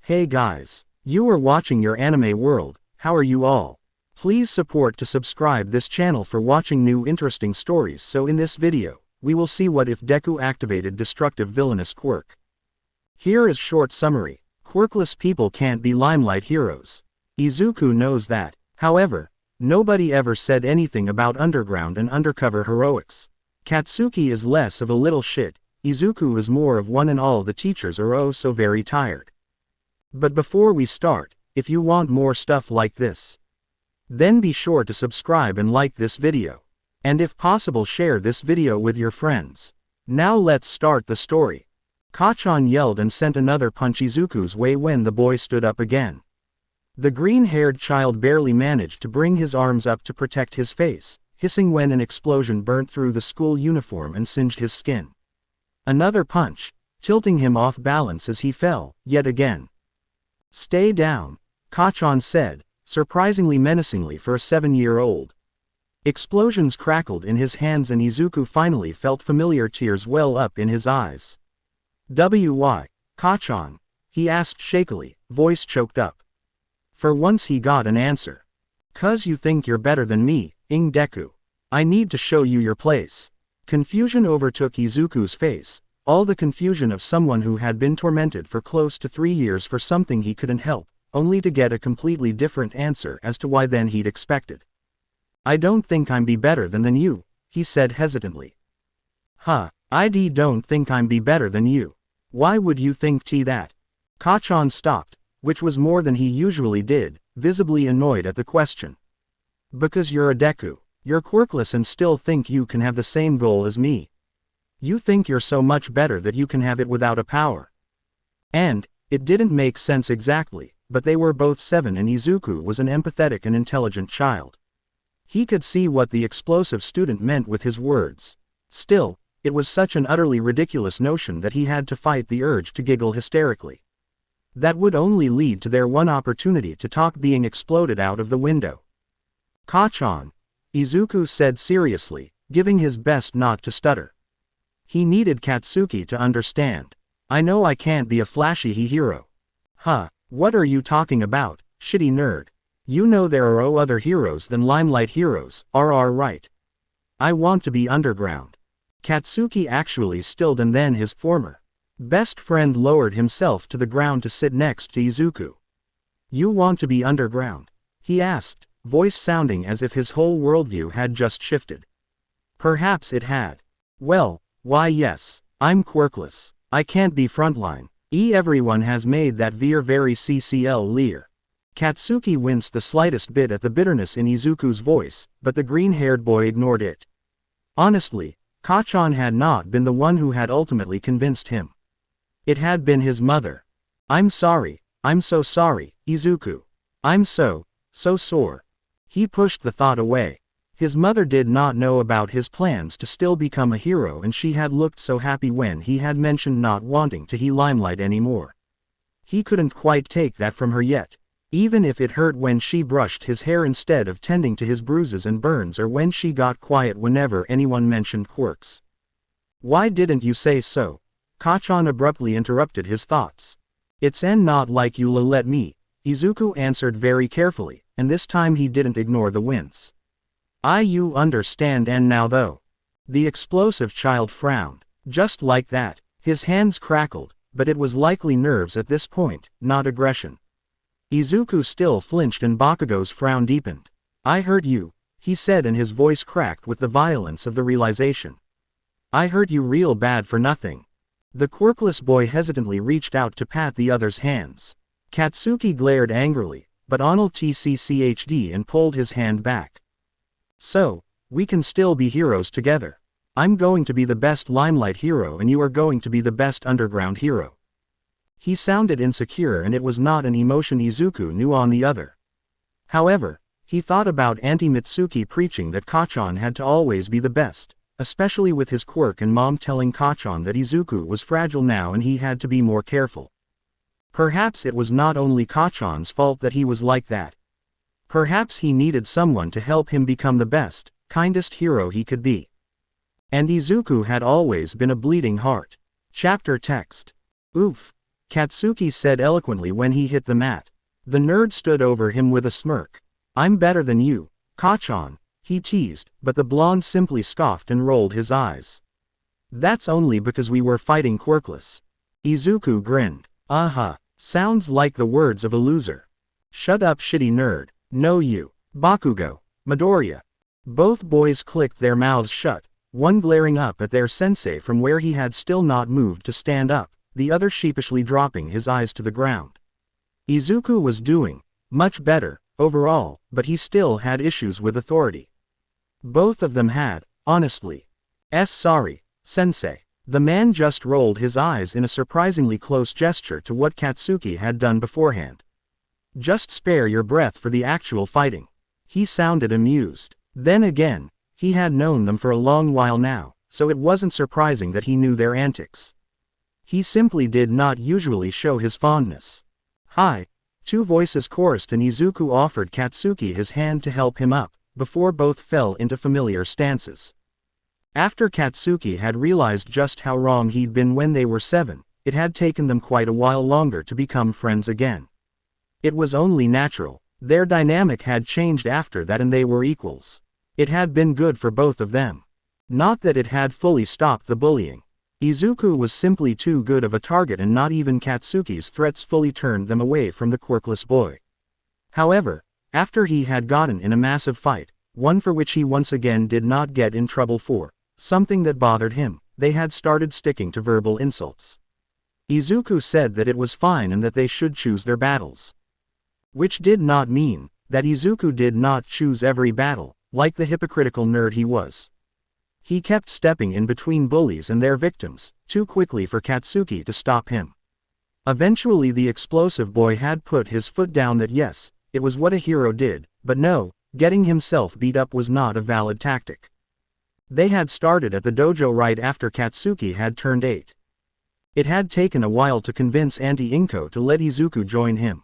Hey guys, you are watching your anime world. How are you all? Please support to subscribe this channel for watching new interesting stories. So in this video, we will see what if Deku activated destructive villainous quirk. Here is short summary. Quirkless people can't be limelight heroes. Izuku knows that. However, nobody ever said anything about underground and undercover heroics. Katsuki is less of a little shit. Izuku is more of one, and all the teachers are oh so very tired. But before we start, if you want more stuff like this, then be sure to subscribe and like this video. And if possible, share this video with your friends. Now let's start the story. Kacchan yelled and sent another punch Izuku's way when the boy stood up again. The green-haired child barely managed to bring his arms up to protect his face, hissing when an explosion burnt through the school uniform and singed his skin. Another punch, tilting him off balance as he fell, yet again. "Stay down," Kacchan said, surprisingly menacingly for a 7-year-old. Explosions crackled in his hands and Izuku finally felt familiar tears well up in his eyes. "Why, Kacchan?" he asked shakily, voice choked up. For once he got an answer. "'Cause you think you're better than me, Deku. I need to show you your place." Confusion overtook Izuku's face, all the confusion of someone who had been tormented for close to 3 years for something he couldn't help, only to get a completely different answer as to why than he'd expected. "I don't think I'm be better than you," he said hesitantly. I don't think I'm be better than you. Why would you think that?" Kacchan stopped, which was more than he usually did, visibly annoyed at the question. "Because you're a Deku. You're quirkless and still think you can have the same goal as me. You think you're so much better that you can have it without a power." And, it didn't make sense exactly, but they were both 7 and Izuku was an empathetic and intelligent child. He could see what the explosive student meant with his words. Still, it was such an utterly ridiculous notion that he had to fight the urge to giggle hysterically. That would only lead to their one opportunity to talk being exploded out of the window. "Kacchan," Izuku said seriously, giving his best not to stutter. He needed Katsuki to understand. "I know I can't be a flashy hero." What are you talking about, shitty nerd? You know there are other heroes than limelight heroes, right? I want to be underground." Katsuki actually stilled, and then his former best friend lowered himself to the ground to sit next to Izuku. "You want to be underground?" he asked, voice sounding as if his whole worldview had just shifted. Perhaps it had. "Well, why yes, I'm quirkless. I can't be frontline. Everyone has made that very CCL leer." Katsuki winced the slightest bit at the bitterness in Izuku's voice, but the green-haired boy ignored it. Honestly, Kacchan had not been the one who had ultimately convinced him. It had been his mother. I'm so sorry, Izuku. I'm so sore." He pushed the thought away. His mother did not know about his plans to still become a hero, and she had looked so happy when he had mentioned not wanting to be limelight anymore. He couldn't quite take that from her yet, even if it hurt when she brushed his hair instead of tending to his bruises and burns, or when she got quiet whenever anyone mentioned quirks. "Why didn't you say so?" Kacchan abruptly interrupted his thoughts. "It's not like you'll let me," Izuku answered very carefully, and this time he didn't ignore the wince. You understand, and now though?" The explosive child frowned. Just like that, his hands crackled, but it was likely nerves at this point, not aggression. Izuku still flinched and Bakugo's frown deepened. "I hurt you," he said, and his voice cracked with the violence of the realization. "I hurt you real bad for nothing." The quirkless boy hesitantly reached out to pat the other's hands. Katsuki glared angrily, but Onel tcchd and pulled his hand back. "So, we can still be heroes together. I'm going to be the best limelight hero and you are going to be the best underground hero." He sounded insecure, and it was not an emotion Izuku knew on the other. However, he thought about Auntie Mitsuki preaching that Kacchan had to always be the best, especially with his quirk, and Mom telling Kacchan that Izuku was fragile now and he had to be more careful. Perhaps it was not only Kacchan's fault that he was like that. Perhaps he needed someone to help him become the best, kindest hero he could be. And Izuku had always been a bleeding heart. Chapter text. Oof. Katsuki said eloquently when he hit the mat. The nerd stood over him with a smirk. I'm better than you, Kachan, he teased, but the blonde simply scoffed and rolled his eyes. That's only because we were fighting Quirkless. Izuku grinned. Sounds like the words of a loser. Shut up, shitty nerd. No you. Bakugo. Midoriya. Both boys clicked their mouths shut, one glaring up at their sensei from where he had still not moved to stand up, the other sheepishly dropping his eyes to the ground. Izuku was doing much better, overall, but he still had issues with authority. Both of them had, honestly. Sorry, sensei. The man just rolled his eyes in a surprisingly close gesture to what Katsuki had done beforehand. Just spare your breath for the actual fighting. He sounded amused. Then again, he had known them for a long while now, so it wasn't surprising that he knew their antics. He simply did not usually show his fondness. Hi! Two voices chorused and Izuku offered Katsuki his hand to help him up, before both fell into familiar stances. After Katsuki had realized just how wrong he'd been when they were 7, it had taken them quite a while longer to become friends again. It was only natural. Their dynamic had changed after that and they were equals. It had been good for both of them. Not that it had fully stopped the bullying. Izuku was simply too good of a target and not even Katsuki's threats fully turned them away from the Quirkless boy. However, after he had gotten in a massive fight, one for which he once again did not get in trouble for, something that bothered him, they had started sticking to verbal insults. Izuku said that it was fine and that they should choose their battles. Which did not mean that Izuku did not choose every battle, like the hypocritical nerd he was. He kept stepping in between bullies and their victims, too quickly for Katsuki to stop him. Eventually the explosive boy had put his foot down that yes, it was what a hero did, but no, getting himself beat up was not a valid tactic. They had started at the dojo right after Katsuki had turned 8. It had taken a while to convince Auntie Inko to let Izuku join him.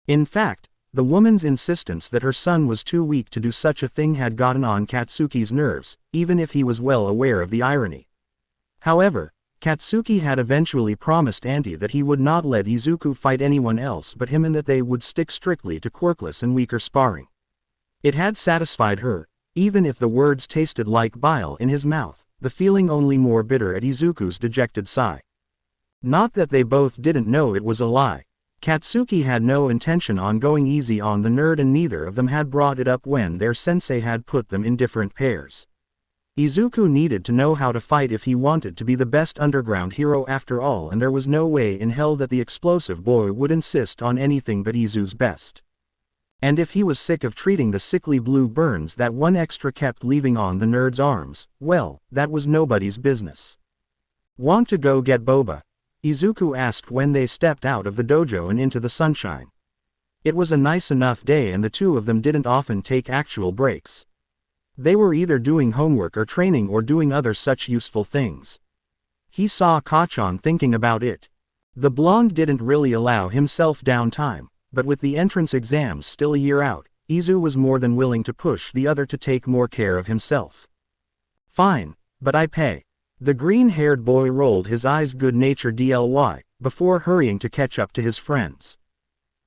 In fact, the woman's insistence that her son was too weak to do such a thing had gotten on Katsuki's nerves, even if he was well aware of the irony. However, Katsuki had eventually promised Auntie that he would not let Izuku fight anyone else but him and that they would stick strictly to Quirkless and weaker sparring. It had satisfied her, even if the words tasted like bile in his mouth, the feeling only more bitter at Izuku's dejected sigh. Not that they both didn't know it was a lie. Katsuki had no intention on going easy on the nerd and neither of them had brought it up when their sensei had put them in different pairs. Izuku needed to know how to fight if he wanted to be the best underground hero after all, and there was no way in hell that the explosive boy would insist on anything but Izu's best. And if he was sick of treating the sickly blue burns that one extra kept leaving on the nerd's arms, well, that was nobody's business. Want to go get boba? Izuku asked when they stepped out of the dojo and into the sunshine. It was a nice enough day and the two of them didn't often take actual breaks. They were either doing homework or training or doing other such useful things. He saw Kachan thinking about it. The blonde didn't really allow himself downtime, but with the entrance exams still a year out, Izu was more than willing to push the other to take more care of himself. Fine, but I pay. The green-haired boy rolled his eyes good-naturedly, before hurrying to catch up to his friends.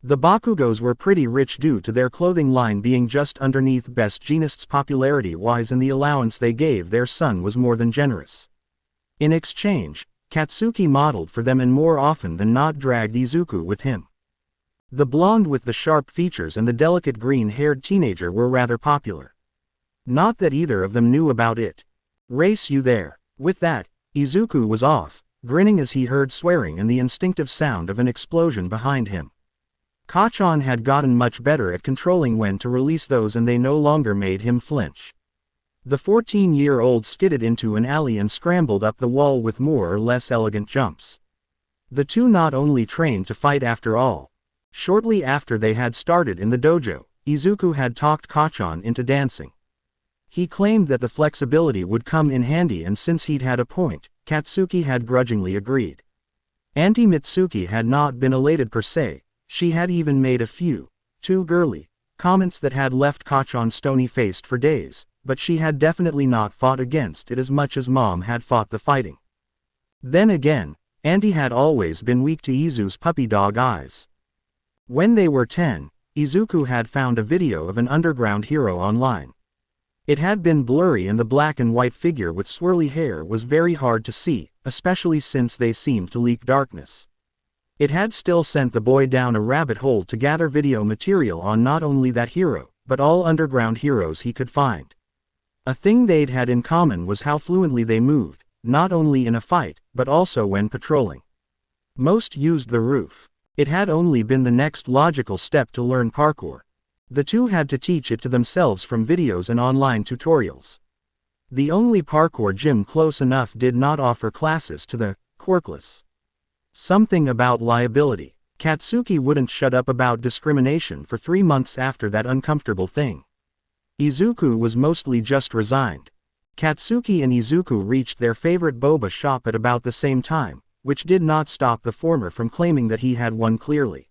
The Bakugos were pretty rich due to their clothing line being just underneath Best Jeanists popularity-wise, and the allowance they gave their son was more than generous. In exchange, Katsuki modeled for them and more often than not dragged Izuku with him. The blonde with the sharp features and the delicate green-haired teenager were rather popular. Not that either of them knew about it. Race you there. With that, Izuku was off, grinning as he heard swearing and the instinctive sound of an explosion behind him. Kachan had gotten much better at controlling when to release those and they no longer made him flinch. The 14-year-old skidded into an alley and scrambled up the wall with more or less elegant jumps. The two not only trained to fight after all. Shortly after they had started in the dojo, Izuku had talked Kachan into dancing. He claimed that the flexibility would come in handy, and since he'd had a point, Katsuki had grudgingly agreed. Auntie Mitsuki had not been elated per se. She had even made a few, too girly, comments that had left Kachan stony-faced for days, but she had definitely not fought against it as much as Mom had fought the fighting. Then again, Andy had always been weak to Izu's puppy dog eyes. When they were 10, Izuku had found a video of an underground hero online. It had been blurry and the black and white figure with swirly hair was very hard to see, especially since they seemed to leak darkness. It had still sent the boy down a rabbit hole to gather video material on not only that hero, but all underground heroes he could find. A thing they'd had in common was how fluently they moved, not only in a fight, but also when patrolling. Most used the roof. It had only been the next logical step to learn parkour. The two had to teach it to themselves from videos and online tutorials. The only parkour gym close enough did not offer classes to the quirkless. Something about liability. Katsuki wouldn't shut up about discrimination for 3 months after that uncomfortable thing. Izuku was mostly just resigned. Katsuki and Izuku reached their favorite boba shop at about the same time, which did not stop the former from claiming that he had won clearly.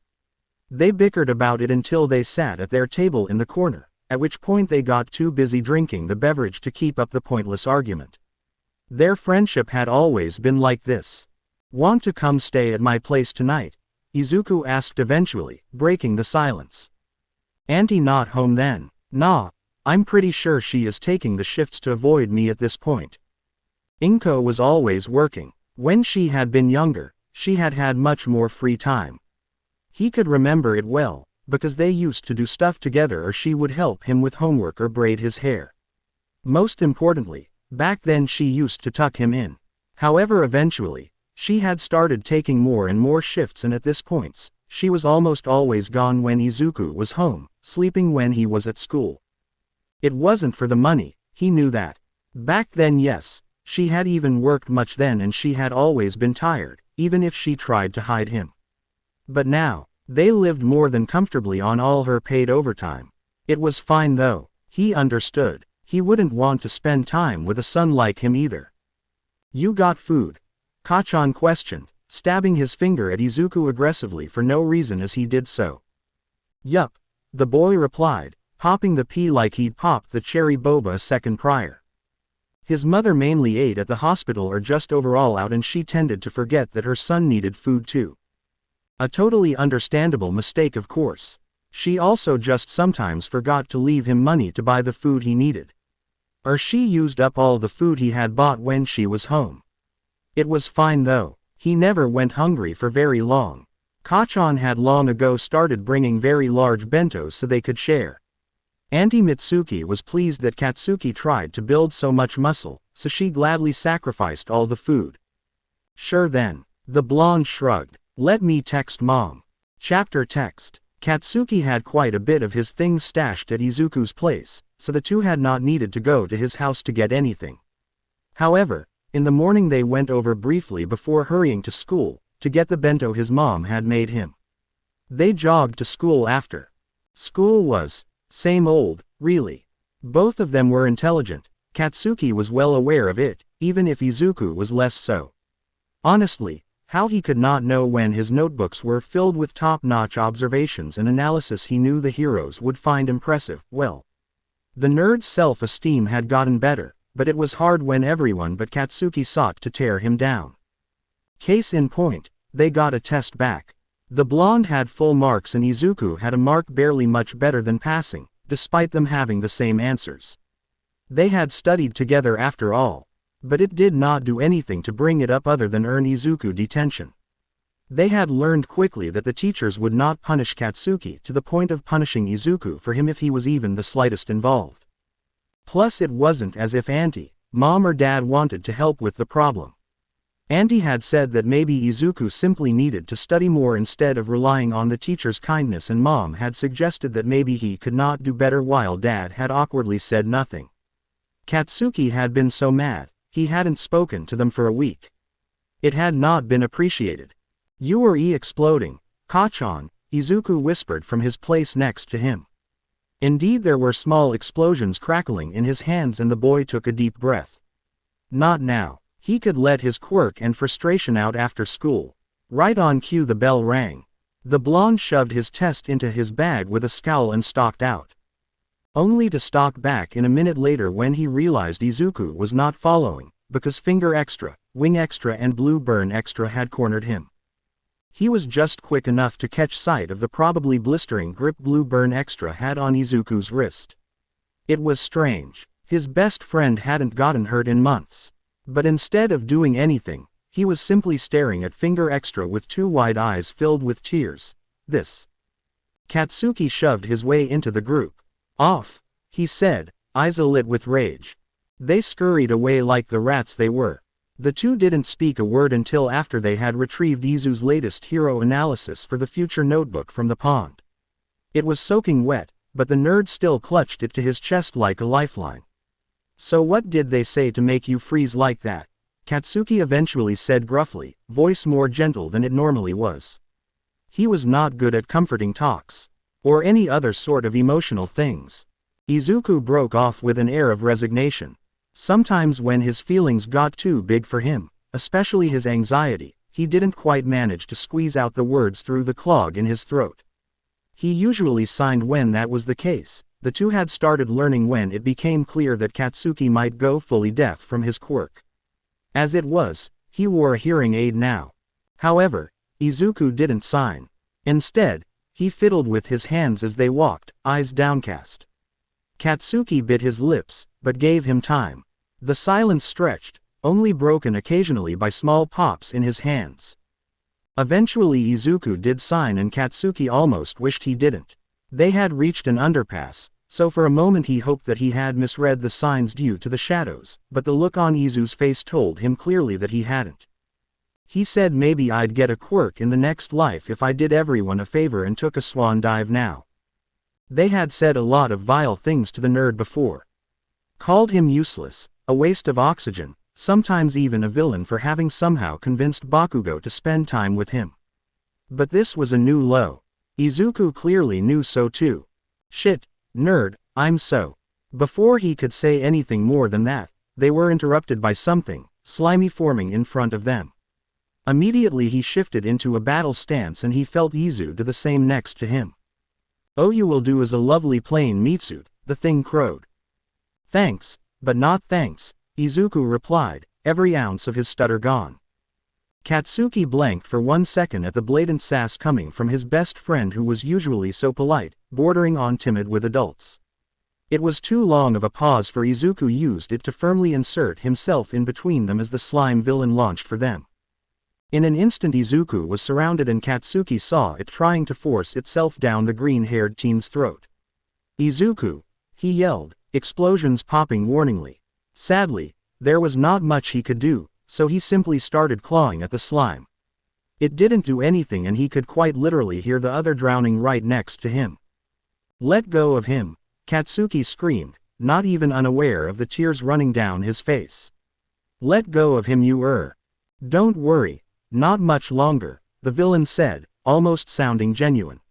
They bickered about it until they sat at their table in the corner, at which point they got too busy drinking the beverage to keep up the pointless argument. Their friendship had always been like this. "Want to come stay at my place tonight?" Izuku asked eventually, breaking the silence. "Auntie not home then?" "Nah, I'm pretty sure she is taking the shifts to avoid me at this point. Inko was always working. When she had been younger, she had had much more free time. He could remember it well, because they used to do stuff together or she would help him with homework or braid his hair. Most importantly, back then she used to tuck him in. However, eventually, she had started taking more and more shifts and at this point, she was almost always gone when Izuku was home, sleeping when he was at school. It wasn't for the money, he knew that. Back then, yes, she had even worked much then and she had always been tired, even if she tried to hide him. But now, they lived more than comfortably on all her paid overtime. It was fine though, he understood. He wouldn't want to spend time with a son like him either. "You got food?" Kachan questioned, stabbing his finger at Izuku aggressively for no reason as he did so. "Yup," the boy replied, popping the pea like he'd popped the cherry boba a second prior. His mother mainly ate at the hospital or just overall out and she tended to forget that her son needed food too. A totally understandable mistake, of course. She also just sometimes forgot to leave him money to buy the food he needed. Or she used up all the food he had bought when she was home. It was fine though, he never went hungry for very long. Kachan had long ago started bringing very large bentos so they could share. Auntie Mitsuki was pleased that Katsuki tried to build so much muscle, so she gladly sacrificed all the food. "Sure then." The blonde shrugged. "Let me text mom." Chapter text. Katsuki had quite a bit of his things stashed at Izuku's place, so the two had not needed to go to his house to get anything. However, in the morning they went over briefly before hurrying to school, to get the bento his mom had made him. They jogged to school after. School was same old, really. Both of them were intelligent. Katsuki was well aware of it, even if Izuku was less so. Honestly, how he could not know when his notebooks were filled with top-notch observations and analysis he knew the heroes would find impressive, well. The nerd's self-esteem had gotten better, but it was hard when everyone but Katsuki sought to tear him down. Case in point, they got a test back. The blonde had full marks and Izuku had a mark barely much better than passing, despite them having the same answers. They had studied together after all. But it did not do anything to bring it up other than earn Izuku detention. They had learned quickly that the teachers would not punish Katsuki to the point of punishing Izuku for him if he was even the slightest involved. Plus it wasn't as if Auntie, Mom or Dad wanted to help with the problem. Auntie had said that maybe Izuku simply needed to study more instead of relying on the teacher's kindness and Mom had suggested that maybe he could not do better while Dad had awkwardly said nothing. Katsuki had been so mad. He hadn't spoken to them for a week. It had not been appreciated. "You are exploding, Kachan," Izuku whispered from his place next to him. Indeed, there were small explosions crackling in his hands and the boy took a deep breath. Not now. He could let his quirk and frustration out after school. Right on cue the bell rang. The blonde shoved his test into his bag with a scowl and stalked out. Only to stalk back in a minute later when he realized Izuku was not following, because finger extra, Wing Extra and Blue Burn Extra had cornered him. He was just quick enough to catch sight of the probably blistering grip Blue Burn Extra had on Izuku's wrist. It was strange. His best friend hadn't gotten hurt in months. But instead of doing anything, he was simply staring at Finger Extra with two wide eyes filled with tears. This. Katsuki shoved his way into the group. "Off," he said, eyes alit with rage. They scurried away like the rats they were. The two didn't speak a word until after they had retrieved Izu's latest hero analysis for the future notebook from the pond. It was soaking wet, but the nerd still clutched it to his chest like a lifeline. "So what did they say to make you freeze like that?" Katsuki eventually said gruffly, voice more gentle than it normally was. He was not good at comforting talks. Or any other sort of emotional things. Izuku broke off with an air of resignation. Sometimes when his feelings got too big for him, especially his anxiety, he didn't quite manage to squeeze out the words through the clog in his throat. He usually signed when that was the case. The two had started learning when it became clear that Katsuki might go fully deaf from his quirk. As it was, he wore a hearing aid now. However, Izuku didn't sign. Instead, he fiddled with his hands as they walked, eyes downcast. Katsuki bit his lips, but gave him time. The silence stretched, only broken occasionally by small pops in his hands. Eventually Izuku did sign and Katsuki almost wished he didn't. They had reached an underpass, so for a moment he hoped that he had misread the signs due to the shadows, but the look on Izu's face told him clearly that he hadn't. He said maybe I'd get a quirk in the next life if I did everyone a favor and took a swan dive now. They had said a lot of vile things to the nerd before. Called him useless, a waste of oxygen, sometimes even a villain for having somehow convinced Bakugo to spend time with him. But this was a new low. Izuku clearly knew so too. "Shit, nerd, I'm so." Before he could say anything more than that, they were interrupted by something slimy forming in front of them. Immediately he shifted into a battle stance and he felt Izu do the same next to him. "Oh, you will do as a lovely plain meatsuit," the thing crowed. "Thanks, but not thanks," Izuku replied, every ounce of his stutter gone. Katsuki blanked for 1 second at the blatant sass coming from his best friend who was usually so polite, bordering on timid with adults. It was too long of a pause for Izuku used it to firmly insert himself in between them as the slime villain launched for them. In an instant Izuku was surrounded and Katsuki saw it trying to force itself down the green-haired teen's throat. "Izuku!" he yelled, explosions popping warningly. Sadly, there was not much he could do, so he simply started clawing at the slime. It didn't do anything and he could quite literally hear the other drowning right next to him. "Let go of him!" Katsuki screamed, not even unaware of the tears running down his face. "Let go of him, you Don't worry. Not much longer," the villain said, almost sounding genuine.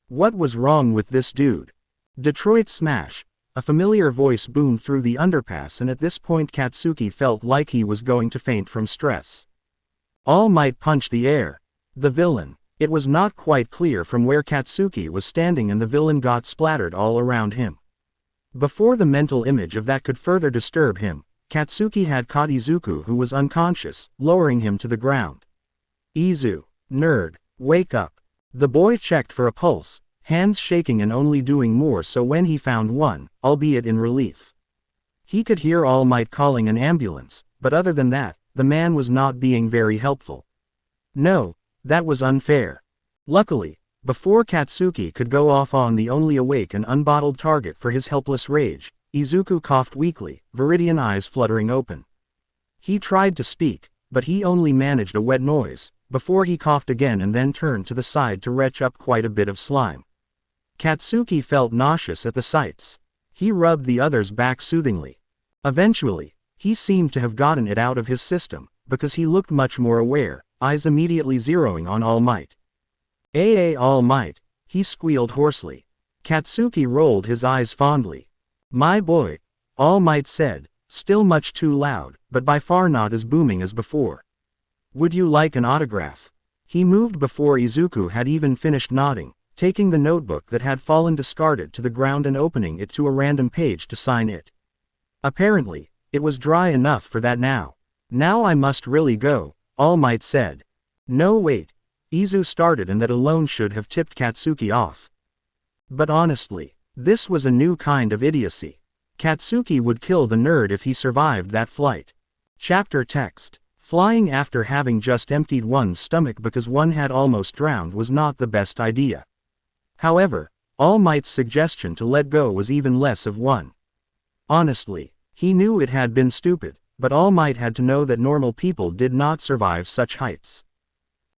"What was wrong with this dude?" "Detroit Smash," a familiar voice boomed through the underpass and at this point Katsuki felt like he was going to faint from stress. All Might punched the air. The villain. It was not quite clear from where Katsuki was standing and the villain got splattered all around him. Before the mental image of that could further disturb him, Katsuki had caught Izuku who was unconscious, lowering him to the ground. "Izu, nerd, wake up." The boy checked for a pulse, hands shaking and only doing more so when he found one, albeit in relief. He could hear All Might calling an ambulance, but other than that, the man was not being very helpful. No, that was unfair. Luckily, before Katsuki could go off on the only awake and unbottled target for his helpless rage, Izuku coughed weakly, viridian eyes fluttering open. He tried to speak, but he only managed a wet noise, before he coughed again and then turned to the side to retch up quite a bit of slime. Katsuki felt nauseous at the sights. He rubbed the other's back soothingly. Eventually, he seemed to have gotten it out of his system, because he looked much more aware, eyes immediately zeroing on All Might. All Might," he squealed hoarsely. Katsuki rolled his eyes fondly. "My boy," All Might said, still much too loud, but by far not as booming as before. "Would you like an autograph?" He moved before Izuku had even finished nodding, taking the notebook that had fallen discarded to the ground and opening it to a random page to sign it. Apparently, it was dry enough for that now. Now I must really go, All Might said. No wait. Izu started, and that alone should have tipped Katsuki off. But honestly, this was a new kind of idiocy. Katsuki would kill the nerd if he survived that flight. Chapter text. Flying after having just emptied one's stomach because one had almost drowned was not the best idea. However, All Might's suggestion to let go was even less of one. Honestly, he knew it had been stupid, but All Might had to know that normal people did not survive such heights.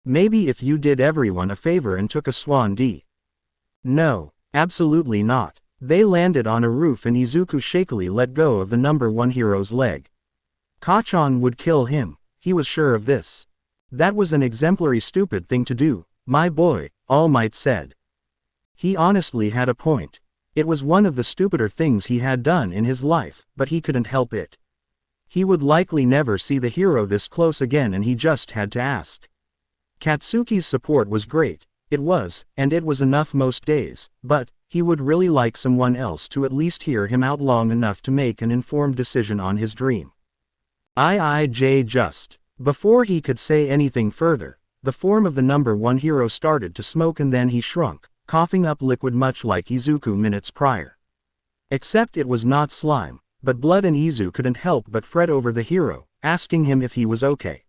Maybe if you did everyone a favor and took a swan D. No, absolutely not. They landed on a roof and Izuku shakily let go of the number 1 hero's leg. Kacchan would kill him, he was sure of this. That was an exemplary stupid thing to do, my boy, All Might said. He honestly had a point. It was one of the stupider things he had done in his life, but he couldn't help it. He would likely never see the hero this close again, and he just had to ask. Katsuki's support was great, it was enough most days, but he would really like someone else to at least hear him out long enough to make an informed decision on his dream. Just. Before he could say anything further, the form of the number 1 hero started to smoke, and then he shrunk, coughing up liquid much like Izuku minutes prior. Except it was not slime, but blood, and Izu couldn't help but fret over the hero, asking him if he was okay.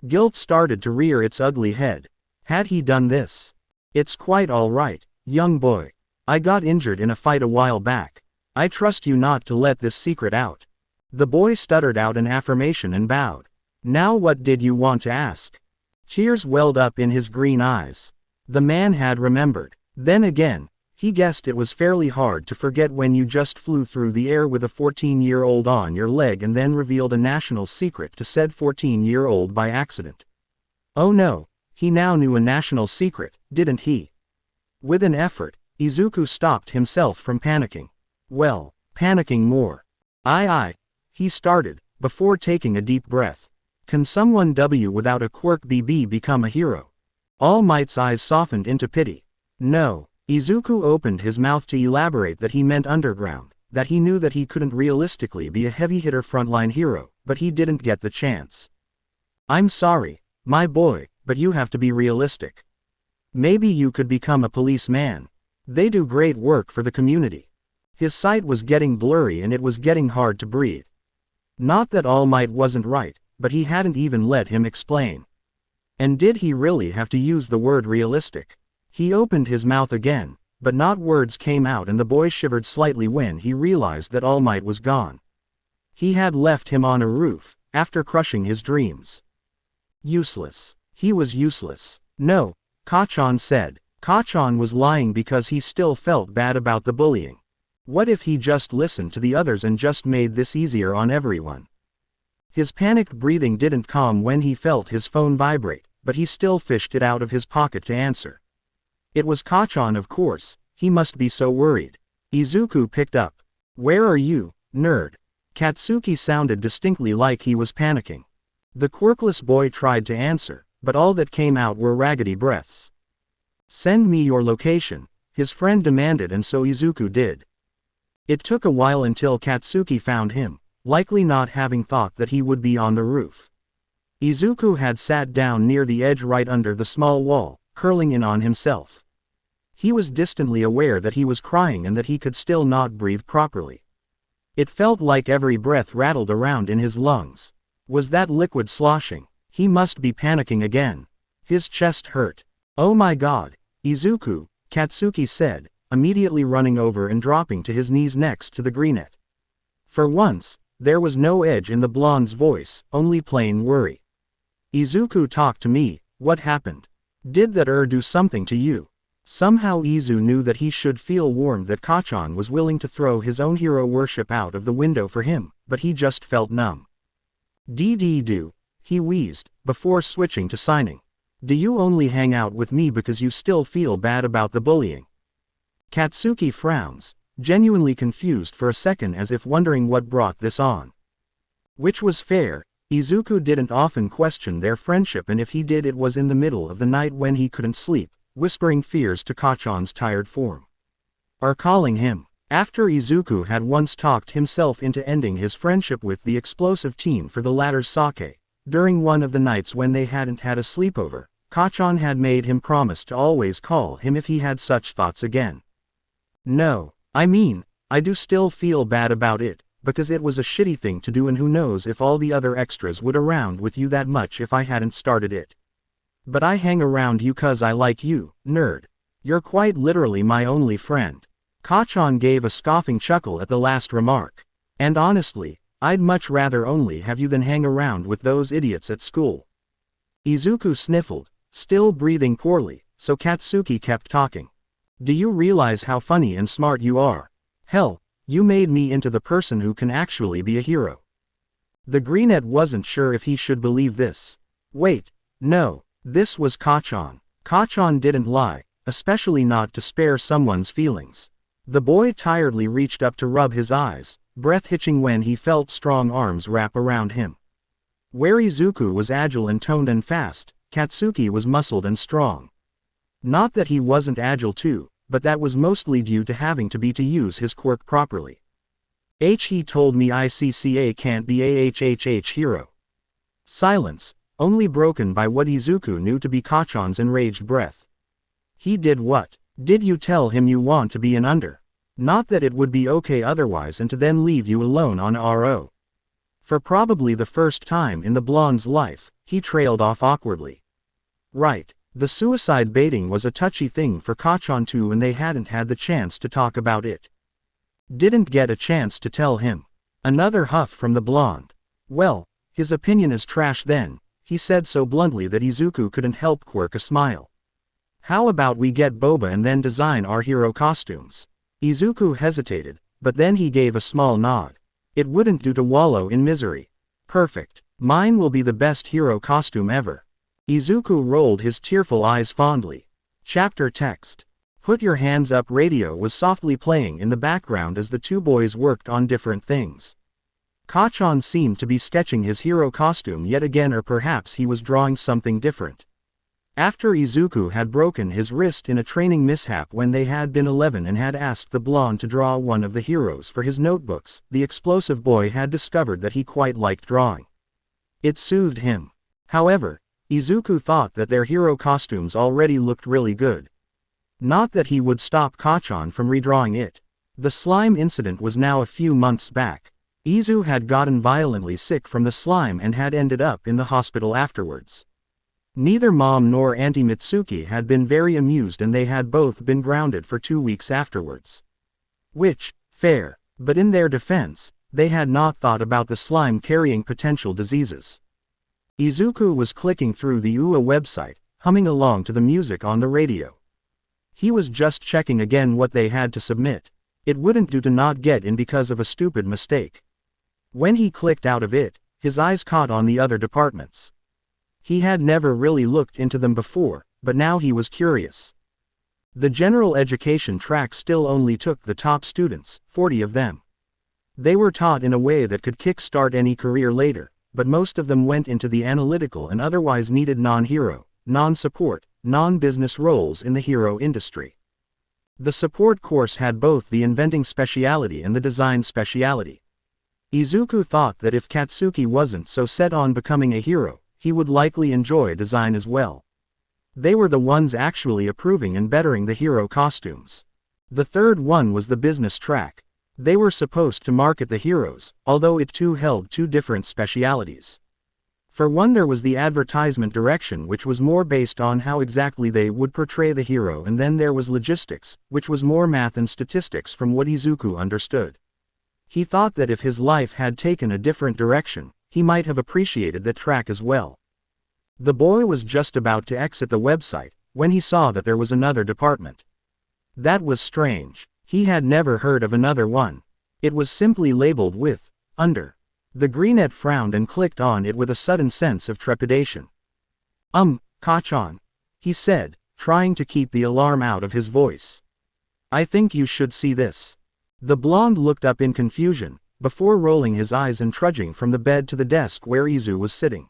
Guilt started to rear its ugly head. Had he done this? It's quite all right, young boy. I got injured in a fight a while back. I trust you not to let this secret out. The boy stuttered out an affirmation and bowed. Now what did you want to ask? Tears welled up in his green eyes. The man had remembered. Then again, he guessed it was fairly hard to forget when you just flew through the air with a 14-year-old on your leg and then revealed a national secret to said 14-year-old by accident. Oh no, he now knew a national secret, didn't he? With an effort, Izuku stopped himself from panicking. Well, panicking more. He started, before taking a deep breath. Can someone without a Quirk BB become a hero? All Might's eyes softened into pity. No. Izuku opened his mouth to elaborate that he meant underground, that he knew that he couldn't realistically be a heavy-hitter frontline hero, but he didn't get the chance. I'm sorry, my boy, but you have to be realistic. Maybe you could become a policeman. They do great work for the community. His sight was getting blurry and it was getting hard to breathe. Not that All Might wasn't right, but he hadn't even let him explain. And did he really have to use the word realistic? He opened his mouth again, but not words came out, and the boy shivered slightly when he realized that All Might was gone. He had left him on a roof, after crushing his dreams. Useless. He was useless. No, Kacchan said. Kacchan was lying because he still felt bad about the bullying. What if he just listened to the others and just made this easier on everyone? His panicked breathing didn't calm when he felt his phone vibrate, but he still fished it out of his pocket to answer. It was Kacchan, of course. He must be so worried. Izuku picked up. Where are you, nerd? Katsuki sounded distinctly like he was panicking. The quirkless boy tried to answer, but all that came out were raggedy breaths. Send me your location, his friend demanded, and so Izuku did. It took a while until Katsuki found him, likely not having thought that he would be on the roof. Izuku had sat down near the edge right under the small wall, curling in on himself. He was distantly aware that he was crying and that he could still not breathe properly. It felt like every breath rattled around in his lungs. Was that liquid sloshing? He must be panicking again. His chest hurt. Oh my god, Izuku, Katsuki said, immediately running over and dropping to his knees next to the greenette. For once, there was no edge in the blonde's voice, only plain worry. Izuku, talk to me, what happened? Did that do something to you? Somehow Izu knew that he should feel warmed that Kacchan was willing to throw his own hero worship out of the window for him, but he just felt numb. Do, he wheezed, before switching to signing. Do you only hang out with me because you still feel bad about the bullying? Katsuki frowns, genuinely confused for a second, as if wondering what brought this on. Which was fair. Izuku didn't often question their friendship, and if he did, it was in the middle of the night when he couldn't sleep, whispering fears to Kacchan's tired form. Or calling him. After Izuku had once talked himself into ending his friendship with the explosive teen for the latter's sake, during one of the nights when they hadn't had a sleepover, Kachan had made him promise to always call him if he had such thoughts again. No, I mean, I do still feel bad about it, because it was a shitty thing to do and who knows if all the other extras would around with you that much if I hadn't started it. But I hang around you cause I like you, nerd. You're quite literally my only friend. Kachan gave a scoffing chuckle at the last remark. And honestly, I'd much rather only have you than hang around with those idiots at school. Izuku sniffled, still breathing poorly, so Katsuki kept talking. Do you realize how funny and smart you are? Hell, you made me into the person who can actually be a hero. The greenette wasn't sure if he should believe this. Wait, no, this was Kachan. Kachan didn't lie, especially not to spare someone's feelings. The boy tiredly reached up to rub his eyes, breath hitching when he felt strong arms wrap around him. Where Izuku was agile and toned and fast, Katsuki was muscled and strong. Not that he wasn't agile too, but that was mostly due to having to use his quirk properly. He told me ICCA can't be a hero. Silence, only broken by what Izuku knew to be Kachan's enraged breath. He did what? Did you tell him you want to be an under? Not that it would be okay otherwise and to then leave you alone on RO. For probably the first time in the blonde's life, he trailed off awkwardly. Right, the suicide baiting was a touchy thing for Kachan too and they hadn't had the chance to talk about it. Didn't get a chance to tell him. Another huff from the blonde. Well, his opinion is trash then, he said so bluntly that Izuku couldn't help quirk a smile. How about we get boba and then design our hero costumes? Izuku hesitated, but then he gave a small nod. It wouldn't do to wallow in misery. Perfect. Mine will be the best hero costume ever. Izuku rolled his tearful eyes fondly. Chapter text. Put Your Hands Up radio was softly playing in the background as the two boys worked on different things. Kachan seemed to be sketching his hero costume yet again, or perhaps he was drawing something different. After Izuku had broken his wrist in a training mishap when they had been 11 and had asked the blonde to draw one of the heroes for his notebooks, the explosive boy had discovered that he quite liked drawing. It soothed him. However, Izuku thought that their hero costumes already looked really good. Not that he would stop Kachan from redrawing it. The slime incident was now a few months back. Izu had gotten violently sick from the slime and had ended up in the hospital afterwards. Neither Mom nor Auntie Mitsuki had been very amused and they had both been grounded for 2 weeks afterwards. Which, fair, but in their defense, they had not thought about the slime carrying potential diseases. Izuku was clicking through the UA website, humming along to the music on the radio. He was just checking again what they had to submit. It wouldn't do to not get in because of a stupid mistake. When he clicked out of it, his eyes caught on the other departments. He had never really looked into them before, but now he was curious. The general education track still only took the top students, 40 of them. They were taught in a way that could kickstart any career later, but most of them went into the analytical and otherwise needed non-hero, non-support, non-business roles in the hero industry. The support course had both the inventing speciality and the design speciality. Izuku thought that if Katsuki wasn't so set on becoming a hero, he would likely enjoy design as well. They were the ones actually approving and bettering the hero costumes. The third one was the business track. They were supposed to market the heroes, although it too held two different specialities. For one, there was the advertisement direction, which was more based on how exactly they would portray the hero, and then there was logistics, which was more math and statistics from what Izuku understood. He thought that if his life had taken a different direction, he might have appreciated that track as well. The boy was just about to exit the website, when he saw that there was another department. That was strange. He had never heard of another one. It was simply labeled with, under. The greenette frowned and clicked on it with a sudden sense of trepidation. Kachan, he said, trying to keep the alarm out of his voice. I think you should see this. The blonde looked up in confusion, before rolling his eyes and trudging from the bed to the desk where Izu was sitting.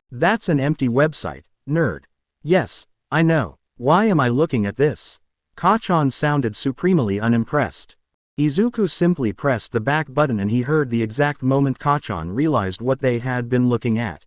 That's an empty website, nerd. Yes, I know. Why am I looking at this? Kachan sounded supremely unimpressed. Izuku simply pressed the back button and he heard the exact moment Kacchan realized what they had been looking at.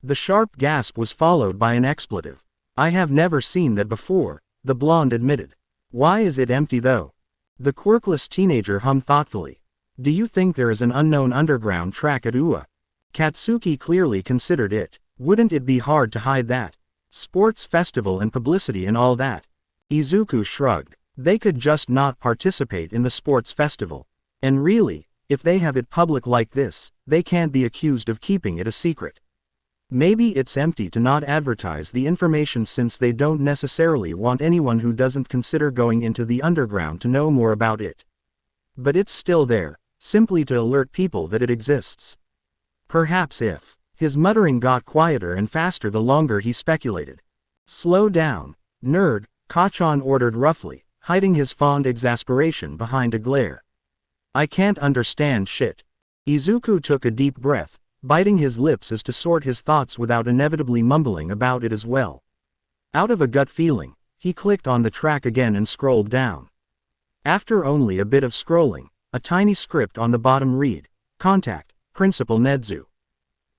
The sharp gasp was followed by an expletive. "I have never seen that before," the blonde admitted. "Why is it empty though?" The quirkless teenager hummed thoughtfully. "Do you think there is an unknown underground track at Ua?" Katsuki clearly considered it. "Wouldn't it be hard to hide that? Sports festival and publicity and all that." Izuku shrugged. "They could just not participate in the sports festival. And really, if they have it public like this, they can't be accused of keeping it a secret. Maybe it's empty to not advertise the information since they don't necessarily want anyone who doesn't consider going into the underground to know more about it. But it's still there, simply to alert people that it exists. Perhaps if." His muttering got quieter and faster the longer he speculated. "Slow down, nerd," Kacchan ordered roughly, hiding his fond exasperation behind a glare. "I can't understand shit." Izuku took a deep breath, biting his lips as to sort his thoughts without inevitably mumbling about it as well. Out of a gut feeling, he clicked on the track again and scrolled down. After only a bit of scrolling, a tiny script on the bottom read, "Contact, Principal Nedzu."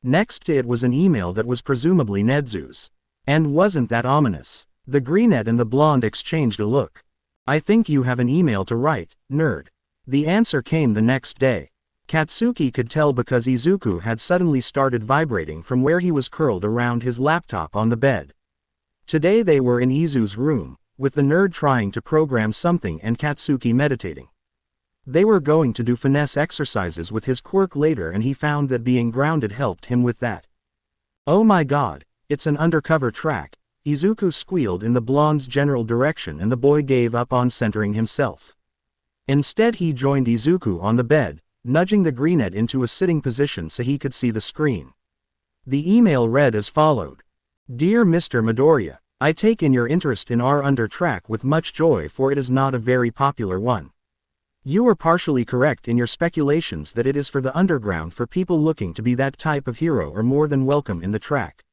Next to it was an email that was presumably Nedzu's. And wasn't that ominous? The brunette and the blonde exchanged a look. "I think you have an email to write, nerd." The answer came the next day. Katsuki could tell because Izuku had suddenly started vibrating from where he was curled around his laptop on the bed. Today they were in Izu's room, with the nerd trying to program something and Katsuki meditating. They were going to do finesse exercises with his quirk later and he found that being grounded helped him with that. "Oh my god, it's an undercover track," Izuku squealed in the blonde's general direction and the boy gave up on centering himself. Instead he joined Izuku on the bed, nudging the brunette into a sitting position so he could see the screen. The email read as followed. "Dear Mr. Midoriya, I take in your interest in our under track with much joy for it is not a very popular one. You are partially correct in your speculations that it is for the underground for people looking to be that type of hero are more than welcome in the track.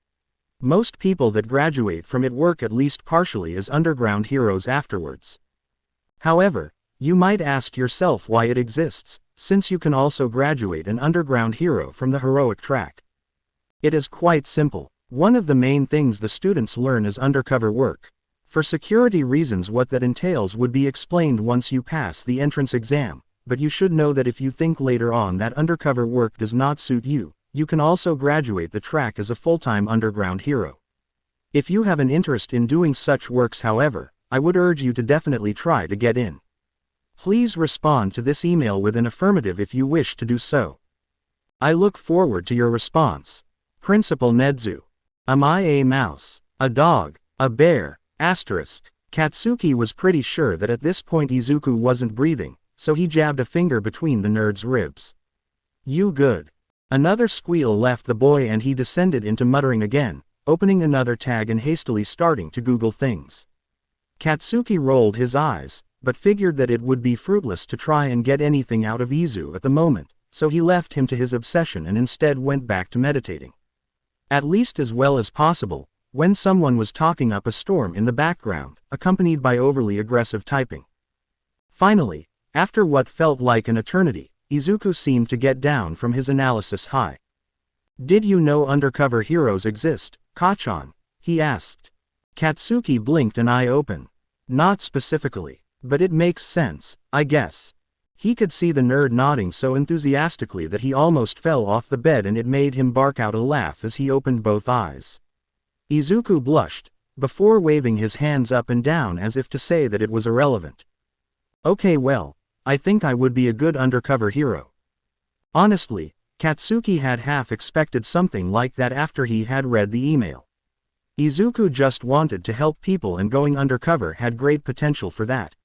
Most people that graduate from it work at least partially as underground heroes afterwards. However, you might ask yourself why it exists, since you can also graduate an underground hero from the heroic track. It is quite simple. One of the main things the students learn is undercover work. For security reasons what that entails would be explained once you pass the entrance exam, but you should know that if you think later on that undercover work does not suit you, you can also graduate the track as a full-time underground hero. If you have an interest in doing such works however, I would urge you to definitely try to get in. Please respond to this email with an affirmative if you wish to do so. I look forward to your response. Principal Nedzu. Am I a mouse, a dog, a bear? Asterisk. Katsuki was pretty sure that at this point Izuku wasn't breathing, so he jabbed a finger between the nerd's ribs. You good. Another squeal left the boy and he descended into muttering again, opening another tag and hastily starting to Google things. Katsuki rolled his eyes, but figured that it would be fruitless to try and get anything out of Izu at the moment, so he left him to his obsession and instead went back to meditating. At least as well as possible, when someone was talking up a storm in the background, accompanied by overly aggressive typing. Finally, after what felt like an eternity, Izuku seemed to get down from his analysis high. Did you know undercover heroes exist, Kacchan? He asked. Katsuki blinked an eye open. Not specifically, but it makes sense, I guess. He could see the nerd nodding so enthusiastically that he almost fell off the bed and it made him bark out a laugh as he opened both eyes. Izuku blushed, before waving his hands up and down as if to say that it was irrelevant. Okay well, I think I would be a good undercover hero. Honestly, Katsuki had half expected something like that after he had read the email. Izuku just wanted to help people and going undercover had great potential for that.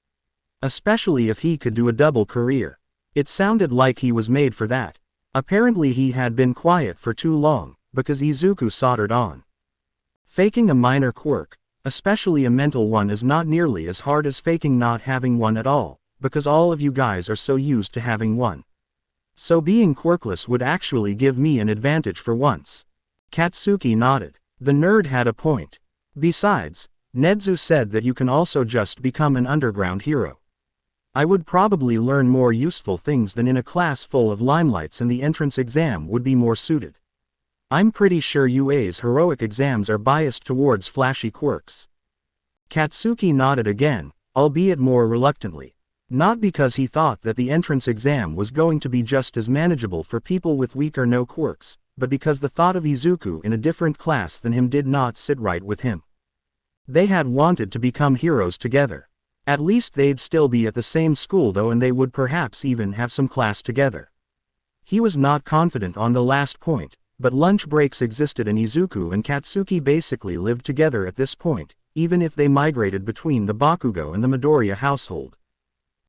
Especially if he could do a double career. It sounded like he was made for that. Apparently he had been quiet for too long, because Izuku soldered on. Faking a minor quirk, especially a mental one, is not nearly as hard as faking not having one at all, because all of you guys are so used to having one. So being quirkless would actually give me an advantage for once. Katsuki nodded. The nerd had a point. Besides, Nedzu said that you can also just become an underground hero. I would probably learn more useful things than in a class full of limelights, and the entrance exam would be more suited. I'm pretty sure UA's heroic exams are biased towards flashy quirks. Katsuki nodded again, albeit more reluctantly. Not because he thought that the entrance exam was going to be just as manageable for people with weak or no quirks, but because the thought of Izuku in a different class than him did not sit right with him. They had wanted to become heroes together. At least they'd still be at the same school though, and they would perhaps even have some class together. He was not confident on the last point, but lunch breaks existed and Izuku and Katsuki basically lived together at this point, even if they migrated between the Bakugo and the Midoriya household.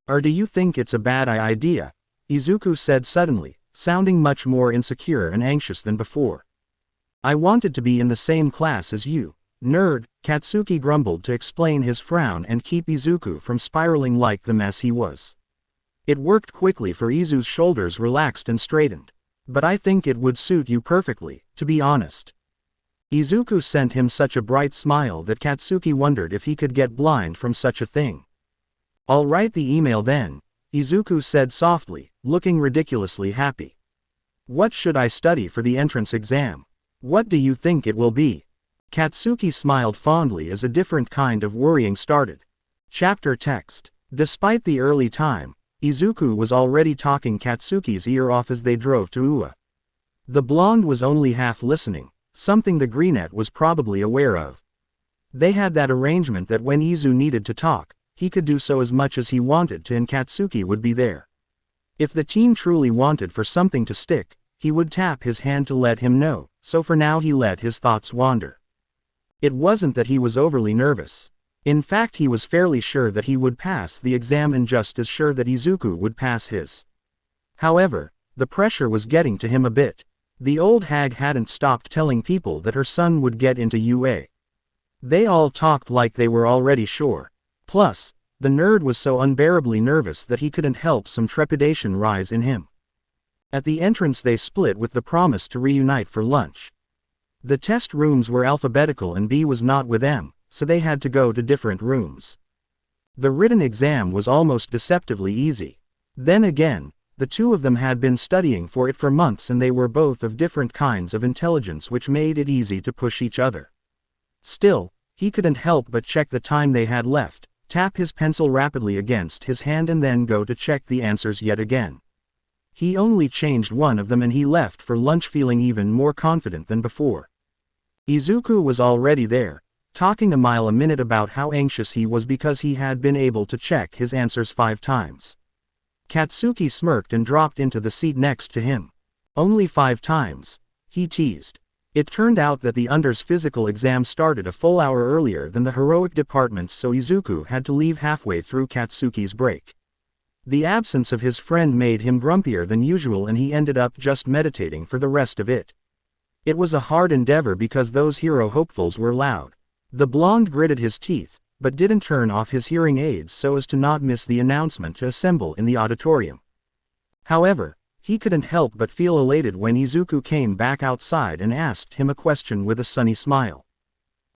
Or do you think it's a bad idea? Izuku said suddenly, sounding much more insecure and anxious than before. I wanted to be in the same class as you, nerd, Katsuki grumbled to explain his frown and keep Izuku from spiraling like the mess he was. It worked quickly, for Izu's shoulders relaxed and straightened. But I think it would suit you perfectly, to be honest. Izuku sent him such a bright smile that Katsuki wondered if he could get blind from such a thing. I'll write the email then, Izuku said softly, looking ridiculously happy. What should I study for the entrance exam? What do you think it will be? Katsuki smiled fondly as a different kind of worrying started. Chapter text. Despite the early time, Izuku was already talking Katsuki's ear off as they drove to Ua. The blonde was only half listening, something the brunette was probably aware of. They had that arrangement that when Izu needed to talk, he could do so as much as he wanted to, and Katsuki would be there. If the teen truly wanted for something to stick, he would tap his hand to let him know, so for now he let his thoughts wander. It wasn't that he was overly nervous. In fact, he was fairly sure that he would pass the exam and just as sure that Izuku would pass his. However, the pressure was getting to him a bit. The old hag hadn't stopped telling people that her son would get into UA. They all talked like they were already sure. Plus, the nerd was so unbearably nervous that he couldn't help some trepidation rise in him. At the entrance they split with the promise to reunite for lunch. The test rooms were alphabetical and B was not with them, so they had to go to different rooms. The written exam was almost deceptively easy. Then again, the two of them had been studying for it for months and they were both of different kinds of intelligence, which made it easy to push each other. Still, he couldn't help but check the time they had left, tap his pencil rapidly against his hand and then go to check the answers yet again. He only changed one of them and he left for lunch feeling even more confident than before. Izuku was already there, talking a mile a minute about how anxious he was because he had been able to check his answers 5 times. Katsuki smirked and dropped into the seat next to him. Only 5 times, he teased. It turned out that the under's physical exam started a full hour earlier than the heroic department's, so Izuku had to leave halfway through Katsuki's break. The absence of his friend made him grumpier than usual and he ended up just meditating for the rest of it. It was a hard endeavor because those hero hopefuls were loud. The blonde gritted his teeth, but didn't turn off his hearing aids so as to not miss the announcement to assemble in the auditorium. However, he couldn't help but feel elated when Izuku came back outside and asked him a question with a sunny smile.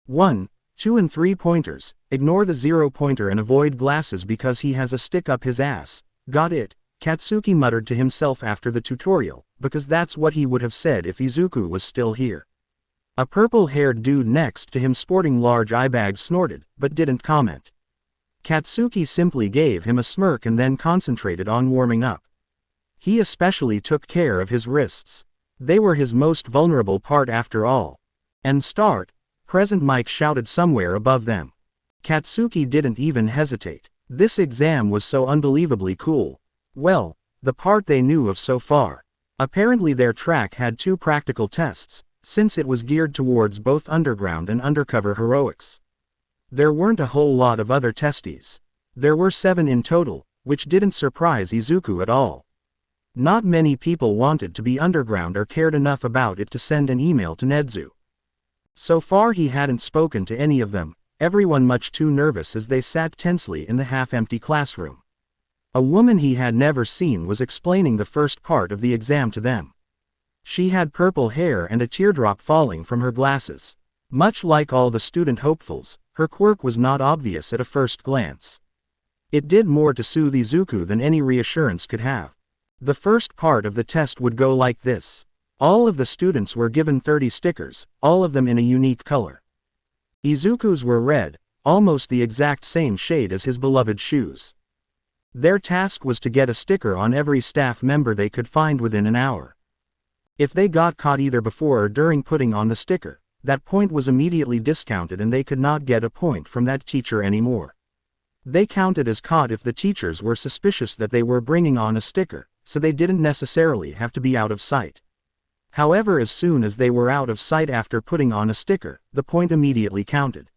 1, 2 and 3 pointers, ignore the 0-pointer and avoid glasses because he has a stick up his ass. Got it, Katsuki muttered to himself after the tutorial, because that's what he would have said if Izuku was still here. A purple-haired dude next to him sporting large eye bags snorted, but didn't comment. Katsuki simply gave him a smirk and then concentrated on warming up. He especially took care of his wrists. They were his most vulnerable part after all. And start, Present Mike shouted somewhere above them. Katsuki didn't even hesitate. This exam was so unbelievably cool. Well, the part they knew of so far. Apparently their track had 2 practical tests, since it was geared towards both underground and undercover heroics. There weren't a whole lot of other testies. There were 7 in total, which didn't surprise Izuku at all. Not many people wanted to be underground or cared enough about it to send an email to Nedzu. So far he hadn't spoken to any of them, everyone much too nervous as they sat tensely in the half-empty classroom. A woman he had never seen was explaining the first part of the exam to them. She had purple hair and a teardrop falling from her glasses. Much like all the student hopefuls, her quirk was not obvious at a first glance. It did more to soothe Izuku than any reassurance could have. The first part of the test would go like this. All of the students were given 30 stickers, all of them in a unique color. Izuku's were red, almost the exact same shade as his beloved shoes. Their task was to get a sticker on every staff member they could find within an hour. If they got caught either before or during putting on the sticker, that point was immediately discounted and they could not get a point from that teacher anymore. They counted as caught if the teachers were suspicious that they were bringing on a sticker, so they didn't necessarily have to be out of sight. However, as soon as they were out of sight after putting on a sticker, the point immediately counted.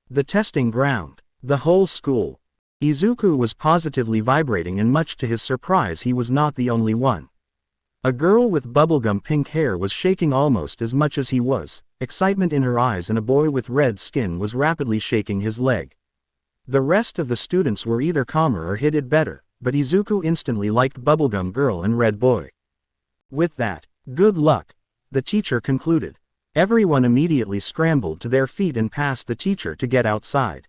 The testing ground. The whole school. Izuku was positively vibrating, and much to his surprise he was not the only one. A girl with bubblegum pink hair was shaking almost as much as he was, excitement in her eyes, and a boy with red skin was rapidly shaking his leg. The rest of the students were either calmer or hid it better, but Izuku instantly liked bubblegum girl and red boy. With that, good luck, the teacher concluded. Everyone immediately scrambled to their feet and passed the teacher to get outside.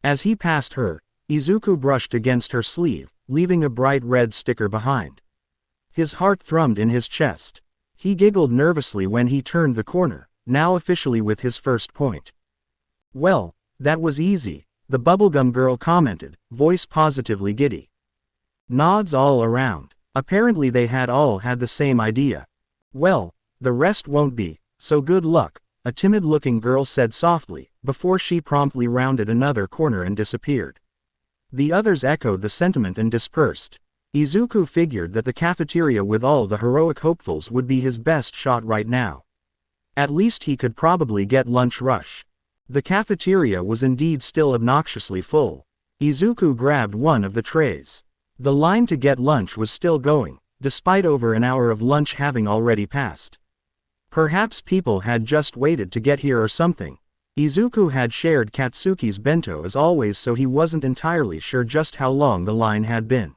As he passed her, Izuku brushed against her sleeve, leaving a bright red sticker behind. His heart thrummed in his chest. He giggled nervously when he turned the corner, now officially with his first point. Well, that was easy, the bubblegum girl commented, voice positively giddy. Nods all around. Apparently they had all had the same idea. Well, the rest won't be, so good luck, a timid-looking girl said softly, before she promptly rounded another corner and disappeared. The others echoed the sentiment and dispersed. Izuku figured that the cafeteria with all the heroic hopefuls would be his best shot right now. At least he could probably get lunch rush. The cafeteria was indeed still obnoxiously full. Izuku grabbed one of the trays. The line to get lunch was still going, despite over an hour of lunch having already passed. Perhaps people had just waited to get here or something. Izuku had shared Katsuki's bento as always, so he wasn't entirely sure just how long the line had been.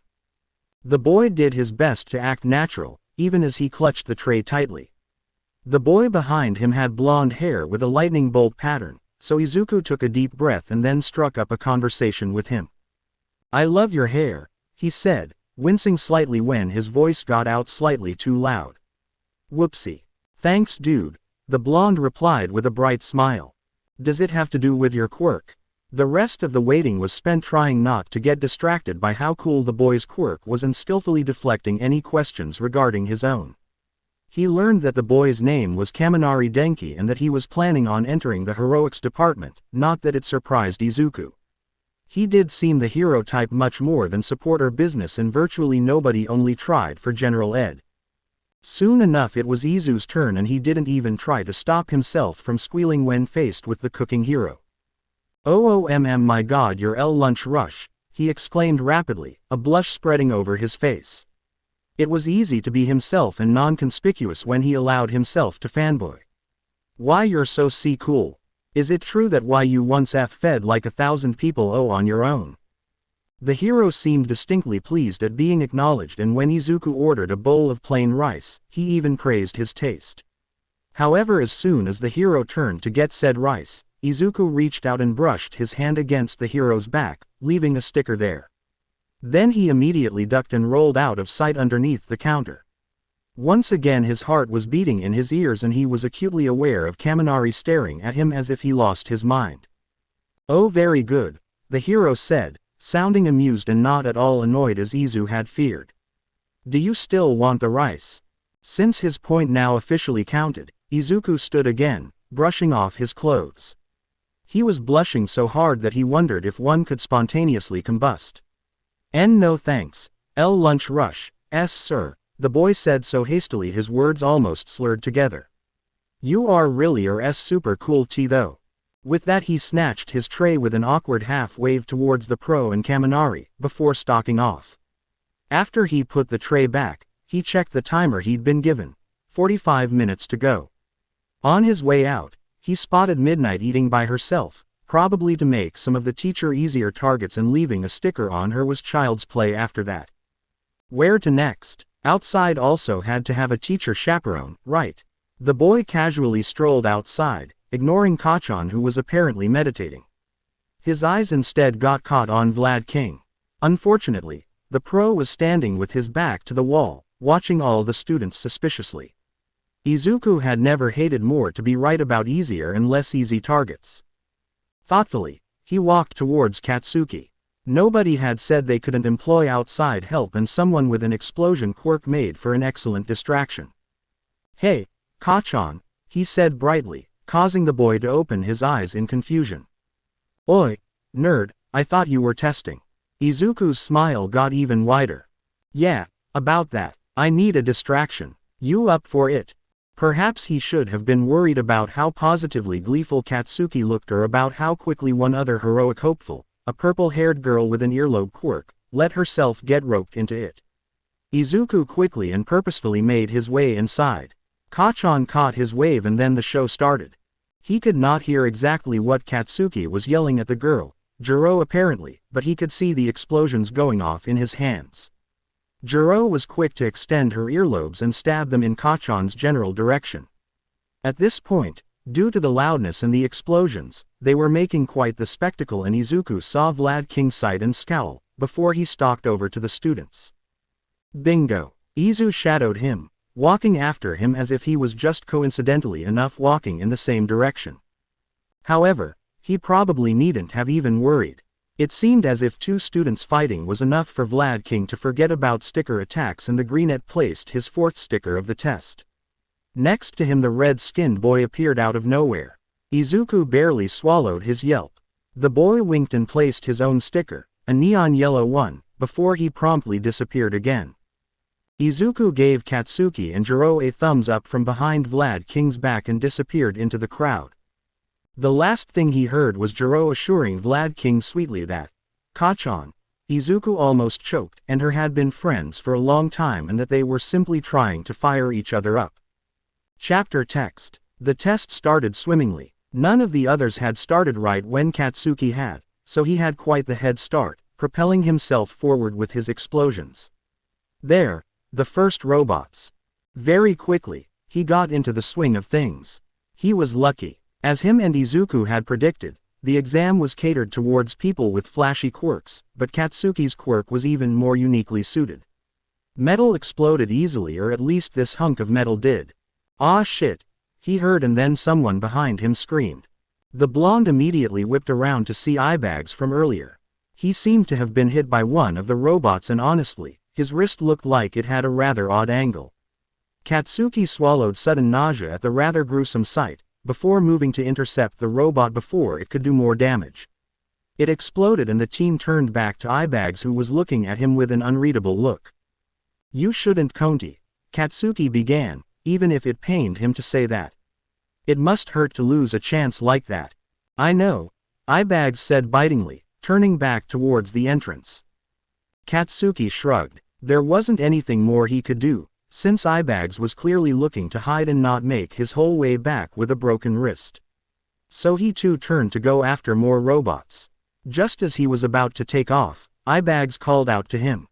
The boy did his best to act natural, even as he clutched the tray tightly. The boy behind him had blonde hair with a lightning bolt pattern, so Izuku took a deep breath and then struck up a conversation with him. "I love your hair," he said, wincing slightly when his voice got out slightly too loud. "Whoopsie. Thanks dude," the blonde replied with a bright smile. "Does it have to do with your quirk?" The rest of the waiting was spent trying not to get distracted by how cool the boy's quirk was and skillfully deflecting any questions regarding his own. He learned that the boy's name was Kaminari Denki and that he was planning on entering the heroics department, not that it surprised Izuku. He did seem the hero type much more than support or business, and virtually nobody only tried for general ed. Soon enough it was Izu's turn, and he didn't even try to stop himself from squealing when faced with the cooking hero. My god, your lunch rush," he exclaimed rapidly, a blush spreading over his face. It was easy to be himself and non-conspicuous when he allowed himself to fanboy. "Why, you're so cool. Is it true that you once fed like 1,000 people on your own?" The hero seemed distinctly pleased at being acknowledged, and when Izuku ordered a bowl of plain rice, he even praised his taste. However, as soon as the hero turned to get said rice, Izuku reached out and brushed his hand against the hero's back, leaving a sticker there. Then he immediately ducked and rolled out of sight underneath the counter. Once again his heart was beating in his ears, and he was acutely aware of Kaminari staring at him as if he lost his mind. "Oh, very good," the hero said, sounding amused and not at all annoyed as Izu had feared. "Do you still want the rice?" Since his point now officially counted, Izuku stood again, brushing off his clothes. He was blushing so hard that he wondered if one could spontaneously combust. No thanks, lunch rush, sir," the boy said so hastily his words almost slurred together. "You are really super cool though." With that he snatched his tray with an awkward half wave towards the pro and Kaminari, before stalking off. After he put the tray back, he checked the timer he'd been given. 45 minutes to go. On his way out, he spotted Midnight eating by herself, probably to make some of the teacher easier targets, and leaving a sticker on her was child's play after that. Where to next? Outside also had to have a teacher chaperone, right? The boy casually strolled outside, ignoring Kachan, who was apparently meditating. His eyes instead got caught on Vlad King. Unfortunately, the pro was standing with his back to the wall, watching all the students suspiciously. Izuku had never hated more to be right about easier and less easy targets. Thoughtfully, he walked towards Katsuki. Nobody had said they couldn't employ outside help, and someone with an explosion quirk made for an excellent distraction. "Hey, Kachan," he said brightly, causing the boy to open his eyes in confusion. "Oi, nerd, I thought you were testing." Izuku's smile got even wider. "Yeah, about that. I need a distraction. You up for it?" Perhaps he should have been worried about how positively gleeful Katsuki looked, or about how quickly one other heroic hopeful, a purple-haired girl with an earlobe quirk, let herself get roped into it. Izuku quickly and purposefully made his way inside. Kachan caught his wave, and then the show started. He could not hear exactly what Katsuki was yelling at the girl, Jiro apparently, but he could see the explosions going off in his hands. Jiro was quick to extend her earlobes and stab them in Kachan's general direction. At this point, due to the loudness and the explosions, they were making quite the spectacle, and Izuku saw Vlad King sigh and scowl, before he stalked over to the students. Bingo! Izu shadowed him, walking after him as if he was just coincidentally enough walking in the same direction. However, he probably needn't have even worried. It seemed as if two students fighting was enough for Vlad King to forget about sticker attacks, and the greenette placed his fourth sticker of the test. Next to him the red-skinned boy appeared out of nowhere. Izuku barely swallowed his yelp. The boy winked and placed his own sticker, a neon yellow one, before he promptly disappeared again. Izuku gave Katsuki and Jiro a thumbs up from behind Vlad King's back and disappeared into the crowd. The last thing he heard was Jiro assuring Vlad King sweetly that Kachan, Izuku almost choked, and her had been friends for a long time, and that they were simply trying to fire each other up. Chapter text. The test started swimmingly. None of the others had started right when Katsuki had, so he had quite the head start, propelling himself forward with his explosions. There, the first robots. Very quickly, he got into the swing of things. He was lucky. As him and Izuku had predicted, the exam was catered towards people with flashy quirks, but Katsuki's quirk was even more uniquely suited. Metal exploded easily, or at least this hunk of metal did. "Ah shit," he heard, and then someone behind him screamed. The blonde immediately whipped around to see eyebags from earlier. He seemed to have been hit by one of the robots, and honestly, his wrist looked like it had a rather odd angle. Katsuki swallowed sudden nausea at the rather gruesome sight, before moving to intercept the robot before it could do more damage. It exploded, and the team turned back to eyebags, who was looking at him with an unreadable look. "You shouldn't, Konti," Katsuki began, even if it pained him to say that. "It must hurt to lose a chance like that." "I know," eyebags said bitingly, turning back towards the entrance. Katsuki shrugged. There wasn't anything more he could do, since eyebags was clearly looking to hide and not make his whole way back with a broken wrist. So he too turned to go after more robots. Just as he was about to take off, eyebags called out to him.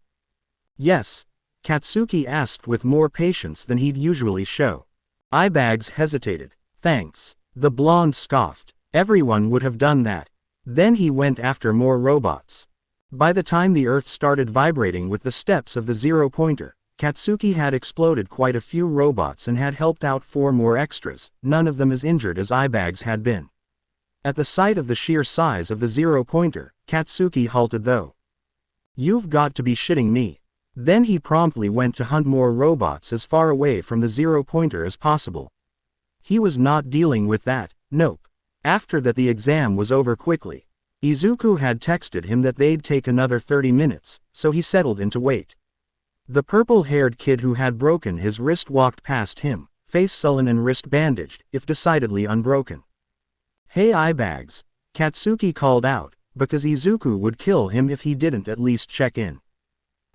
"Yes?" Katsuki asked with more patience than he'd usually show. Eyebags hesitated. "Thanks." The blonde scoffed. "Everyone would have done that." Then he went after more robots. By the time the earth started vibrating with the steps of the zero-pointer, Katsuki had exploded quite a few robots and had helped out 4 more extras, none of them as injured as eyebags had been. At the sight of the sheer size of the zero-pointer, Katsuki halted though. "You've got to be shitting me." Then he promptly went to hunt more robots as far away from the zero-pointer as possible. He was not dealing with that, nope. After that the exam was over quickly. Izuku had texted him that they'd take another 30 minutes, so he settled in to wait. The purple-haired kid who had broken his wrist walked past him, face sullen and wrist bandaged, if decidedly unbroken. "Hey eyebags," Katsuki called out, because Izuku would kill him if he didn't at least check in.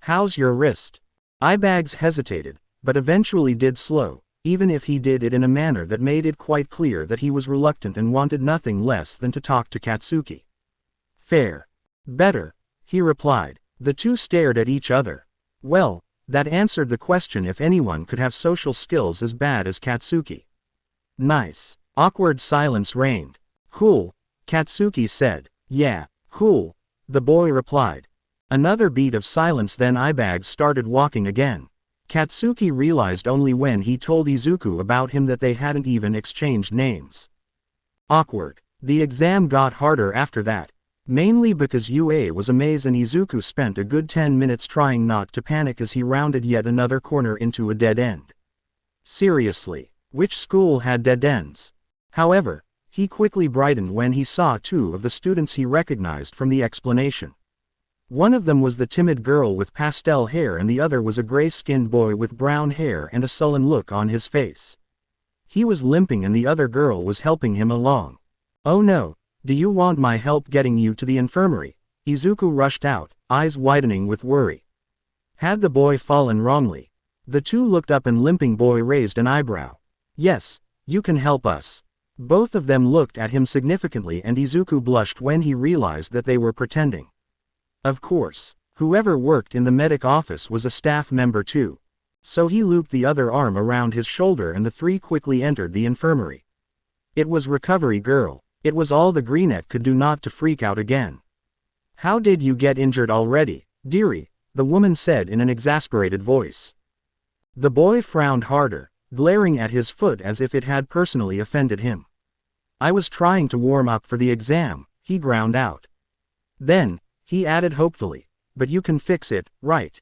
"How's your wrist?" Eyebags hesitated, but eventually did slow, even if he did it in a manner that made it quite clear that he was reluctant and wanted nothing less than to talk to Katsuki. "Fair. Better," he replied. The two stared at each other. Well, that answered the question if anyone could have social skills as bad as Katsuki. "Nice." Awkward silence reigned. "Cool," Katsuki said. "Yeah, cool," the boy replied. Another beat of silence, then eyebags started walking again. Katsuki realized only when he told Izuku about him that they hadn't even exchanged names. Awkward. The exam got harder after that. Mainly because UA was a maze and Izuku spent a good 10 minutes trying not to panic as he rounded yet another corner into a dead end. Seriously, which school had dead ends? However, he quickly brightened when he saw two of the students he recognized from the explanation. One of them was the timid girl with pastel hair and the other was a gray-skinned boy with brown hair and a sullen look on his face. He was limping and the other girl was helping him along. "Oh no, do you want my help getting you to the infirmary?" Izuku rushed out, eyes widening with worry. Had the boy fallen wrongly? The two looked up and limping boy raised an eyebrow. "Yes, you can help us." Both of them looked at him significantly and Izuku blushed when he realized that they were pretending. Of course, whoever worked in the medic office was a staff member too. So he looped the other arm around his shoulder and the three quickly entered the infirmary. It was Recovery Girl. It was all the Greenette could do not to freak out again. "How did you get injured already, dearie?" the woman said in an exasperated voice. The boy frowned harder, glaring at his foot as if it had personally offended him. "I was trying to warm up for the exam," he ground out. Then, he added hopefully, "But you can fix it, right?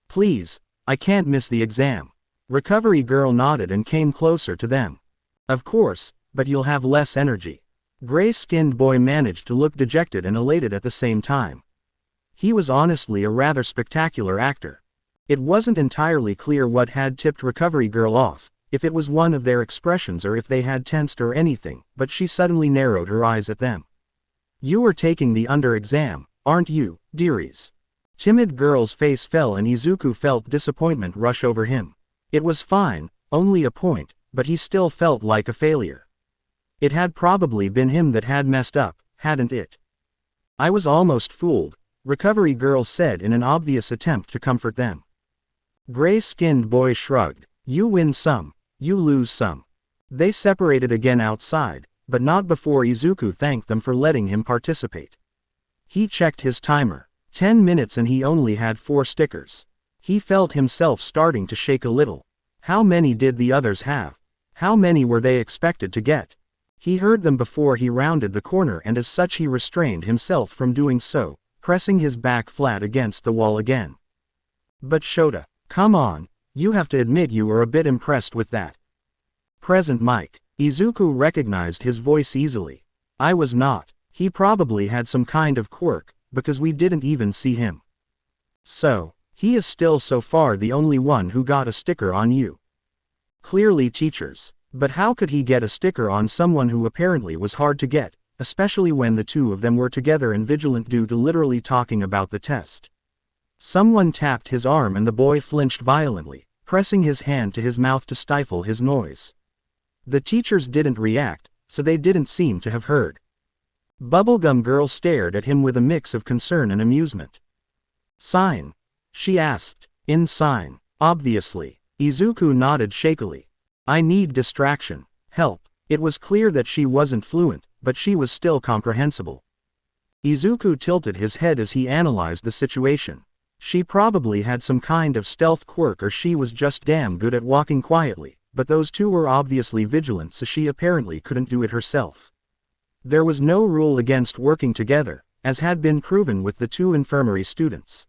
Please, I can't miss the exam." Recovery Girl nodded and came closer to them. "Of course, but you'll have less energy." Gray-skinned boy managed to look dejected and elated at the same time. He was honestly a rather spectacular actor. It wasn't entirely clear what had tipped Recovery Girl off, if it was one of their expressions or if they had tensed or anything, but she suddenly narrowed her eyes at them. "You are taking the under exam, aren't you, dearies?" Timid girl's face fell and Izuku felt disappointment rush over him. It was fine, only a point, but he still felt like a failure. It had probably been him that had messed up, hadn't it? "I was almost fooled," Recovery Girl said in an obvious attempt to comfort them. Gray-skinned boy shrugged. "You win some, you lose some." They separated again outside, but not before Izuku thanked them for letting him participate. He checked his timer. 10 minutes and he only had 4 stickers. He felt himself starting to shake a little. How many did the others have? How many were they expected to get? He heard them before he rounded the corner and as such he restrained himself from doing so, pressing his back flat against the wall again. "But Shota, come on, you have to admit you were a bit impressed with that." Present Mike. Izuku recognized his voice easily. "I was not. He probably had some kind of quirk, because we didn't even see him. So, he is still so far the only one who got a sticker on you." Clearly teachers. But how could he get a sticker on someone who apparently was hard to get, especially when the two of them were together and vigilant due to literally talking about the test? Someone tapped his arm and the boy flinched violently, pressing his hand to his mouth to stifle his noise. The teachers didn't react, so they didn't seem to have heard. Bubblegum Girl stared at him with a mix of concern and amusement. "Sign?" she asked. "In sign, obviously." Izuku nodded shakily. "I need distraction. Help." It was clear that she wasn't fluent, but she was still comprehensible. Izuku tilted his head as he analyzed the situation. She probably had some kind of stealth quirk or she was just damn good at walking quietly, but those two were obviously vigilant so she apparently couldn't do it herself. There was no rule against working together, as had been proven with the 2 infirmary students.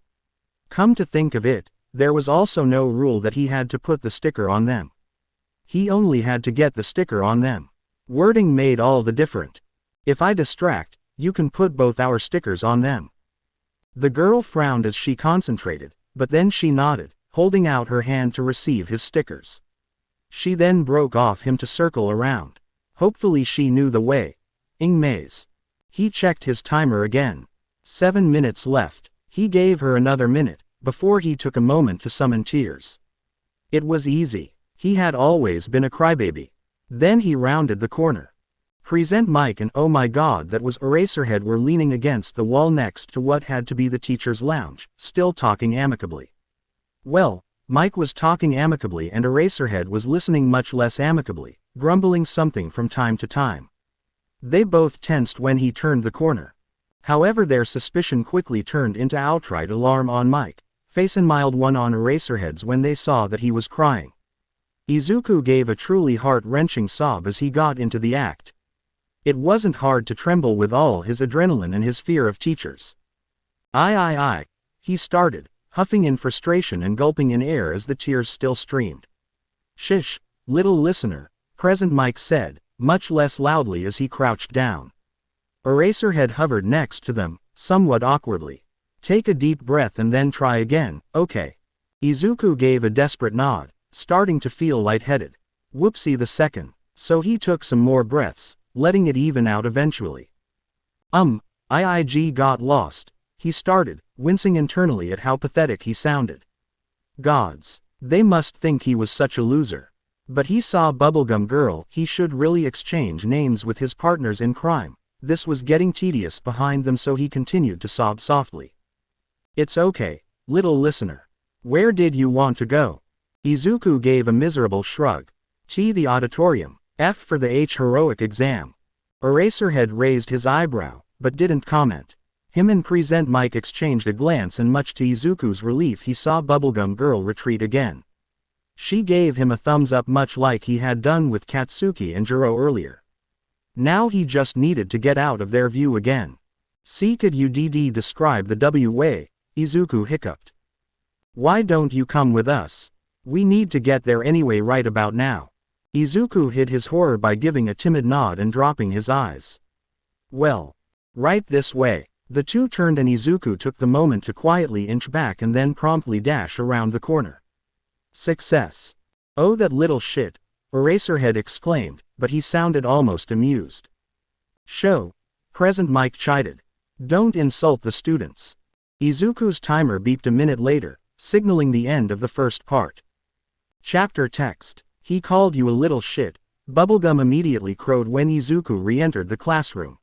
Come to think of it, there was also no rule that he had to put the sticker on them. He only had to get the sticker on them. Wording made all the difference. "If I distract, you can put both our stickers on them." The girl frowned as she concentrated, but then she nodded, holding out her hand to receive his stickers. She then broke off him to circle around. Hopefully she knew the way. Maze. He checked his timer again. 7 minutes left. He gave her another minute, before he took a moment to summon tears. It was easy. He had always been a crybaby. Then he rounded the corner. Present Mike and oh my god, that was Eraserhead were leaning against the wall next to what had to be the teacher's lounge, still talking amicably. Well, Mike was talking amicably and Eraserhead was listening much less amicably, grumbling something from time to time. They both tensed when he turned the corner. However, their suspicion quickly turned into outright alarm on Mike, face and mild one on Eraserhead's when they saw that he was crying. Izuku gave a truly heart-wrenching sob as he got into the act. It wasn't hard to tremble with all his adrenaline and his fear of teachers. I, he started, huffing in frustration and gulping in air as the tears still streamed. Shish, little listener, present Mike said, much less loudly as he crouched down. Eraserhead hovered next to them, somewhat awkwardly. Take a deep breath and then try again, okay. Izuku gave a desperate nod, starting to feel lightheaded. Whoopsie the second, so he took some more breaths, letting it even out eventually. IIG got lost, he started, wincing internally at how pathetic he sounded. Gods, they must think he was such a loser. But he saw Bubblegum Girl, he should really exchange names with his partners in crime. This was getting tedious behind them, so he continued to sob softly. It's okay, little listener. Where did you want to go? Izuku gave a miserable shrug. The auditorium. F for the H heroic exam. Eraserhead raised his eyebrow, but didn't comment. Him and Present Mike exchanged a glance, and much to Izuku's relief he saw Bubblegum Girl retreat again. She gave him a thumbs up, much like he had done with Katsuki and Jiro earlier. Now he just needed to get out of their view again. Could you describe the W-way? Izuku hiccuped. Why don't you come with us? We need to get there anyway right about now. Izuku hid his horror by giving a timid nod and dropping his eyes. Well, right this way. The two turned and Izuku took the moment to quietly inch back and then promptly dash around the corner. Success. Oh, that little shit, Eraserhead exclaimed, but he sounded almost amused. Show. Present Mike chided. Don't insult the students. Izuku's timer beeped a minute later, signaling the end of the first part. Chapter text. He called you a little shit, Bubblegum immediately crowed when Izuku re-entered the classroom.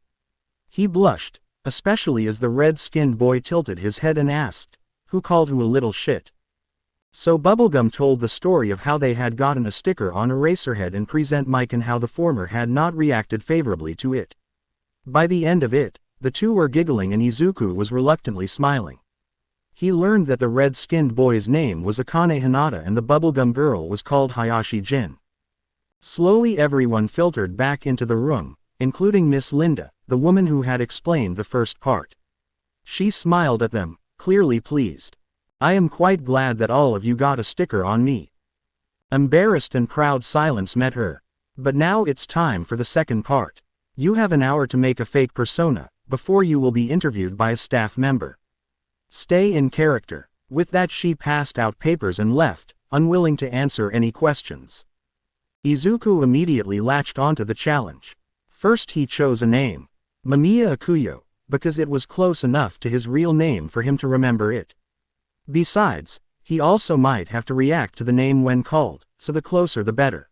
He blushed, especially as the red-skinned boy tilted his head and asked, who called who a little shit? So Bubblegum told the story of how they had gotten a sticker on Eraserhead and Present Mike and how the former had not reacted favorably to it. By the end of it, the two were giggling and Izuku was reluctantly smiling. He learned that the red-skinned boy's name was Akane Hinata and the Bubblegum Girl was called Hayashi Jin. Slowly everyone filtered back into the room, including Miss Linda, the woman who had explained the first part. She smiled at them, clearly pleased. I am quite glad that all of you got a sticker on me. Embarrassed and proud silence met her. But now it's time for the second part. You have an hour to make a fake persona, before you will be interviewed by a staff member. Stay in character. With that she passed out papers and left, unwilling to answer any questions. Izuku immediately latched onto the challenge. First he chose a name. Mamiya Akuyo, because it was close enough to his real name for him to remember it. Besides, he also might have to react to the name when called, so the closer the better.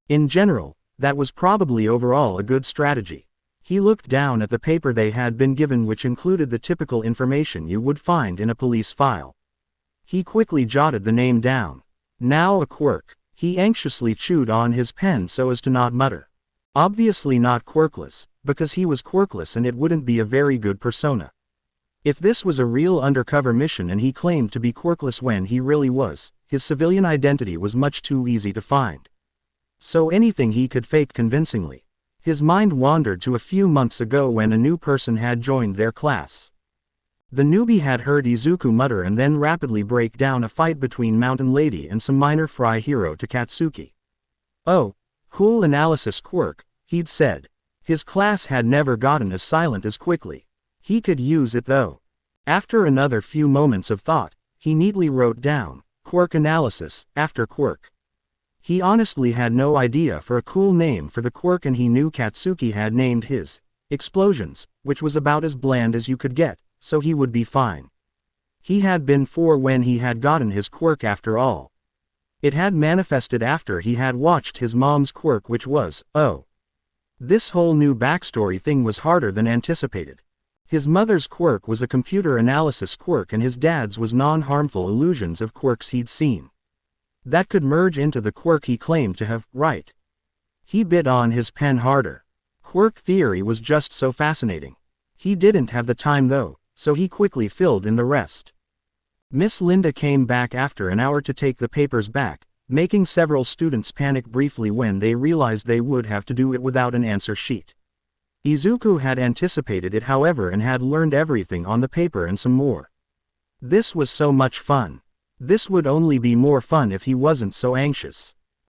In general, that was probably overall a good strategy. He looked down at the paper they had been given, which included the typical information you would find in a police file. He quickly jotted the name down. Now a Quirk. He anxiously chewed on his pen so as to not mutter. Obviously not quirkless, because he was quirkless and it wouldn't be a very good persona. If this was a real undercover mission and he claimed to be quirkless when he really was, his civilian identity was much too easy to find. So anything he could fake convincingly. His mind wandered to a few months ago when a new person had joined their class. The newbie had heard Izuku mutter and then rapidly break down a fight between Mountain Lady and some minor fry hero to Katsuki. Oh, cool analysis Quirk, he'd said. His class had never gotten as silent as quickly. He could use it though. After another few moments of thought, he neatly wrote down, Quirk analysis, after Quirk. He honestly had no idea for a cool name for the Quirk, and he knew Katsuki had named his, Explosions, which was about as bland as you could get, so he would be fine. He had been 4 when he had gotten his Quirk after all. It had manifested after he had watched his mom's Quirk, which was, oh. This whole new backstory thing was harder than anticipated. His mother's Quirk was a computer analysis Quirk and his dad's was non-harmful illusions of Quirks he'd seen. That could merge into the Quirk he claimed to have, right? He bit on his pen harder. Quirk theory was just so fascinating. He didn't have the time though, so he quickly filled in the rest. Miss Linda came back after an hour to take the papers back, making several students panic briefly when they realized they would have to do it without an answer sheet. Izuku had anticipated it however and had learned everything on the paper and some more. This was so much fun. This would only be more fun if he wasn't so anxious.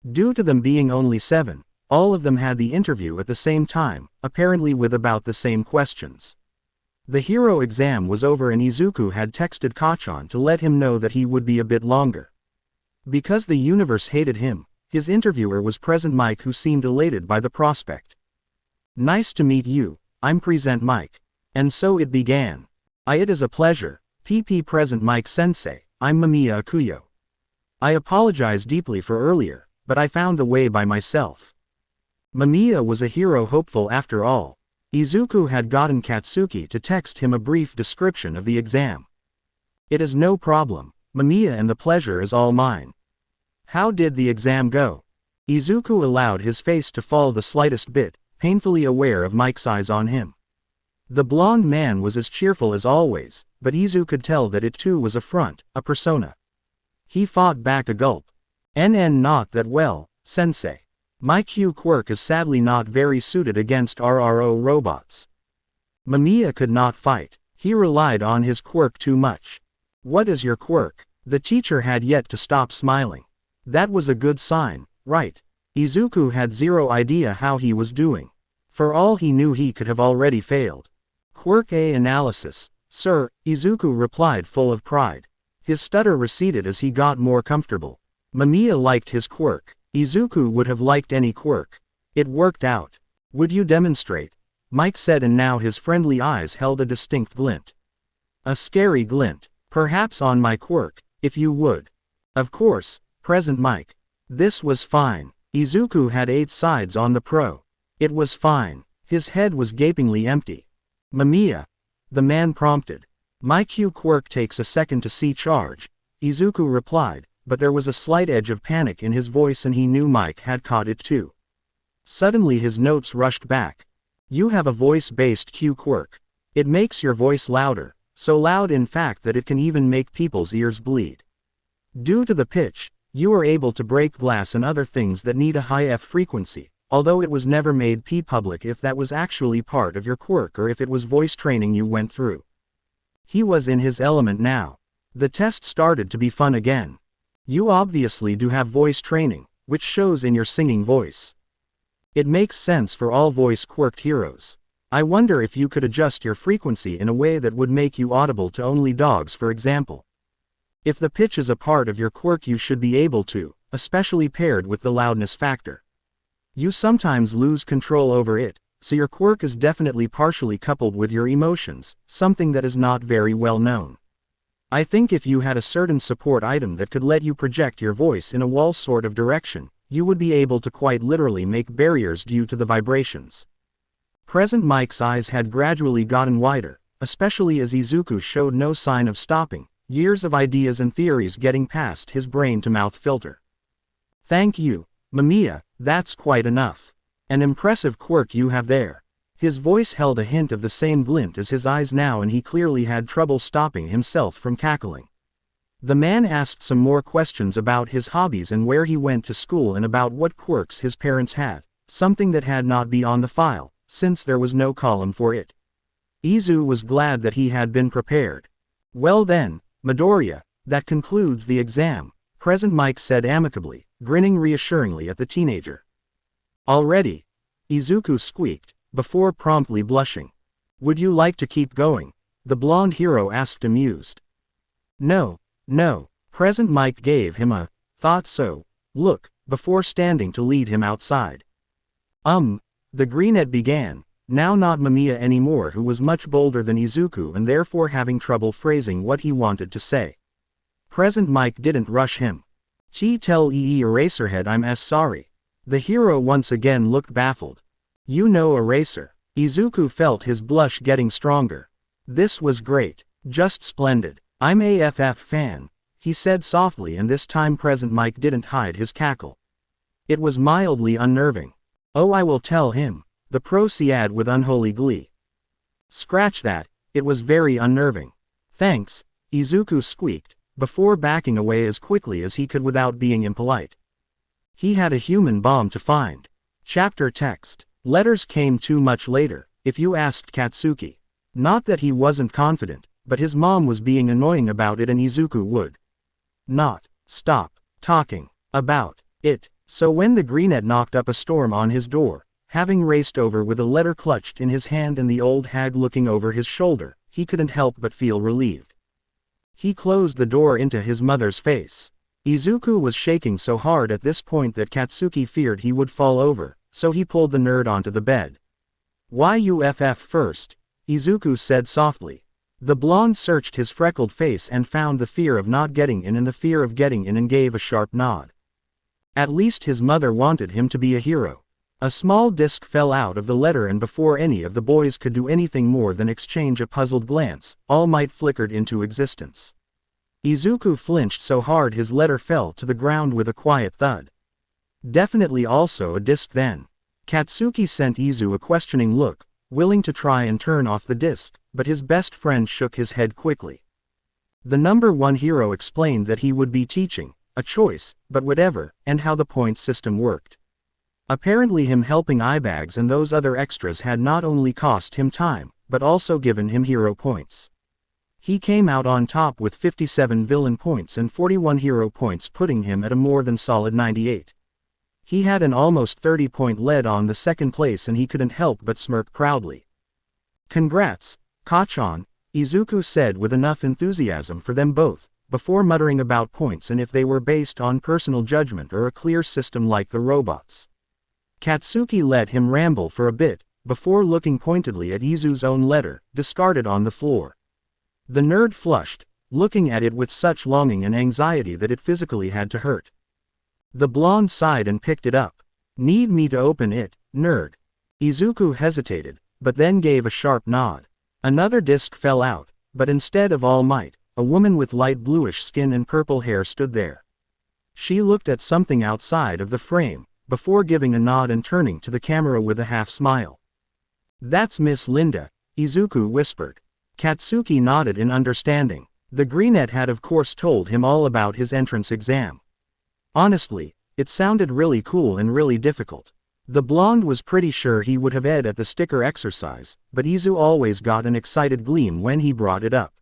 Due to them being only 7, all of them had the interview at the same time, apparently with about the same questions. The hero exam was over and Izuku had texted Kachan to let him know that he would be a bit longer. Because the universe hated him, his interviewer was Present Mike, who seemed elated by the prospect. "Nice to meet you, I'm Present Mike." And so it began. "It is a pleasure, PP Present Mike Sensei, I'm Mamiya Akuyo. I apologize deeply for earlier, but I found the way by myself." Mamiya was a hero hopeful after all. Izuku had gotten Katsuki to text him a brief description of the exam. "It is no problem, Mamiya, and the pleasure is all mine. How did the exam go?" Izuku allowed his face to fall the slightest bit, painfully aware of Mike's eyes on him. The blonde man was as cheerful as always, but Izu could tell that it too was a front, a persona. He fought back a gulp. Not that well, sensei. My Quirk is sadly not very suited against RRO robots." Mamiya could not fight. He relied on his quirk too much. "What is your quirk?" The teacher had yet to stop smiling. That was a good sign, right? Izuku had zero idea how he was doing. For all he knew he could have already failed. "Quirk A analysis, sir," Izuku replied full of pride. His stutter receded as he got more comfortable. Mamiya liked his quirk. Izuku would have liked any quirk. It worked out. "Would you demonstrate?" Mike said, and now his friendly eyes held a distinct glint. A scary glint. "Perhaps on my quirk, if you would." "Of course, Present Mike." This was fine. Izuku had 8 sides on the pro. It was fine. His head was gapingly empty. "Mamiya?" the man prompted. "My quirk takes a second to see charge," Izuku replied, but there was a slight edge of panic in his voice and he knew Mike had caught it too. Suddenly his notes rushed back. "You have a voice-based quirk. It makes your voice louder, so loud in fact that it can even make people's ears bleed. Due to the pitch, you are able to break glass and other things that need a high F frequency, although it was never made public if that was actually part of your quirk or if it was voice training you went through." He was in his element now. The test started to be fun again. "You obviously do have voice training, which shows in your singing voice. It makes sense for all voice-quirked heroes. I wonder if you could adjust your frequency in a way that would make you audible to only dogs, for example. If the pitch is a part of your quirk you should be able to, especially paired with the loudness factor. You sometimes lose control over it, so your quirk is definitely partially coupled with your emotions, something that is not very well known. I think if you had a certain support item that could let you project your voice in a wall sort of direction, you would be able to quite literally make barriers due to the vibrations." Present Mike's eyes had gradually gotten wider, especially as Izuku showed no sign of stopping, years of ideas and theories getting past his brain-to-mouth filter. "Thank you, Mamiya, that's quite enough. An impressive quirk you have there." His voice held a hint of the same glint as his eyes now and he clearly had trouble stopping himself from cackling. The man asked some more questions about his hobbies and where he went to school and about what quirks his parents had, something that had not been on the file, since there was no column for it. Izu was glad that he had been prepared. "Well then, Midoriya, that concludes the exam," Present Mike said amicably, grinning reassuringly at the teenager. "Already?" Izuku squeaked, before promptly blushing. "Would you like to keep going?" the blonde hero asked, amused. No, Present Mike gave him a "thought so" look, before standing to lead him outside. The greenette began, now not Mamiya anymore, who was much bolder than Izuku and therefore having trouble phrasing what he wanted to say. Present Mike didn't rush him. Tell Eraserhead I'm sorry." The hero once again looked baffled. "You know Eraser." Izuku felt his blush getting stronger. This was great. Just splendid. "I'm a FF fan," he said softly, and this time Present Mike didn't hide his cackle. It was mildly unnerving. "Oh, I will tell him," the pro said with unholy glee. Scratch that, it was very unnerving. Thanks, Izuku squeaked, before backing away as quickly as he could without being impolite. He had a human bomb to find. Chapter text. Letters came too much later, if you asked Katsuki. Not that he wasn't confident, but his mom was being annoying about it and Izuku would not stop talking about it. So when the greenette knocked up a storm on his door, having raced over with a letter clutched in his hand and the old hag looking over his shoulder, he couldn't help but feel relieved. He closed the door into his mother's face. Izuku was shaking so hard at this point that Katsuki feared he would fall over, so he pulled the nerd onto the bed. "YUFF first," Izuku said softly. The blonde searched his freckled face and found the fear of not getting in and the fear of getting in and gave a sharp nod. At least his mother wanted him to be a hero. A small disc fell out of the letter and before any of the boys could do anything more than exchange a puzzled glance, All Might flickered into existence. Izuku flinched so hard his letter fell to the ground with a quiet thud. Definitely also a disc then. Katsuki sent Izu a questioning look, willing to try and turn off the disc, but his best friend shook his head quickly. The number one hero explained that he would be teaching, a choice, but whatever, and how the point system worked. Apparently him helping eyebags and those other extras had not only cost him time, but also given him hero points. He came out on top with 57 villain points and 41 hero points, putting him at a more than solid 98. He had an almost 30-point lead on the second place and he couldn't help but smirk proudly. "Congrats, Kachan," Izuku said with enough enthusiasm for them both, before muttering about points and if they were based on personal judgment or a clear system like the robots. Katsuki let him ramble for a bit, before looking pointedly at Izu's own letter, discarded on the floor. The nerd flushed, looking at it with such longing and anxiety that it physically had to hurt. The blonde sighed and picked it up. "Need me to open it, nerd?" Izuku hesitated, but then gave a sharp nod. Another disc fell out, but instead of All Might, a woman with light bluish skin and purple hair stood there. She looked at something outside of the frame, before giving a nod and turning to the camera with a half smile. "That's Miss Linda," Izuku whispered. Katsuki nodded in understanding. The greenette had of course told him all about his entrance exam. Honestly, it sounded really cool and really difficult. The blonde was pretty sure he would have ed at the sticker exercise, but Izu always got an excited gleam when he brought it up.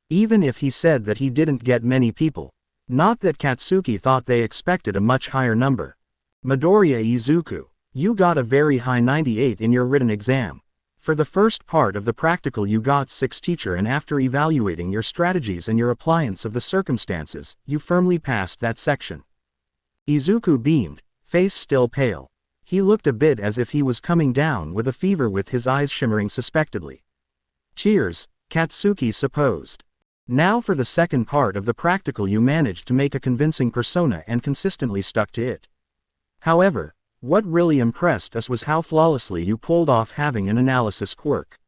Even if he said that he didn't get many people. Not that Katsuki thought they expected a much higher number. "Midoriya Izuku, you got a very high 98 in your written exam. For the first part of the practical you got 6 teacher and after evaluating your strategies and your appliance of the circumstances, you firmly passed that section." Izuku beamed, face still pale. He looked a bit as if he was coming down with a fever with his eyes shimmering suspectedly. "Cheers," Katsuki supposed. "Now for the second part of the practical you managed to make a convincing persona and consistently stuck to it. However, what really impressed us was how flawlessly you pulled off having an analysis quirk.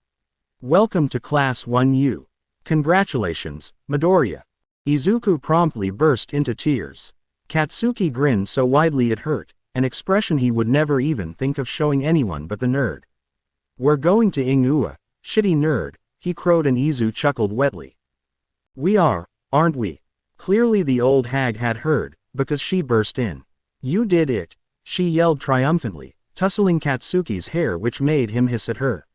Welcome to Class 1U. Congratulations, Midoriya." Izuku promptly burst into tears. Katsuki grinned so widely it hurt, an expression he would never even think of showing anyone but the nerd. "We're going to Ingua, shitty nerd," he crowed and Izu chuckled wetly. "We are, aren't we?" Clearly the old hag had heard, because she burst in. "You did it," she yelled triumphantly, tussling Katsuki's hair which made him hiss at her.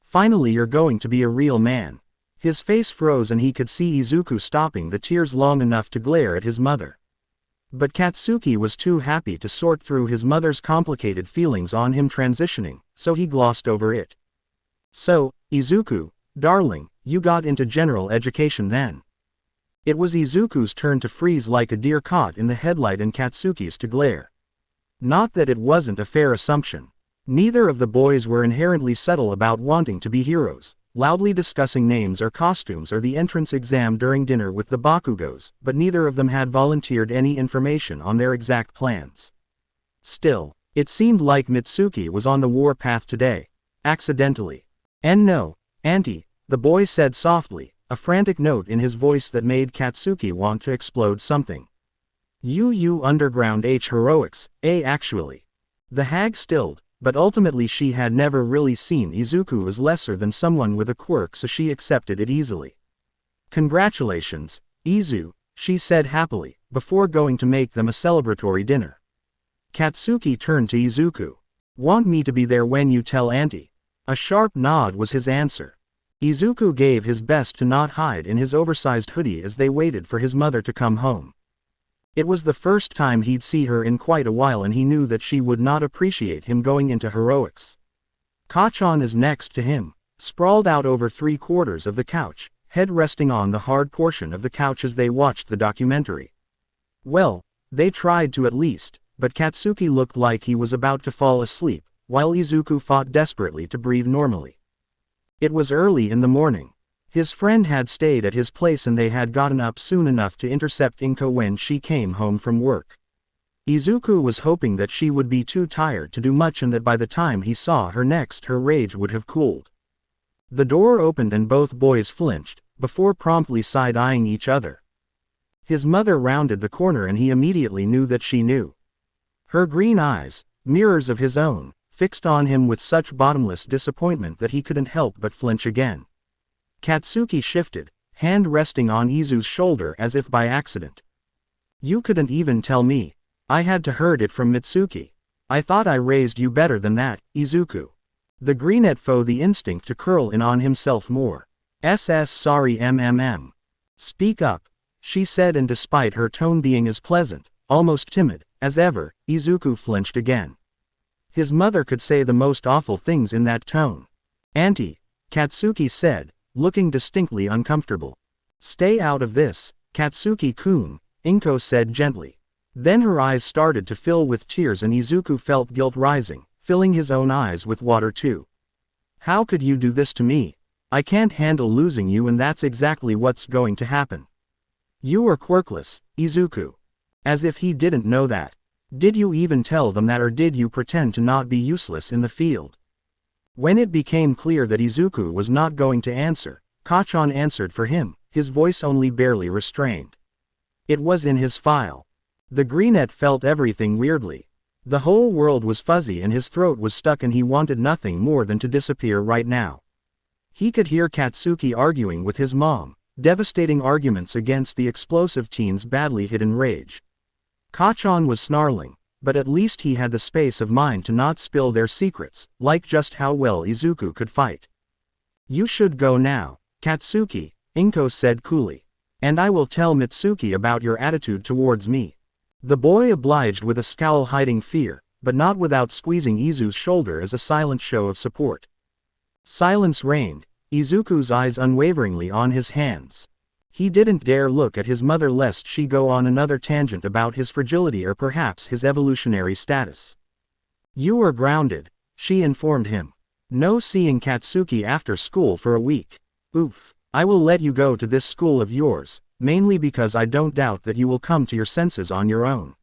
"Finally you're going to be a real man." His face froze and he could see Izuku stopping the tears long enough to glare at his mother. But Katsuki was too happy to sort through his mother's complicated feelings on him transitioning, so he glossed over it. "So, Izuku, darling, you got into general education then?" It was Izuku's turn to freeze like a deer caught in the headlight and Katsuki's to glare. Not that it wasn't a fair assumption. Neither of the boys were inherently subtle about wanting to be heroes, loudly discussing names or costumes or the entrance exam during dinner with the Bakugos, but neither of them had volunteered any information on their exact plans. Still, it seemed like Mitsuki was on the war path today. Accidentally. "And no, Auntie," the boy said softly, a frantic note in his voice that made Katsuki want to explode something. "You underground H heroics, actually." The hag stilled, But ultimately she had never really seen Izuku as lesser than someone with a quirk, so she accepted it easily. "Congratulations, Izu," she said happily, before going to make them a celebratory dinner. Katsuki turned to Izuku. "Want me to be there when you tell Auntie?" A sharp nod was his answer. Izuku gave his best to not hide in his oversized hoodie as they waited for his mother to come home. It was the first time he'd see her in quite a while, and he knew that she would not appreciate him going into heroics. Kacchan is next to him, sprawled out over 3/4 of the couch, head resting on the hard portion of the couch as they watched the documentary. Well, they tried to at least, but Katsuki looked like he was about to fall asleep, while Izuku fought desperately to breathe normally. It was early in the morning. His friend had stayed at his place and they had gotten up soon enough to intercept Inko when she came home from work. Izuku was hoping that she would be too tired to do much and that by the time he saw her next her rage would have cooled. The door opened and both boys flinched, before promptly side-eyeing each other. His mother rounded the corner and he immediately knew that she knew. Her green eyes, mirrors of his own, fixed on him with such bottomless disappointment that he couldn't help but flinch again. Katsuki shifted, hand resting on Izu's shoulder as if by accident. "You couldn't even tell me. I had to heard it from Mitsuki. I thought I raised you better than that, Izuku." The greenette foe the instinct to curl in on himself more. Sorry mmm. "Speak up," she said, and despite her tone being as pleasant, almost timid, as ever, Izuku flinched again. His mother could say the most awful things in that tone. "Auntie," Katsuki said, looking distinctly uncomfortable. "Stay out of this, Katsuki-kun," Inko said gently. Then her eyes started to fill with tears and Izuku felt guilt rising, filling his own eyes with water too. "How could you do this to me? I can't handle losing you, and that's exactly what's going to happen. You are quirkless, Izuku." As if he didn't know that. "Did you even tell them that, or did you pretend to not be useless in the field?" When it became clear that Izuku was not going to answer, Kacchan answered for him, his voice only barely restrained. It was in his file. The greenette felt everything weirdly. The whole world was fuzzy and his throat was stuck, and he wanted nothing more than to disappear right now. He could hear Katsuki arguing with his mom, devastating arguments against the explosive teen's badly hidden rage. Kacchan was snarling, but at least he had the space of mind to not spill their secrets, like just how well Izuku could fight. "You should go now, Katsuki," Inko said coolly. "And I will tell Mitsuki about your attitude towards me." The boy obliged with a scowl, hiding fear, but not without squeezing Izu's shoulder as a silent show of support. Silence reigned, Izuku's eyes unwaveringly on his hands. He didn't dare look at his mother lest she go on another tangent about his fragility or perhaps his evolutionary status. "You are grounded," she informed him. "No seeing Katsuki after school for a week. Oof. I will let you go to this school of yours, mainly because I don't doubt that you will come to your senses on your own.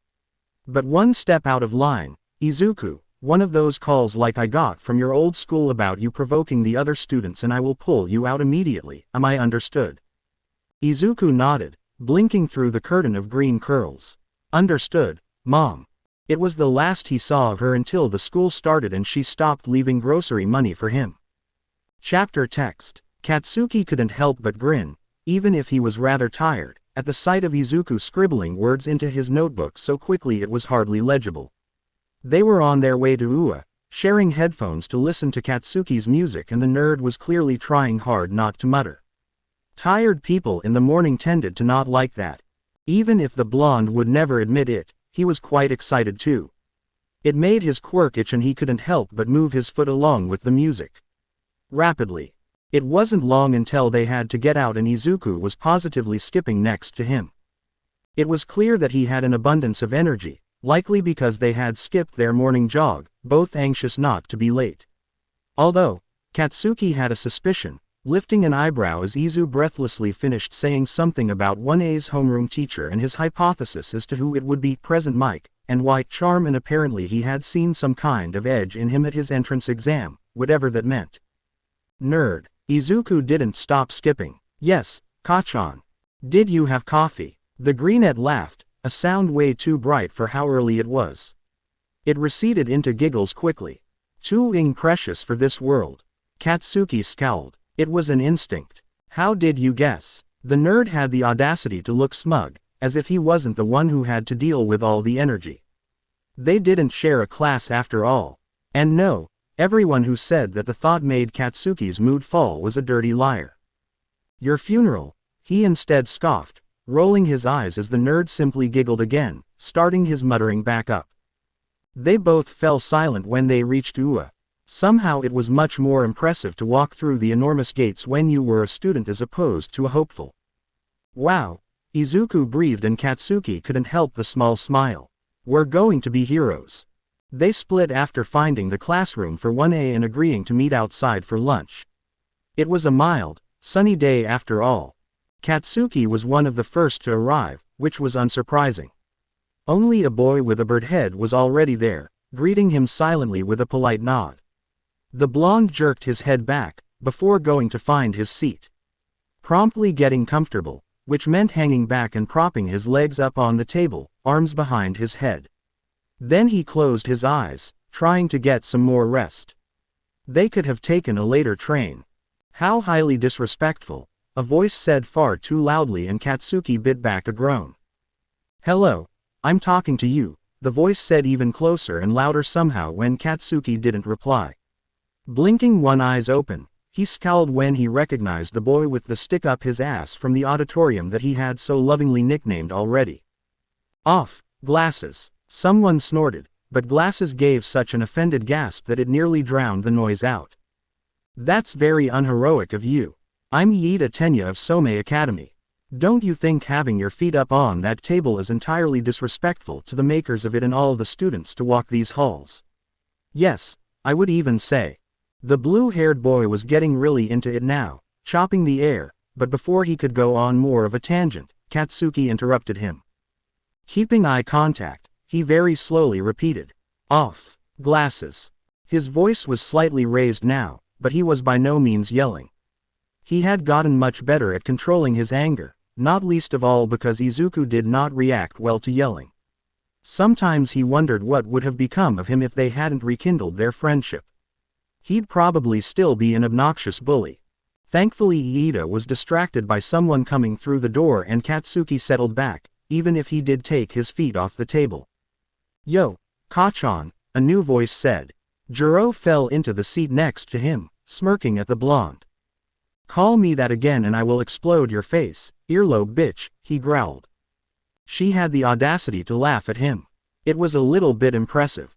But one step out of line, Izuku, one of those calls like I got from your old school about you provoking the other students and I will pull you out immediately. Am I understood?" Izuku nodded, blinking through the curtain of green curls. "Understood, Mom." It was the last he saw of her until the school started and she stopped leaving grocery money for him. Chapter text. Katsuki couldn't help but grin, even if he was rather tired, at the sight of Izuku scribbling words into his notebook so quickly it was hardly legible. They were on their way to Ua, sharing headphones to listen to Katsuki's music, and the nerd was clearly trying hard not to mutter. Tired people in the morning tended to not like that. Even if the blonde would never admit it, he was quite excited too. It made his quirk itch and he couldn't help but move his foot along with the music. Rapidly. It wasn't long until they had to get out and Izuku was positively skipping next to him. It was clear that he had an abundance of energy, likely because they had skipped their morning jog, both anxious not to be late. Although, Katsuki had a suspicion, lifting an eyebrow as Izu breathlessly finished saying something about 1A's homeroom teacher and his hypothesis as to who it would be, present Mike, and why charm, and apparently he had seen some kind of edge in him at his entrance exam, whatever that meant. Nerd. Izuku didn't stop skipping. "Yes, Kacchan. Did you have coffee?" The greenette laughed, a sound way too bright for how early it was. It receded into giggles quickly. Too precious for this world. Katsuki scowled. It was an instinct. How did you guess? The nerd had the audacity to look smug, as if he wasn't the one who had to deal with all the energy. They didn't share a class after all. And no, everyone who said that the thought made Katsuki's mood fall was a dirty liar. Your funeral, he instead scoffed, rolling his eyes as the nerd simply giggled again, starting his muttering back up. They both fell silent when they reached Ua. Somehow it was much more impressive to walk through the enormous gates when you were a student as opposed to a hopeful. Wow, Izuku breathed and Katsuki couldn't help the small smile. We're going to be heroes. They split after finding the classroom for 1A and agreeing to meet outside for lunch. It was a mild, sunny day after all. Katsuki was one of the first to arrive, which was unsurprising. Only a boy with a bird head was already there, greeting him silently with a polite nod. The blonde jerked his head back, before going to find his seat. Promptly getting comfortable, which meant hanging back and propping his legs up on the table, arms behind his head. Then he closed his eyes, trying to get some more rest. They could have taken a later train. How highly disrespectful, a voice said far too loudly and Katsuki bit back a groan. Hello, I'm talking to you, the voice said even closer and louder somehow when Katsuki didn't reply. Blinking one eye open, he scowled when he recognized the boy with the stick up his ass from the auditorium that he had so lovingly nicknamed already. Off, Glasses, someone snorted, but Glasses gave such an offended gasp that it nearly drowned the noise out. That's very unheroic of you. I'm Iida Tenya of Some Academy. Don't you think having your feet up on that table is entirely disrespectful to the makers of it and all the students to walk these halls? Yes, I would even say. The blue-haired boy was getting really into it now, chopping the air, but before he could go on more of a tangent, Katsuki interrupted him. Keeping eye contact, he very slowly repeated, Off, Glasses. His voice was slightly raised now, but he was by no means yelling. He had gotten much better at controlling his anger, not least of all because Izuku did not react well to yelling. Sometimes he wondered what would have become of him if they hadn't rekindled their friendship. He'd probably still be an obnoxious bully. Thankfully Iida was distracted by someone coming through the door and Katsuki settled back, even if he did take his feet off the table. Yo, Kachan, a new voice said. Jiro fell into the seat next to him, smirking at the blonde. Call me that again and I will explode your face, earlobe bitch, he growled. She had the audacity to laugh at him. It was a little bit impressive.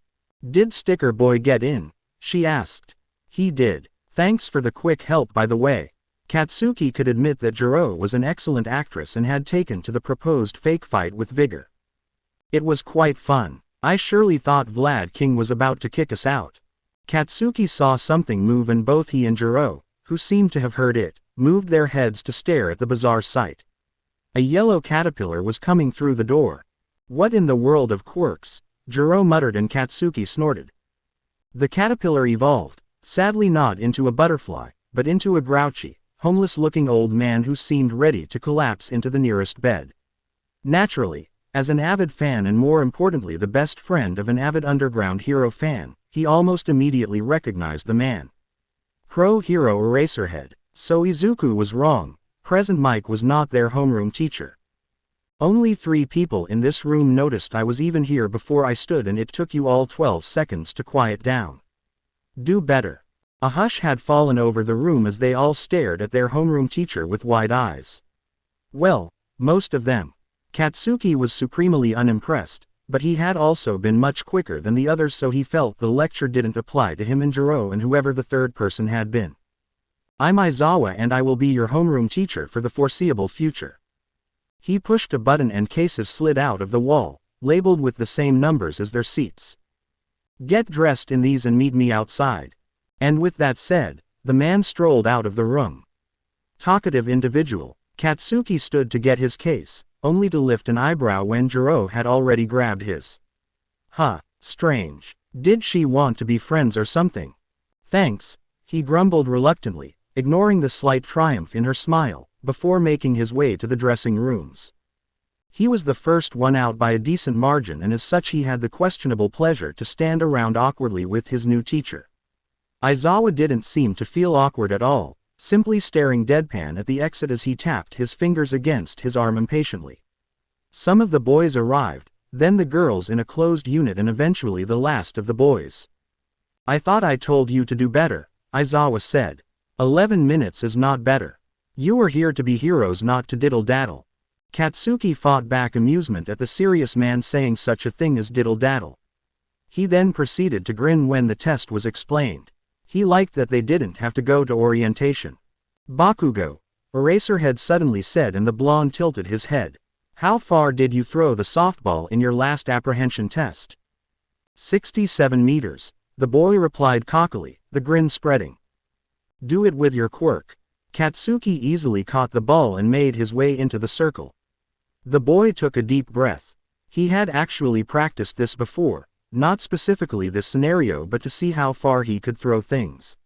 Did Sticker Boy get in? She asked. He did. Thanks for the quick help by the way. Katsuki could admit that Jiro was an excellent actress and had taken to the proposed fake fight with vigor. It was quite fun. I surely thought Vlad King was about to kick us out. Katsuki saw something move and both he and Jiro, who seemed to have heard it, moved their heads to stare at the bizarre sight. A yellow caterpillar was coming through the door. What in the world of quirks? Jiro muttered and Katsuki snorted. The caterpillar evolved, sadly not into a butterfly, but into a grouchy, homeless-looking old man who seemed ready to collapse into the nearest bed. Naturally, as an avid fan and more importantly the best friend of an avid underground hero fan, he almost immediately recognized the man. Pro Hero Eraserhead. So Izuku was wrong, Present Mike was not their homeroom teacher. Only 3 people in this room noticed I was even here before I stood and it took you all 12 seconds to quiet down. Do better. A hush had fallen over the room as they all stared at their homeroom teacher with wide eyes. Well, most of them. Katsuki was supremely unimpressed, but he had also been much quicker than the others so he felt the lecture didn't apply to him and Jiro and whoever the third person had been. I'm Aizawa and I will be your homeroom teacher for the foreseeable future. He pushed a button and cases slid out of the wall, labeled with the same numbers as their seats. Get dressed in these and meet me outside. And with that said, the man strolled out of the room. Talkative individual, Katsuki stood to get his case, only to lift an eyebrow when Jiro had already grabbed his. Huh, strange. Did she want to be friends or something? Thanks, he grumbled reluctantly, ignoring the slight triumph in her smile, before making his way to the dressing rooms. He was the first one out by a decent margin and as such he had the questionable pleasure to stand around awkwardly with his new teacher. Aizawa didn't seem to feel awkward at all, simply staring deadpan at the exit as he tapped his fingers against his arm impatiently. Some of the boys arrived, then the girls in a closed unit and eventually the last of the boys. I thought I told you to do better, Aizawa said. 11 minutes is not better. You are here to be heroes, not to diddle-daddle. Katsuki fought back amusement at the serious man saying such a thing as diddle-daddle. He then proceeded to grin when the test was explained. He liked that they didn't have to go to orientation. Bakugo, Eraserhead suddenly said, and the blonde tilted his head. How far did you throw the softball in your last apprehension test? 67 meters, the boy replied cockily, the grin spreading. Do it with your quirk. Katsuki easily caught the ball and made his way into the circle. The boy took a deep breath. He had actually practiced this before, not specifically this scenario but to see how far he could throw things.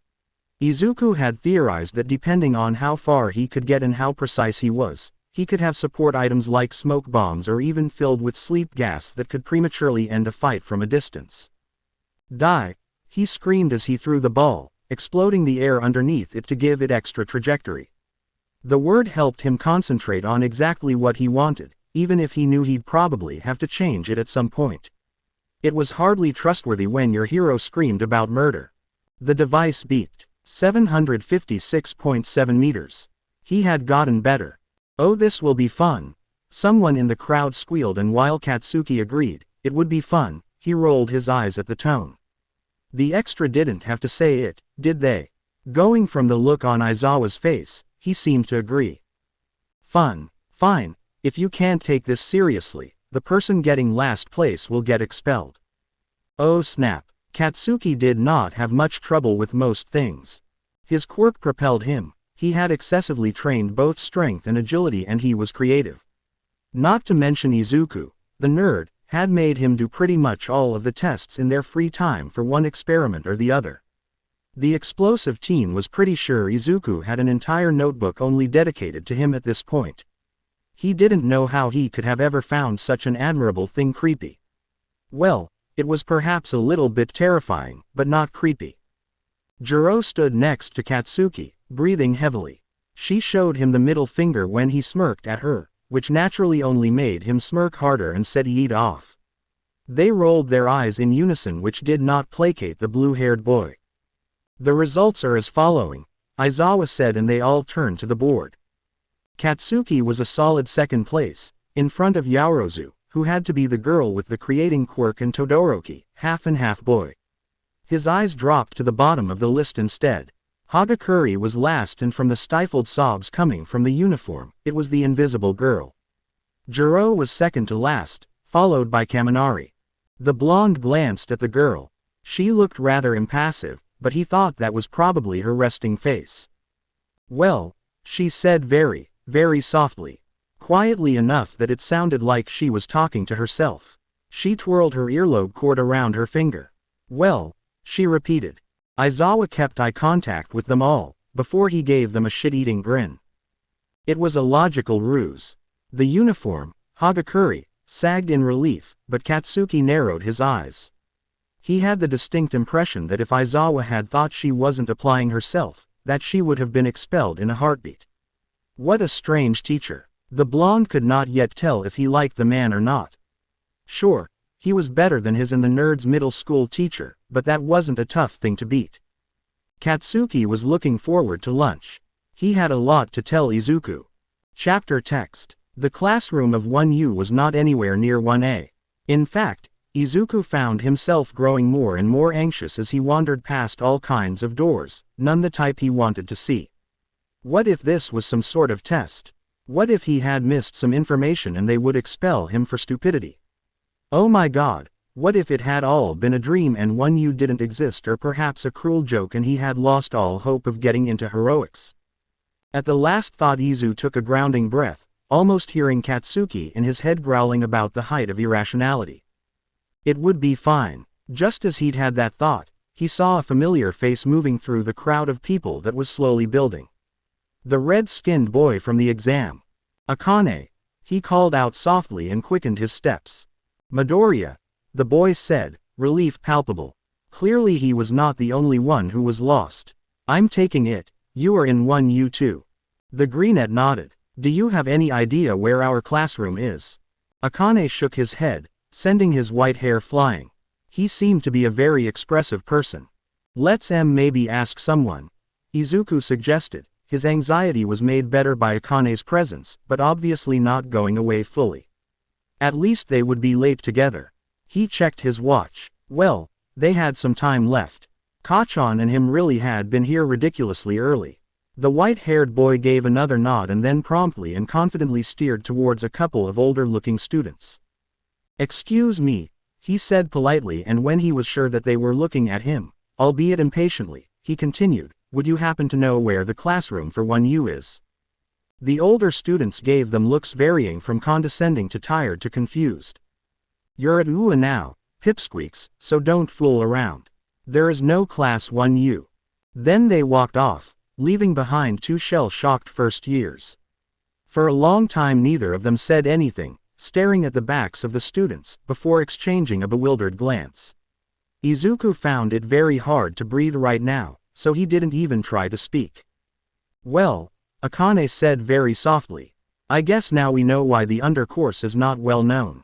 Izuku had theorized that depending on how far he could get and how precise he was, he could have support items like smoke bombs or even filled with sleep gas that could prematurely end a fight from a distance. Die! He screamed as he threw the ball, exploding the air underneath it to give it extra trajectory. The word helped him concentrate on exactly what he wanted, even if he knew he'd probably have to change it at some point. It was hardly trustworthy when your hero screamed about murder. The device beeped. 756.7 meters. He had gotten better. Oh, this will be fun. Someone in the crowd squealed, and while Katsuki agreed, it would be fun, he rolled his eyes at the tone. The extra didn't have to say it, did they? Going from the look on Aizawa's face, he seemed to agree. Fun. Fine. If you can't take this seriously, the person getting last place will get expelled. Oh snap. Katsuki did not have much trouble with most things. His quirk propelled him, he had excessively trained both strength and agility, and he was creative. Not to mention Izuku, the nerd, had made him do pretty much all of the tests in their free time for one experiment or the other. The explosive teen was pretty sure Izuku had an entire notebook only dedicated to him at this point. He didn't know how he could have ever found such an admirable thing creepy. Well, it was perhaps a little bit terrifying, but not creepy. Jiro stood next to Katsuki, breathing heavily. She showed him the middle finger when he smirked at her, which naturally only made him smirk harder, and said eat off. They rolled their eyes in unison, which did not placate the blue-haired boy. The results are as following, Aizawa said, and they all turned to the board. Katsuki was a solid second place, in front of Yaoruzu, who had to be the girl with the creating quirk, and Todoroki, half and half boy. His eyes dropped to the bottom of the list instead. Hagakure was last, and from the stifled sobs coming from the uniform, it was the invisible girl. Jiro was second to last, followed by Kaminari. The blonde glanced at the girl. She looked rather impassive, but he thought that was probably her resting face. Well, she said very, very softly. Quietly enough that it sounded like she was talking to herself. She twirled her earlobe cord around her finger. Well, she repeated. Aizawa kept eye contact with them all, before he gave them a shit-eating grin. It was a logical ruse. The uniform, Hagakure, sagged in relief, but Katsuki narrowed his eyes. He had the distinct impression that if Aizawa had thought she wasn't applying herself, that she would have been expelled in a heartbeat. What a strange teacher. The blonde could not yet tell if he liked the man or not. Sure, he was better than his and the nerd's middle school teacher, but that wasn't a tough thing to beat. Katsuki was looking forward to lunch. He had a lot to tell Izuku. Chapter text. The classroom of 1U was not anywhere near 1A. In fact, Izuku found himself growing more and more anxious as he wandered past all kinds of doors, none the type he wanted to see. What if this was some sort of test? What if he had missed some information and they would expel him for stupidity? Oh my god, what if it had all been a dream and 1U didn't exist, or perhaps a cruel joke and he had lost all hope of getting into heroics? At the last thought Izu took a grounding breath, almost hearing Katsuki in his head growling about the height of irrationality. It would be fine. Just as he'd had that thought, he saw a familiar face moving through the crowd of people that was slowly building. The red-skinned boy from the exam. Akane. He called out softly and quickened his steps. Midoriya, the boy said, relief palpable. Clearly he was not the only one who was lost. I'm taking it, you are in 1U too. The greenette nodded. Do you have any idea where our classroom is? Akane shook his head, sending his white hair flying. He seemed to be a very expressive person. Let's maybe ask someone. Izuku suggested. His anxiety was made better by Akane's presence, but obviously not going away fully. At least they would be late together. He checked his watch. Well, they had some time left. Kachan and him really had been here ridiculously early. The white-haired boy gave another nod and then promptly and confidently steered towards a couple of older-looking students. Excuse me, he said politely, and when he was sure that they were looking at him, albeit impatiently, he continued, would you happen to know where the classroom for 1U is? The older students gave them looks varying from condescending to tired to confused. You're at UA now, pipsqueaks, so don't fool around. There is no class 1U. Then they walked off, leaving behind two shell-shocked first years. For a long time neither of them said anything, staring at the backs of the students, before exchanging a bewildered glance. Izuku found it very hard to breathe right now, so he didn't even try to speak. Well, Akane said very softly, I guess now we know why the undercourse is not well known.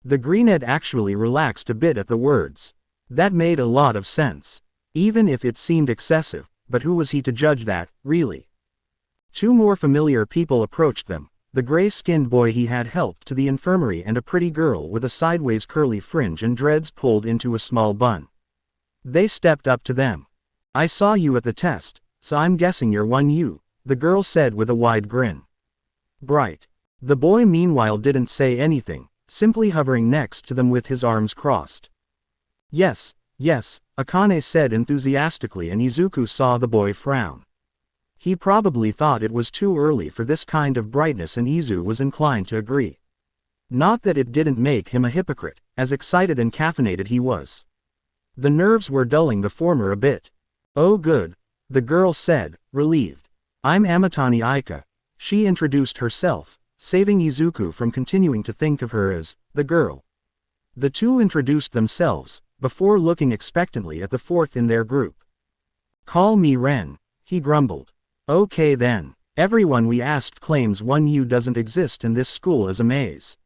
The greenhead actually relaxed a bit at the words. That made a lot of sense. Even if it seemed excessive, but who was he to judge that, really? Two more familiar people approached them, the gray-skinned boy he had helped to the infirmary and a pretty girl with a sideways curly fringe and dreads pulled into a small bun. They stepped up to them. I saw you at the test, so I'm guessing you're 1U, the girl said with a wide grin. Bright. The boy meanwhile didn't say anything, simply hovering next to them with his arms crossed. Yes, Akane said enthusiastically, and Izuku saw the boy frown. He probably thought it was too early for this kind of brightness, and Izu was inclined to agree. Not that it didn't make him a hypocrite, as excited and caffeinated he was. The nerves were dulling the former a bit. Oh good, the girl said, relieved. I'm Amatani Aika. She introduced herself, saving Izuku from continuing to think of her as the girl. The two introduced themselves, before looking expectantly at the fourth in their group. Call me Ren, he grumbled. Okay then, everyone we asked claims 1U doesn't exist and this school is a maze.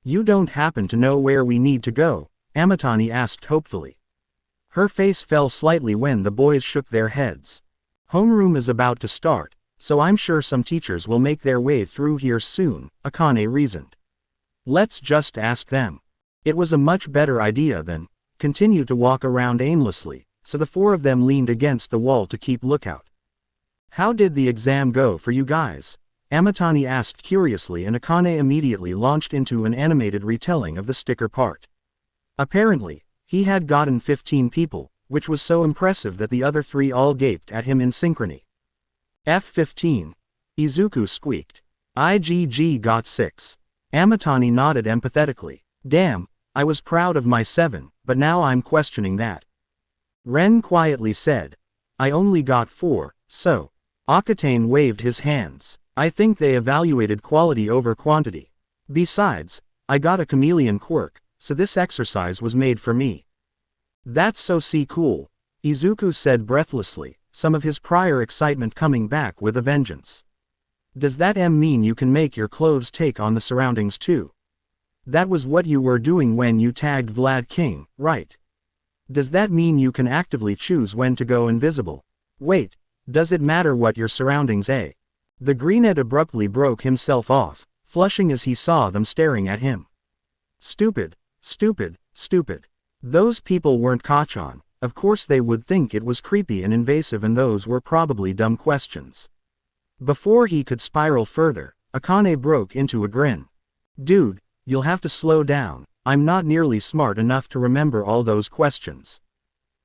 You don't happen to know where we need to go? Amatani asked hopefully. Her face fell slightly when the boys shook their heads. Homeroom is about to start, so I'm sure some teachers will make their way through here soon, Akane reasoned. Let's just ask them. It was a much better idea than continue to walk around aimlessly, so the four of them leaned against the wall to keep lookout. How did the exam go for you guys? Amatani asked curiously, and Akane immediately launched into an animated retelling of the sticker part. Apparently, he had gotten 15 people, which was so impressive that the other three all gaped at him in synchrony. F15. Izuku squeaked. IGG got 6. Amatani nodded empathetically. Damn, I was proud of my 7, but now I'm questioning that. Ren quietly said. I only got 4, so. Akatane waved his hands. I think they evaluated quality over quantity. Besides, I got a chameleon quirk, so this exercise was made for me. That's so cool, Izuku said breathlessly, some of his prior excitement coming back with a vengeance. Does that mean you can make your clothes take on the surroundings too? That was what you were doing when you tagged Vlad King, right? Does that mean you can actively choose when to go invisible? Wait, does it matter what your surroundings are? The greenhead abruptly broke himself off, flushing as he saw them staring at him. Stupid. Those people weren't Kachan, of course they would think it was creepy and invasive, and those were probably dumb questions. Before he could spiral further, Akane broke into a grin. Dude, you'll have to slow down, I'm not nearly smart enough to remember all those questions.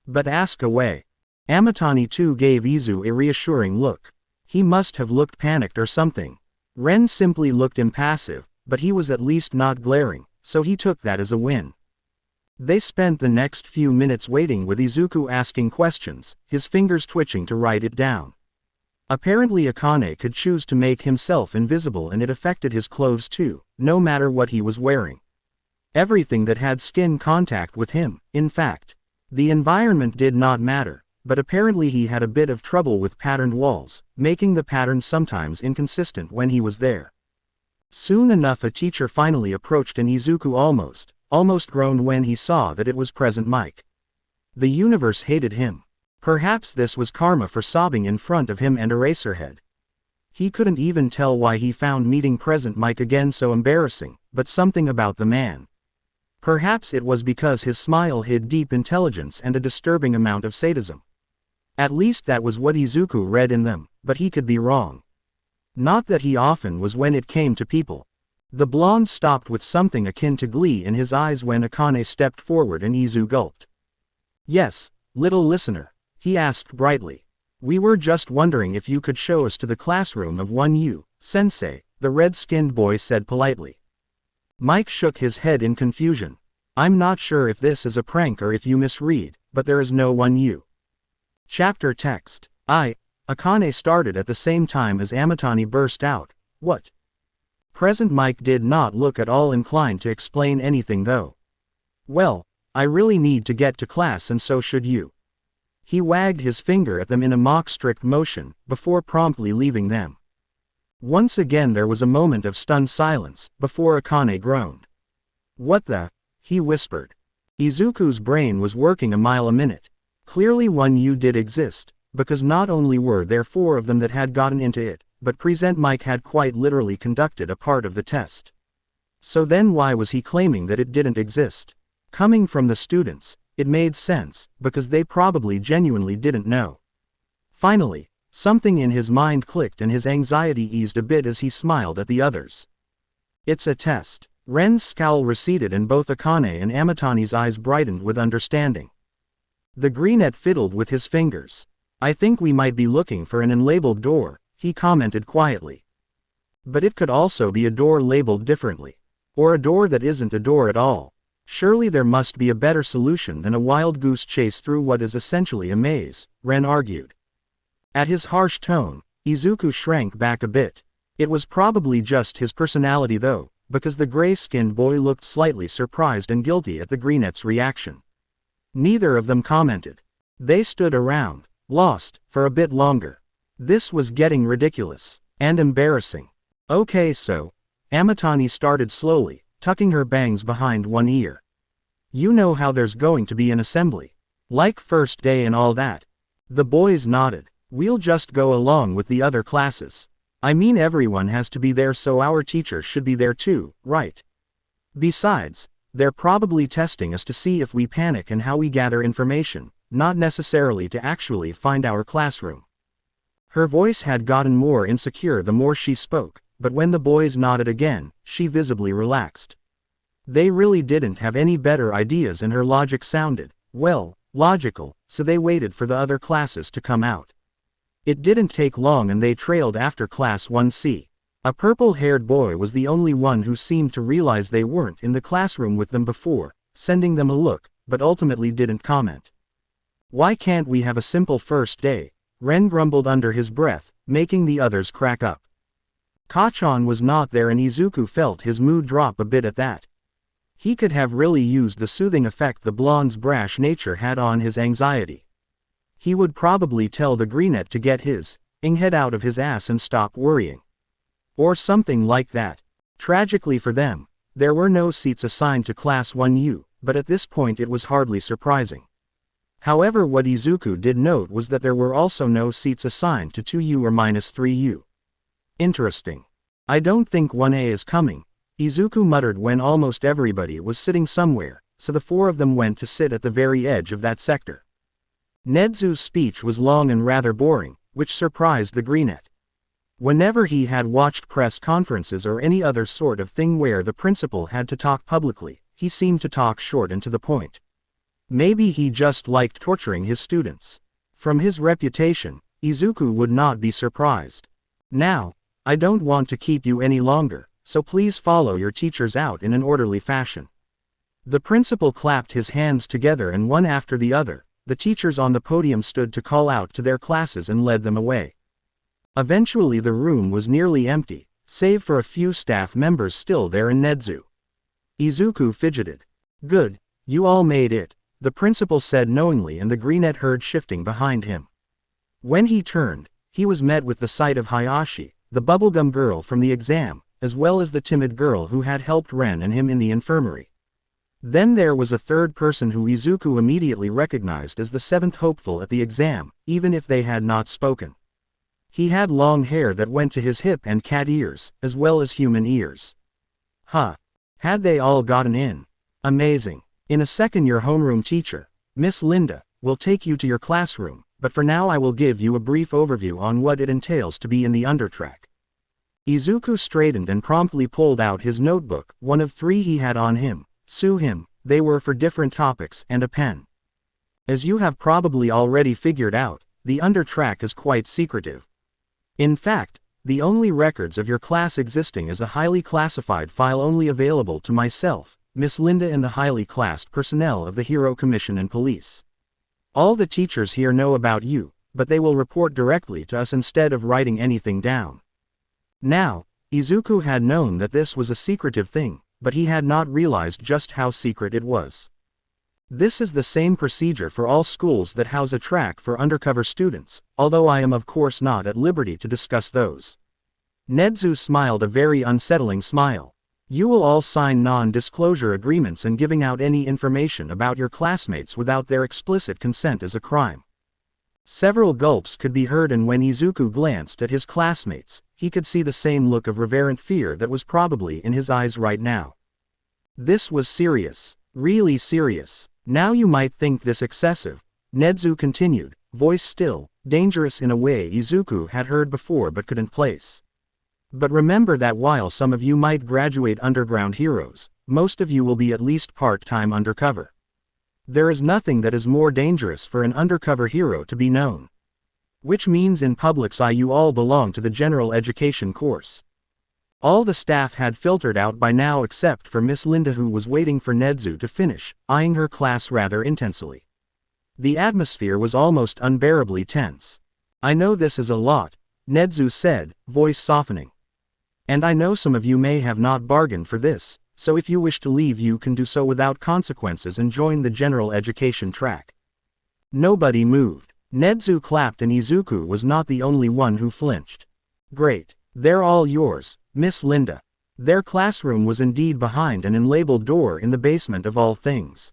But ask away. Amatani too gave Izu a reassuring look. He must have looked panicked or something. Ren simply looked impassive, but he was at least not glaring, so he took that as a win. They spent the next few minutes waiting with Izuku asking questions, his fingers twitching to write it down. Apparently Akane could choose to make himself invisible, and it affected his clothes too, no matter what he was wearing. Everything that had skin contact with him, in fact. The environment did not matter, but apparently he had a bit of trouble with patterned walls, making the patterns sometimes inconsistent when he was there. Soon enough a teacher finally approached and Izuku almost groaned when he saw that it was Present Mike. The universe hated him. Perhaps this was karma for sobbing in front of him and Eraserhead. He couldn't even tell why he found meeting Present Mike again so embarrassing, but something about the man. Perhaps it was because his smile hid deep intelligence and a disturbing amount of sadism. At least that was what Izuku read in them, but he could be wrong. Not that he often was when it came to people. The blonde stopped with something akin to glee in his eyes when Akane stepped forward and Izu gulped. "Yes, little listener," he asked brightly. "We were just wondering if you could show us to the classroom of 1U, Sensei," the red-skinned boy said politely. Mike shook his head in confusion. "I'm not sure if this is a prank or if you misread, but there is no 1U. Chapter text. Akane started at the same time as Amatani burst out. "What?" Present Mike did not look at all inclined to explain anything though. "Well, I really need to get to class and so should you." He wagged his finger at them in a mock strict motion, before promptly leaving them. Once again there was a moment of stunned silence, before Akane groaned. "What the?" he whispered. Izuku's brain was working a mile a minute. Clearly 1U did exist, because not only were there 4 of them that had gotten into it, but Present Mike had quite literally conducted a part of the test. So then why was he claiming that it didn't exist? Coming from the students, it made sense, because they probably genuinely didn't know. Finally, something in his mind clicked and his anxiety eased a bit as he smiled at the others. "It's a test." Ren's scowl receded and both Akane and Amatani's eyes brightened with understanding. The greenette fiddled with his fingers. "I think we might be looking for an unlabeled door," he commented quietly. "But it could also be a door labeled differently. Or a door that isn't a door at all. Surely there must be a better solution than a wild goose chase through what is essentially a maze," Ren argued. At his harsh tone, Izuku shrank back a bit. It was probably just his personality though, because the gray-skinned boy looked slightly surprised and guilty at the greenette's reaction. Neither of them commented. They stood around, lost, for a bit longer. This was getting ridiculous. And embarrassing. "Okay so," Amatani started slowly, tucking her bangs behind one ear. "You know how there's going to be an assembly. Like first day and all that." The boys nodded. "We'll just go along with the other classes. I mean everyone has to be there so our teacher should be there too, right? Besides, they're probably testing us to see if we panic and how we gather information, not necessarily to actually find our classroom." Her voice had gotten more insecure the more she spoke, but when the boys nodded again, she visibly relaxed. They really didn't have any better ideas and her logic sounded, well, logical, so they waited for the other classes to come out. It didn't take long and they trailed after Class 1C. A purple-haired boy was the only one who seemed to realize they weren't in the classroom with them before, sending them a look, but ultimately didn't comment. "Why can't we have a simple first day?" Ren grumbled under his breath, making the others crack up. Kachan was not there and Izuku felt his mood drop a bit at that. He could have really used the soothing effect the blonde's brash nature had on his anxiety. He would probably tell the greenette to get his head out of his ass and stop worrying. Or something like that. Tragically for them, there were no seats assigned to Class 1U, but at this point it was hardly surprising. However, what Izuku did note was that there were also no seats assigned to 2U or -3U. Interesting. "I don't think 1A is coming," Izuku muttered when almost everybody was sitting somewhere, so the 4 of them went to sit at the very edge of that sector. Nedzu's speech was long and rather boring, which surprised the greenette. Whenever he had watched press conferences or any other sort of thing where the principal had to talk publicly, he seemed to talk short and to the point. Maybe he just liked torturing his students. From his reputation, Izuku would not be surprised. "Now, I don't want to keep you any longer, so please follow your teachers out in an orderly fashion." The principal clapped his hands together and one after the other, the teachers on the podium stood to call out to their classes and led them away. Eventually the room was nearly empty, save for a few staff members still there and Nedzu. Izuku fidgeted. "Good, you all made it," the principal said knowingly, and the greenette heard shifting behind him. When he turned, he was met with the sight of Hayashi, the bubblegum girl from the exam, as well as the timid girl who had helped Ren and him in the infirmary. Then there was a third person who Izuku immediately recognized as the seventh hopeful at the exam, even if they had not spoken. He had long hair that went to his hip and cat ears, as well as human ears. Huh. Had they all gotten in? Amazing. In a second your homeroom teacher, Miss Linda, will take you to your classroom, but for now I will give you a brief overview on what it entails to be in the undertrack. Izuku straightened and promptly pulled out his notebook, one of 3 he had on him. Sue him, they were for different topics, and a pen. As you have probably already figured out, the undertrack is quite secretive. In fact, the only records of your class existing is a highly classified file only available to myself, Miss Linda, and the highly classed personnel of the Hero Commission and Police. All the teachers here know about you, but they will report directly to us instead of writing anything down. Now, Izuku had known that this was a secretive thing, but he had not realized just how secret it was. This is the same procedure for all schools that house a track for undercover students, although I am of course not at liberty to discuss those. Nedzu smiled a very unsettling smile. You will all sign non-disclosure agreements, and giving out any information about your classmates without their explicit consent is a crime. Several gulps could be heard, and when Izuku glanced at his classmates, he could see the same look of reverent fear that was probably in his eyes right now. This was serious. Really serious. Now you might think this excessive, Nedzu continued, voice still, dangerous in a way Izuku had heard before but couldn't place. But remember that while some of you might graduate underground heroes, most of you will be at least part-time undercover. There is nothing that is more dangerous for an undercover hero to be known. Which means in public's eye you all belong to the general education course. All the staff had filtered out by now except for Miss Linda, who was waiting for Nedzu to finish, eyeing her class rather intensely. The atmosphere was almost unbearably tense. I know this is a lot, Nedzu said, voice softening. And I know some of you may have not bargained for this, so if you wish to leave you can do so without consequences and join the general education track. Nobody moved. Nedzu clapped, and Izuku was not the only one who flinched. Great. They're all yours, Miss Linda. Their classroom was indeed behind an unlabeled door in the basement of all things.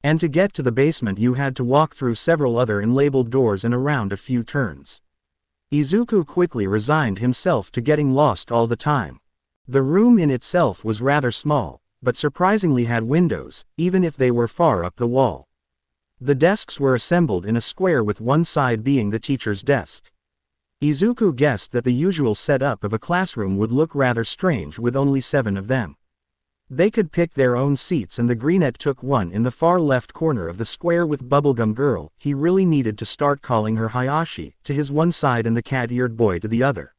And to get to the basement you had to walk through several other unlabeled doors and around a few turns. Izuku quickly resigned himself to getting lost all the time. The room in itself was rather small, but surprisingly had windows, even if they were far up the wall. The desks were assembled in a square with one side being the teacher's desk. Izuku guessed that the usual setup of a classroom would look rather strange with only 7 of them. They could pick their own seats, and the greenette took one in the far left corner of the square with Bubblegum Girl. He really needed to start calling her Hayashi to his one side and the cat-eared boy to the other.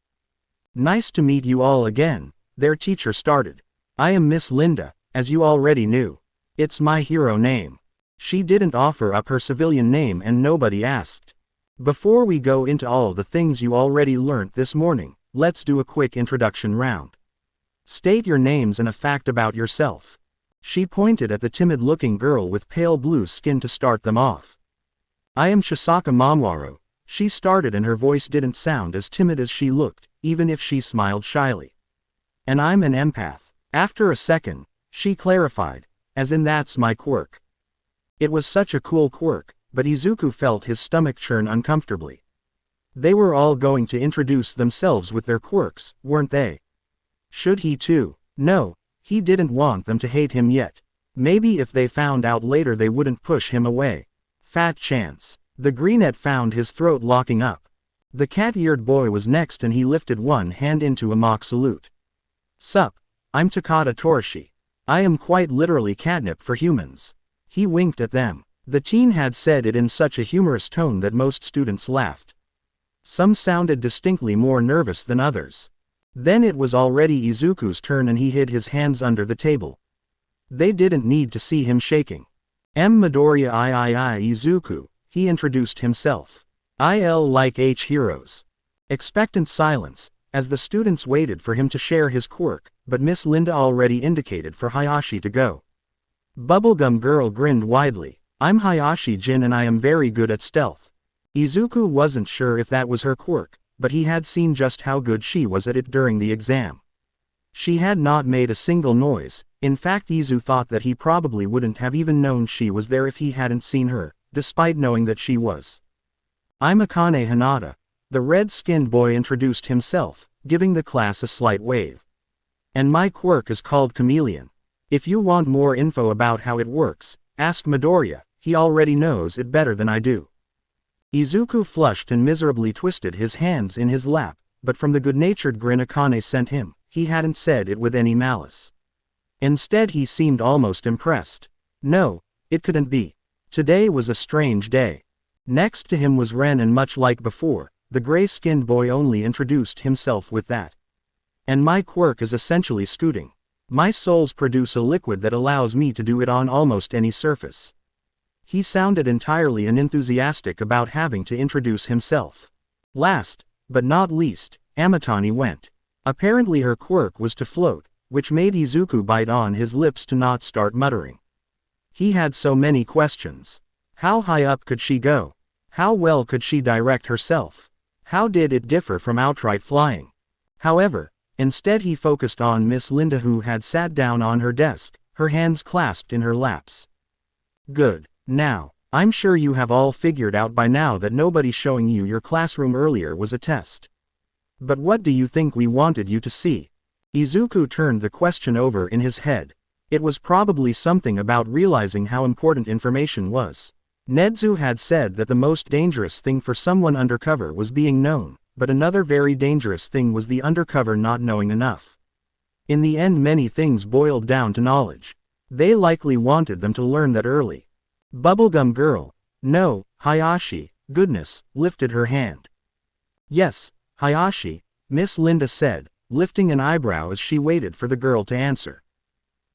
Nice to meet you all again, their teacher started. I am Miss Linda, as you already knew. It's my hero name. She didn't offer up her civilian name and nobody asked. Before we go into all the things you already learnt this morning, let's do a quick introduction round. State your names and a fact about yourself. She pointed at the timid-looking girl with pale blue skin to start them off. I am Chisaka Mamoru, she started, and her voice didn't sound as timid as she looked, even if she smiled shyly. And I'm an empath. After a second, she clarified, as in that's my quirk. It was such a cool quirk, but Izuku felt his stomach churn uncomfortably. They were all going to introduce themselves with their quirks, weren't they? Should he too? No, he didn't want them to hate him yet. Maybe if they found out later they wouldn't push him away. Fat chance. The greenette found his throat locking up. The cat-eared boy was next, and he lifted one hand into a mock salute. Sup, I'm Takata Torishi. I am quite literally catnip for humans. He winked at them. The teen had said it in such a humorous tone that most students laughed. Some sounded distinctly more nervous than others. Then it was already Izuku's turn, and he hid his hands under the table. They didn't need to see him shaking. Midoriya III Izuku, he introduced himself. IL like H heroes. Expectant silence, as the students waited for him to share his quirk, but Miss Linda already indicated for Hayashi to go. Bubblegum Girl grinned widely. I'm Hayashi-jin and I am very good at stealth. Izuku wasn't sure if that was her quirk, but he had seen just how good she was at it during the exam. She had not made a single noise. In fact, Izu thought that he probably wouldn't have even known she was there if he hadn't seen her, despite knowing that she was. I'm Akane Hinata. The red-skinned boy introduced himself, giving the class a slight wave. And my quirk is called Chameleon. If you want more info about how it works, ask Midoriya, he already knows it better than I do. Izuku flushed and miserably twisted his hands in his lap, but from the good-natured grin Akane sent him, he hadn't said it with any malice. Instead he seemed almost impressed. No, it couldn't be. Today was a strange day. Next to him was Ren, and much like before, the gray-skinned boy only introduced himself with that. And my quirk is essentially scooting. My souls produce a liquid that allows me to do it on almost any surface. He sounded entirely unenthusiastic about having to introduce himself. Last, but not least, Amatani went. Apparently her quirk was to float, which made Izuku bite on his lips to not start muttering. He had so many questions. How high up could she go? How well could she direct herself? How did it differ from outright flying? However, instead he focused on Miss Linda, who had sat down on her desk, her hands clasped in her laps. Good. Now, I'm sure you have all figured out by now that nobody showing you your classroom earlier was a test. But what do you think we wanted you to see? Izuku turned the question over in his head. It was probably something about realizing how important information was. Nedzu had said that the most dangerous thing for someone undercover was being known, but another very dangerous thing was the undercover not knowing enough. In the end, many things boiled down to knowledge. They likely wanted them to learn that early. Bubblegum Girl. No, Hayashi, goodness, lifted her hand. Yes, Hayashi, Miss Linda said, lifting an eyebrow as she waited for the girl to answer.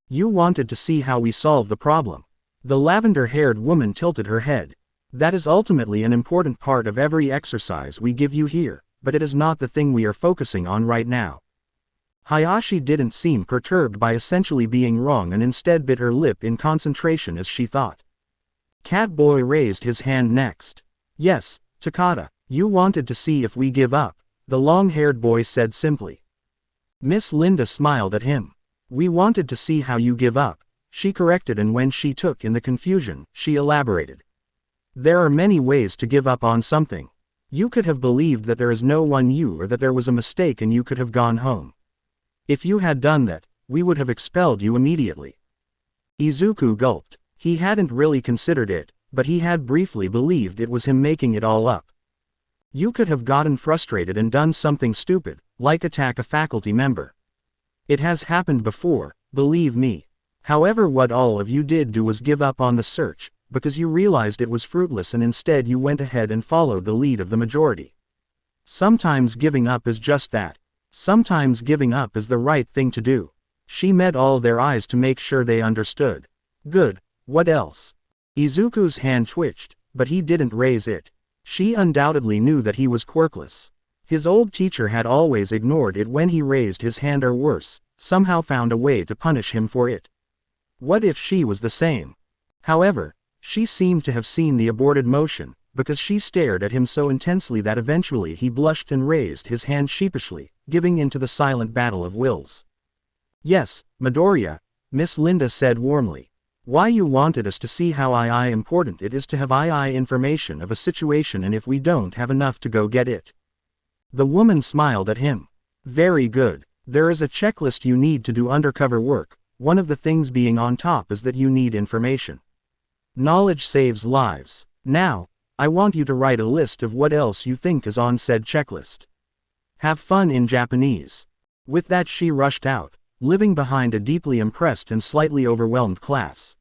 You wanted to see how we solve the problem. The lavender-haired woman tilted her head. That is ultimately an important part of every exercise we give you here, but it is not the thing we are focusing on right now. Hayashi didn't seem perturbed by essentially being wrong and instead bit her lip in concentration as she thought. Catboy raised his hand next. Yes, Takata, you wanted to see if we give up, the long-haired boy said simply. Miss Linda smiled at him. We wanted to see how you give up, she corrected, and when she took in the confusion, she elaborated. There are many ways to give up on something. You could have believed that there is no one you, or that there was a mistake and you could have gone home. If you had done that, we would have expelled you immediately. Izuku gulped. He hadn't really considered it, but he had briefly believed it was him making it all up. You could have gotten frustrated and done something stupid, like attack a faculty member. It has happened before, believe me. However, what all of you did do was give up on the search, because you realized it was fruitless and instead you went ahead and followed the lead of the majority. Sometimes giving up is just that. Sometimes giving up is the right thing to do. She met all their eyes to make sure they understood. Good, what else? Izuku's hand twitched, but he didn't raise it. She undoubtedly knew that he was quirkless. His old teacher had always ignored it when he raised his hand, or worse, somehow found a way to punish him for it. What if she was the same? However, she seemed to have seen the aborted motion, because she stared at him so intensely that eventually he blushed and raised his hand sheepishly, giving in to the silent battle of wills. Yes, Midoriya, Miss Linda said warmly. Why you wanted us to see how important it is to have information of a situation, and if we don't have enough to go get it. The woman smiled at him. Very good. There is a checklist you need to do undercover work. One of the things being on top is that you need information. Knowledge saves lives. Now, I want you to write a list of what else you think is on said checklist. Have fun in Japanese. With that she rushed out, leaving behind a deeply impressed and slightly overwhelmed class.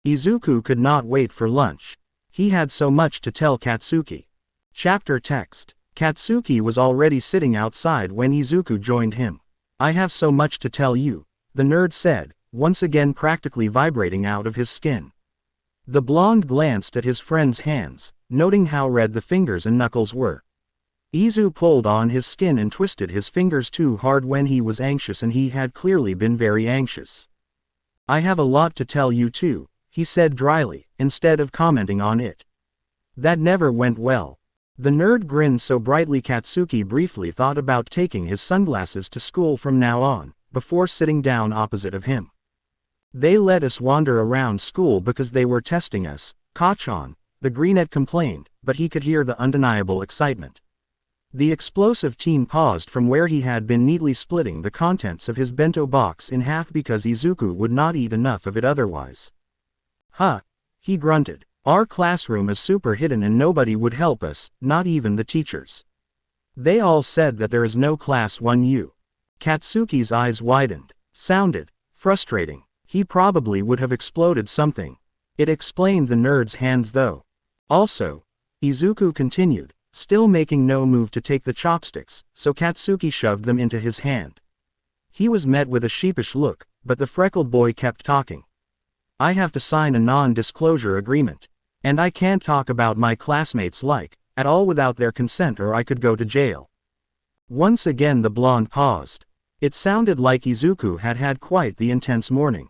Izuku could not wait for lunch. He had so much to tell Katsuki. Chapter text. Katsuki was already sitting outside when Izuku joined him. I have so much to tell you, the nerd said, once again practically vibrating out of his skin. The blonde glanced at his friend's hands, noting how red the fingers and knuckles were. Izu pulled on his skin and twisted his fingers too hard when he was anxious, and he had clearly been very anxious. I have a lot to tell you too, he said dryly, instead of commenting on it. That never went well. The nerd grinned so brightly Katsuki briefly thought about taking his sunglasses to school from now on, before sitting down opposite of him. They let us wander around school because they were testing us, Kachan, the greenette complained, but he could hear the undeniable excitement. The explosive teen paused from where he had been neatly splitting the contents of his bento box in half because Izuku would not eat enough of it otherwise. Huh, he grunted. Our classroom is super hidden and nobody would help us, not even the teachers. They all said that there is no class 1U. Katsuki's eyes widened. Sounded frustrating. He probably would have exploded something. It explained the nerd's hands though. Also, Izuku continued, still making no move to take the chopsticks, so Katsuki shoved them into his hand. He was met with a sheepish look, but the freckled boy kept talking. I have to sign a non-disclosure agreement. And I can't talk about my classmates at all without their consent or I could go to jail. Once again the blonde paused. It sounded like Izuku had had quite the intense morning.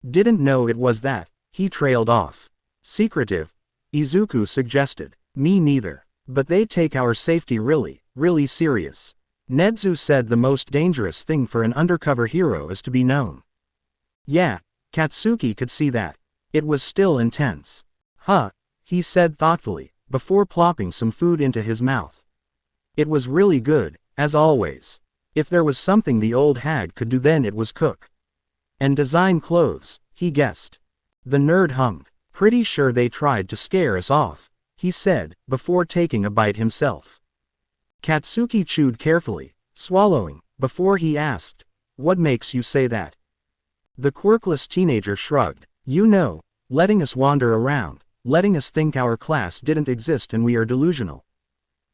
Didn't know it was that, he trailed off. Secretive, Izuku suggested. Me neither. But they take our safety really, really serious. Nedzu said the most dangerous thing for an undercover hero is to be known. Yeah, Katsuki could see that. It was still intense. Huh, he said thoughtfully, before plopping some food into his mouth. It was really good, as always. If there was something the old hag could do then it was cook. And design clothes, he guessed. The nerd hummed. Pretty sure they tried to scare us off, he said, before taking a bite himself. Katsuki chewed carefully, swallowing, before he asked, what makes you say that? The quirkless teenager shrugged. You know, letting us wander around, letting us think our class didn't exist and we are delusional.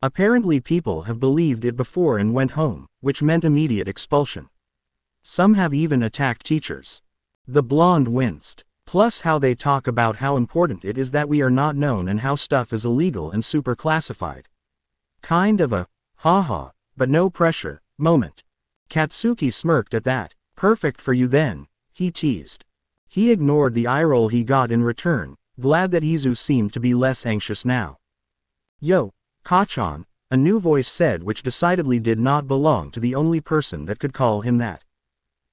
Apparently people have believed it before and went home, which meant immediate expulsion. Some have even attacked teachers. The blonde winced. Plus how they talk about how important it is that we are not known and how stuff is illegal and super classified. Kind of a, haha, but no pressure, moment. Katsuki smirked at that. Perfect for you then, he teased. He ignored the eye roll he got in return, glad that Izu seemed to be less anxious now. Yo, Kachan, a new voice said which decidedly did not belong to the only person that could call him that.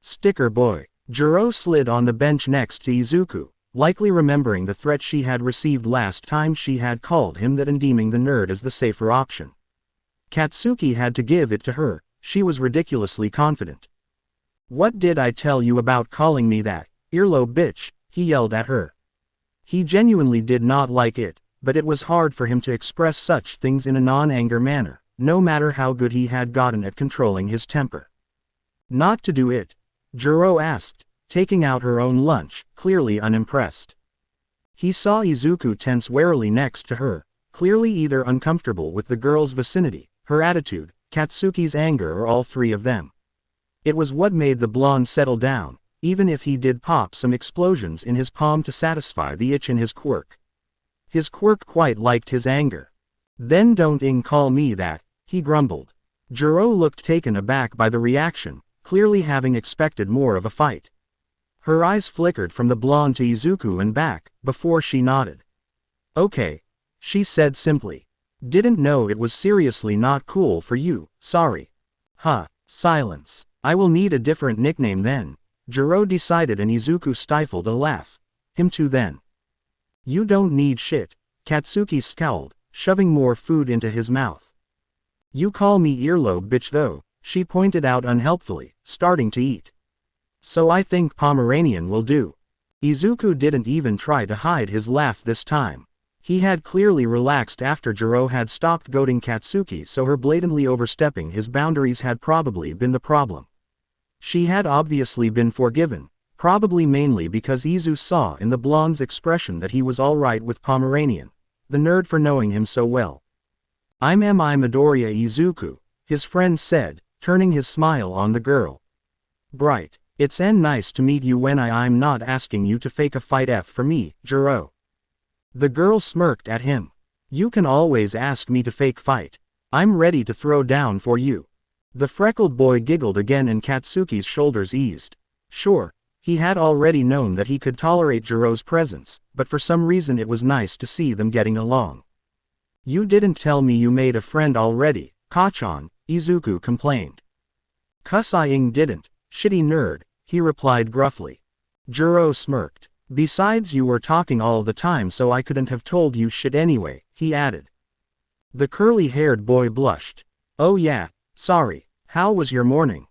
Sticker boy. Jiro slid on the bench next to Izuku, likely remembering the threat she had received last time she had called him that and deeming the nerd as the safer option. Katsuki had to give it to her, she was ridiculously confident. What did I tell you about calling me that, earlobe bitch, he yelled at her. He genuinely did not like it, but it was hard for him to express such things in a non-anger manner, no matter how good he had gotten at controlling his temper. Not to do it? Jiro asked, taking out her own lunch, clearly unimpressed. He saw Izuku tense warily next to her, clearly either uncomfortable with the girl's vicinity, her attitude, Katsuki's anger or all three of them. It was what made the blonde settle down, even if he did pop some explosions in his palm to satisfy the itch in his quirk. His quirk quite liked his anger. Then don't call me that, he grumbled. Jiro looked taken aback by the reaction, clearly having expected more of a fight. Her eyes flickered from the blonde to Izuku and back, before she nodded. Okay, she said simply. Didn't know it was seriously not cool for you, sorry. Huh, silence. I will need a different nickname then, Jiro decided and Izuku stifled a laugh. Him too then. You don't need shit, Katsuki scowled, shoving more food into his mouth. You call me earlobe bitch though, she pointed out unhelpfully, starting to eat. So I think Pomeranian will do. Izuku didn't even try to hide his laugh this time. He had clearly relaxed after Jiro had stopped goading Katsuki, so her blatantly overstepping his boundaries had probably been the problem. She had obviously been forgiven, probably mainly because Izu saw in the blonde's expression that he was alright with Pomeranian, the nerd for knowing him so well. I'm Midoriya Izuku, his friend said, turning his smile on the girl. Bright. It's nice to meet you when I'm not asking you to fake a fight for me, Jiro. The girl smirked at him. You can always ask me to fake fight. I'm ready to throw down for you. The freckled boy giggled again and Katsuki's shoulders eased. Sure, he had already known that he could tolerate Jiro's presence, but for some reason it was nice to see them getting along. You didn't tell me you made a friend already, Kachan, Izuku complained. Cuss I didn't, shitty nerd, he replied gruffly. Juro smirked. Besides you were talking all the time so I couldn't have told you shit anyway, he added. The curly-haired boy blushed. Oh yeah, sorry, how was your morning?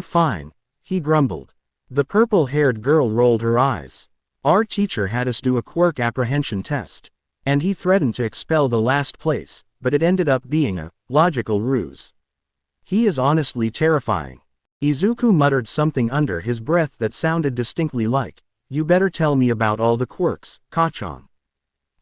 Fine, he grumbled. The purple-haired girl rolled her eyes. Our teacher had us do a quirk apprehension test. And he threatened to expel the last place, but it ended up being a logical ruse. He is honestly terrifying. Izuku muttered something under his breath that sounded distinctly like, you better tell me about all the quirks, Kachan.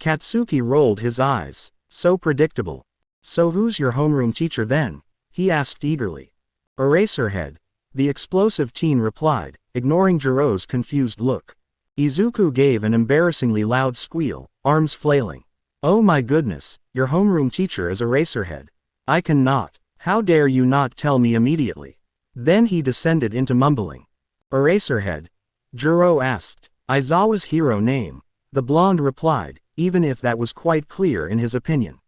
Katsuki rolled his eyes. So predictable. So who's your homeroom teacher then? He asked eagerly. Eraserhead. The explosive teen replied, ignoring Jiro's confused look. Izuku gave an embarrassingly loud squeal, arms flailing. Oh my goodness, your homeroom teacher is Eraserhead. I cannot. How dare you not tell me immediately? Then he descended into mumbling. Eraserhead? Jiro asked. Aizawa's hero name. The blonde replied, even if that was quite clear in his opinion.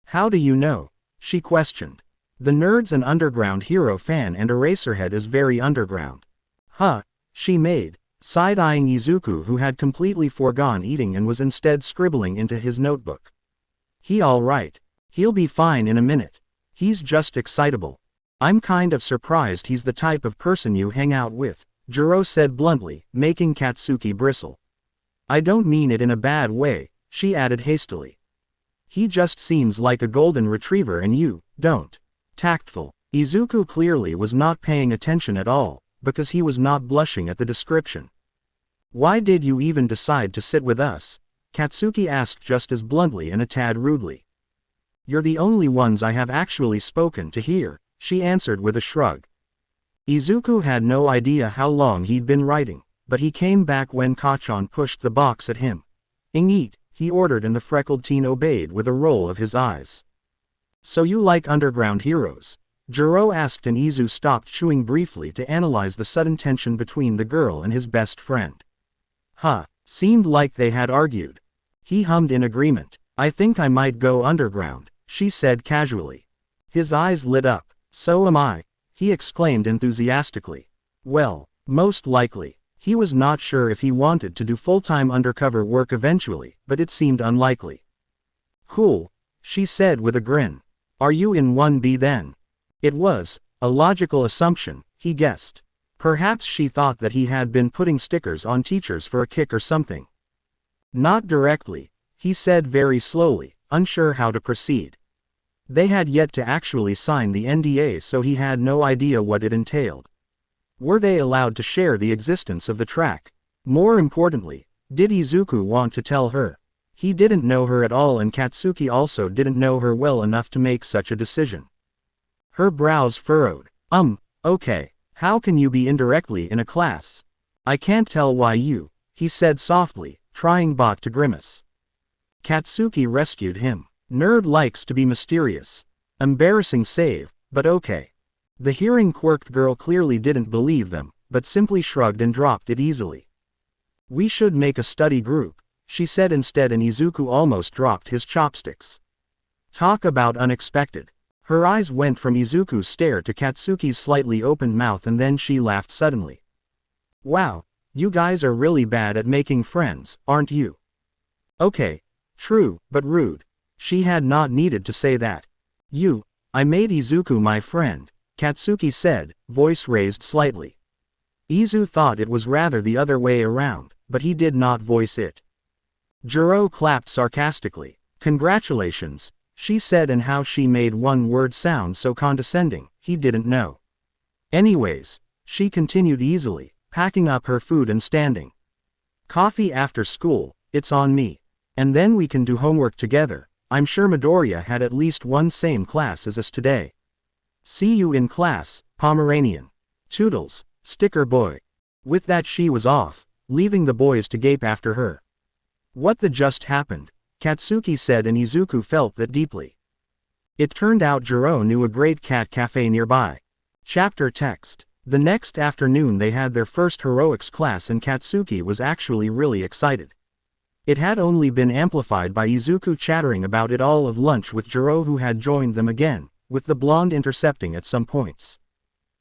How do you know? She questioned. The nerd's an underground hero fan and Eraserhead is very underground. Huh, she made, side-eyeing Izuku who had completely foregone eating and was instead scribbling into his notebook. He alright. He'll be fine in a minute. He's just excitable. I'm kind of surprised he's the type of person you hang out with, Jiro said bluntly, making Katsuki bristle. I don't mean it in a bad way, she added hastily. He just seems like a golden retriever and you don't. Tactful. Izuku clearly was not paying attention at all, because he was not blushing at the description. Why did you even decide to sit with us? Katsuki asked just as bluntly and a tad rudely. You're the only ones I have actually spoken to here, she answered with a shrug. Izuku had no idea how long he'd been writing, but he came back when Kachan pushed the box at him. Eat, he ordered and the freckled teen obeyed with a roll of his eyes. So you like underground heroes? Jiro asked and Izu stopped chewing briefly to analyze the sudden tension between the girl and his best friend. Huh, seemed like they had argued. He hummed in agreement. I think I might go underground, she said casually. His eyes lit up. So am I, he exclaimed enthusiastically. Well, most likely. He was not sure if he wanted to do full-time undercover work eventually, but it seemed unlikely. Cool, she said with a grin. Are you in 1B then? It was a logical assumption, he guessed. Perhaps she thought that he had been putting stickers on teachers for a kick or something. Not directly, he said very slowly, unsure how to proceed. They had yet to actually sign the NDA so he had no idea what it entailed. Were they allowed to share the existence of the track? More importantly, did Izuku want to tell her? He didn't know her at all and Katsuki also didn't know her well enough to make such a decision. Her brows furrowed. Okay, how can you be indirectly in a class? I can't tell why you, he said softly, trying not to grimace. Katsuki rescued him. Nerd likes to be mysterious. Embarrassing save, but okay. The hearing quirked girl clearly didn't believe them, but simply shrugged and dropped it easily. We should make a study group, she said instead and Izuku almost dropped his chopsticks. Talk about unexpected. Her eyes went from Izuku's stare to Katsuki's slightly opened mouth and then she laughed suddenly. Wow, you guys are really bad at making friends, aren't you? Okay, true, but rude. She had not needed to say that. I made Izuku my friend, Katsuki said, voice raised slightly. Izu thought it was rather the other way around, but he did not voice it. Jiro clapped sarcastically. Congratulations, she said, and how she made one word sound so condescending, he didn't know. Anyways, she continued easily, packing up her food and standing. Coffee after school, it's on me. And then we can do homework together. I'm sure Midoriya had at least one same class as us today. See you in class, Pomeranian. Toodles, sticker boy. With that she was off, leaving the boys to gape after her. What the just happened? Katsuki said and Izuku felt that deeply. It turned out Jiro knew a great cat cafe nearby. Chapter text. The next afternoon they had their first heroics class and Katsuki was actually really excited. It had only been amplified by Izuku chattering about it all of lunch with Jiro, who had joined them again, with the blonde intercepting at some points.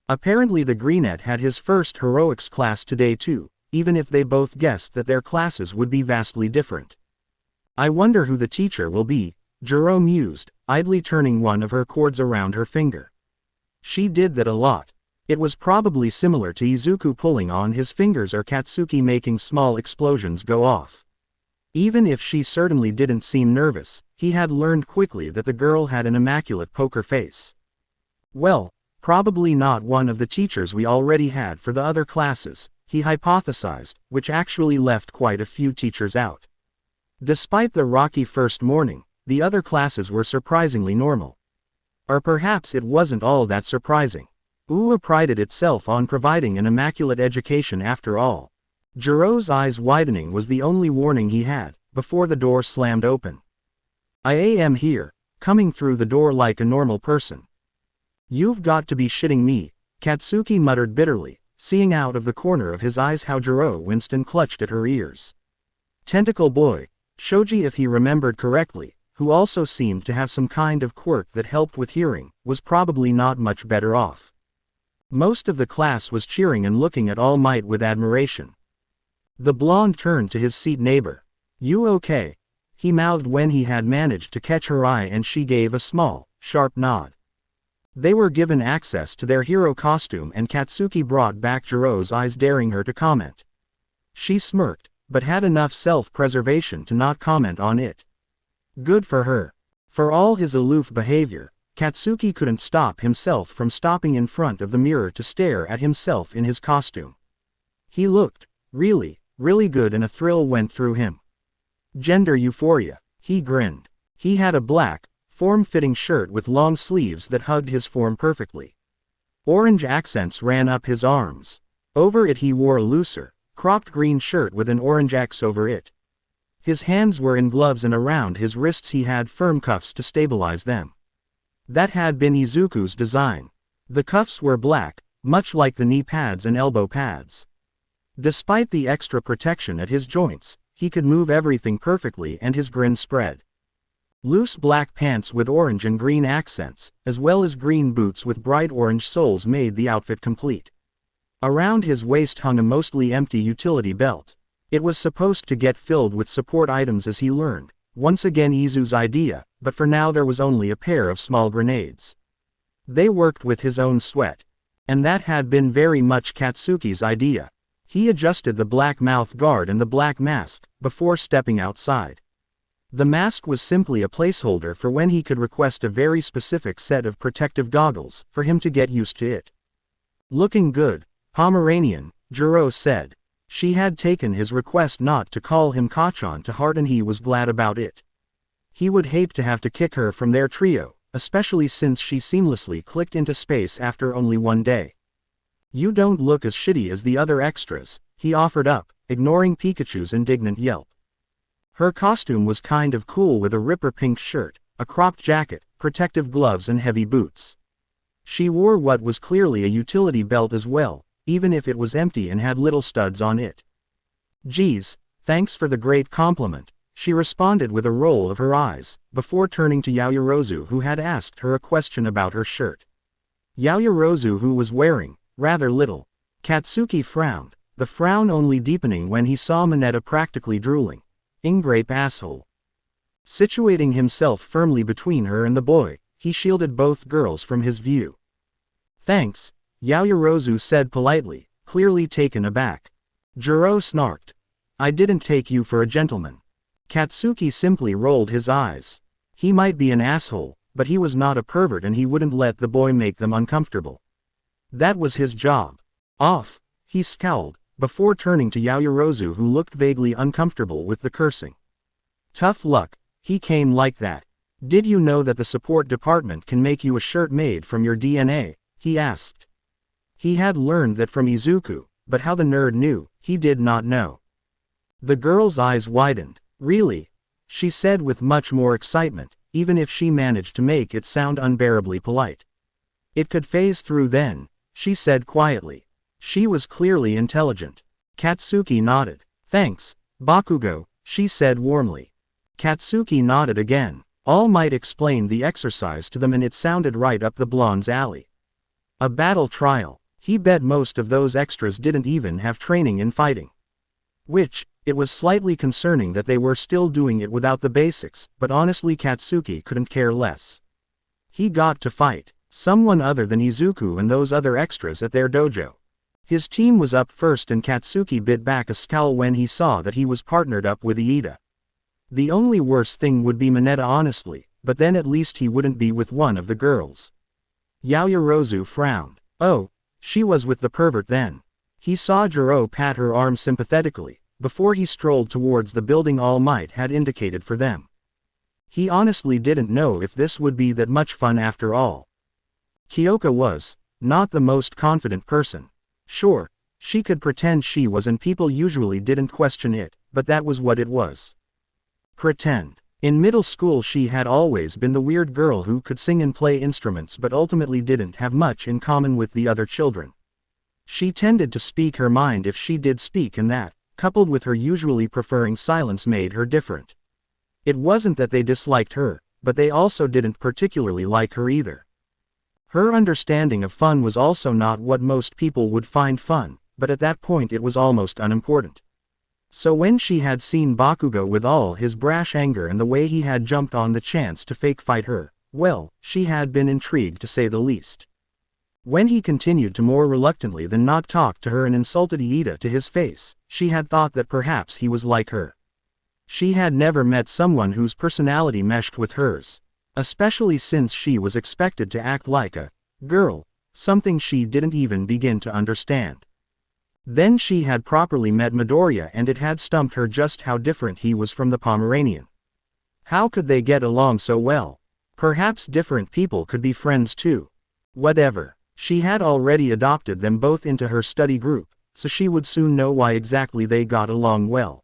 Apparently the Greenette had his first heroics class today too, even if they both guessed that their classes would be vastly different. I wonder who the teacher will be, Jiro mused, idly turning one of her cords around her finger. She did that a lot. It was probably similar to Izuku pulling on his fingers or Katsuki making small explosions go off. Even if she certainly didn't seem nervous, he had learned quickly that the girl had an immaculate poker face. Well, probably not one of the teachers we already had for the other classes, he hypothesized, which actually left quite a few teachers out. Despite the rocky first morning, the other classes were surprisingly normal. Or perhaps it wasn't all that surprising. UA prided itself on providing an immaculate education after all. Jiro's eyes widening was the only warning he had, before the door slammed open. I am here, coming through the door like a normal person. You've got to be shitting me, Katsuki muttered bitterly, seeing out of the corner of his eyes how Jiro winced and clutched at her ears. Tentacle boy, Shoji, if he remembered correctly, who also seemed to have some kind of quirk that helped with hearing, was probably not much better off. Most of the class was cheering and looking at All Might with admiration. The blonde turned to his seat neighbor. You okay? He mouthed when he had managed to catch her eye, and she gave a small, sharp nod. They were given access to their hero costume, and Katsuki brought back Jiro's eyes, daring her to comment. She smirked, but had enough self-preservation to not comment on it. Good for her. For all his aloof behavior, Katsuki couldn't stop himself from stopping in front of the mirror to stare at himself in his costume. He looked really, really good, and a thrill went through him. Gender euphoria, he grinned. He had a black, form-fitting shirt with long sleeves that hugged his form perfectly. Orange accents ran up his arms. Over it he wore a looser, cropped green shirt with an orange X over it. His hands were in gloves, and around his wrists he had firm cuffs to stabilize them. That had been Izuku's design. The cuffs were black, much like the knee pads and elbow pads. Despite the extra protection at his joints, he could move everything perfectly, and his grin spread. Loose black pants with orange and green accents, as well as green boots with bright orange soles, made the outfit complete. Around his waist hung a mostly empty utility belt. It was supposed to get filled with support items, as he learned. Once again Izu's idea, but for now there was only a pair of small grenades. They worked with his own sweat. And that had been very much Katsuki's idea. He adjusted the black mouth guard and the black mask, before stepping outside. The mask was simply a placeholder for when he could request a very specific set of protective goggles, for him to get used to it. Looking good, Pomeranian, Jiro said. She had taken his request not to call him Kachan to heart, and he was glad about it. He would hate to have to kick her from their trio, especially since she seamlessly clicked into space after only one day. You don't look as shitty as the other extras, he offered up, ignoring Pikachu's indignant yelp. Her costume was kind of cool, with a ripper pink shirt, a cropped jacket, protective gloves, and heavy boots. She wore what was clearly a utility belt as well, even if it was empty and had little studs on it. Geez, thanks for the great compliment, she responded with a roll of her eyes, before turning to Yaoyorozu, who had asked her a question about her shirt. Yaoyorozu, who was wearing rather little. Katsuki frowned, the frown only deepening when he saw Mineta practically drooling. Ingrape asshole. Situating himself firmly between her and the boy, he shielded both girls from his view. Thanks, Yaoyorozu said politely, clearly taken aback. Jiro snarked. I didn't take you for a gentleman. Katsuki simply rolled his eyes. He might be an asshole, but he was not a pervert, and he wouldn't let the boy make them uncomfortable. That was his job. Off, he scowled, before turning to Yaoyorozu, who looked vaguely uncomfortable with the cursing. Tough luck, he came like that. Did you know that the support department can make you a shirt made from your DNA? He asked. He had learned that from Izuku, but how the nerd knew, he did not know. The girl's eyes widened. Really? She said with much more excitement, even if she managed to make it sound unbearably polite. It could phase through then, she said quietly. She was clearly intelligent. Katsuki nodded. Thanks, Bakugo, she said warmly. Katsuki nodded again. All Might explained the exercise to them and it sounded right up the blonde's alley. A battle trial. He bet most of those extras didn't even have training in fighting. Which, it was slightly concerning that they were still doing it without the basics, but honestly Katsuki couldn't care less. He got to fight someone other than Izuku and those other extras at their dojo. His team was up first and Katsuki bit back a scowl when he saw that he was partnered up with Iida. The only worst thing would be Mineta honestly, but then at least he wouldn't be with one of the girls. Yaoyorozu frowned. Oh, she was with the pervert then. He saw Jiro pat her arm sympathetically, before he strolled towards the building All Might had indicated for them. He honestly didn't know if this would be that much fun after all. Kyoka was not the most confident person. Sure, she could pretend she was and people usually didn't question it, but that was what it was. Pretend. In middle school she had always been the weird girl who could sing and play instruments but ultimately didn't have much in common with the other children. She tended to speak her mind if she did speak, and that, coupled with her usually preferring silence, made her different. It wasn't that they disliked her, but they also didn't particularly like her either. Her understanding of fun was also not what most people would find fun, but at that point it was almost unimportant. So when she had seen Bakugo with all his brash anger and the way he had jumped on the chance to fake fight her, well, she had been intrigued to say the least. When he continued to more reluctantly than not talk to her and insulted Iida to his face, she had thought that perhaps he was like her. She had never met someone whose personality meshed with hers. Especially since she was expected to act like a girl, something she didn't even begin to understand. Then she had properly met Midoriya and it had stumped her just how different he was from the Pomeranian. How could they get along so well? Perhaps different people could be friends too. Whatever. She had already adopted them both into her study group, so she would soon know why exactly they got along well.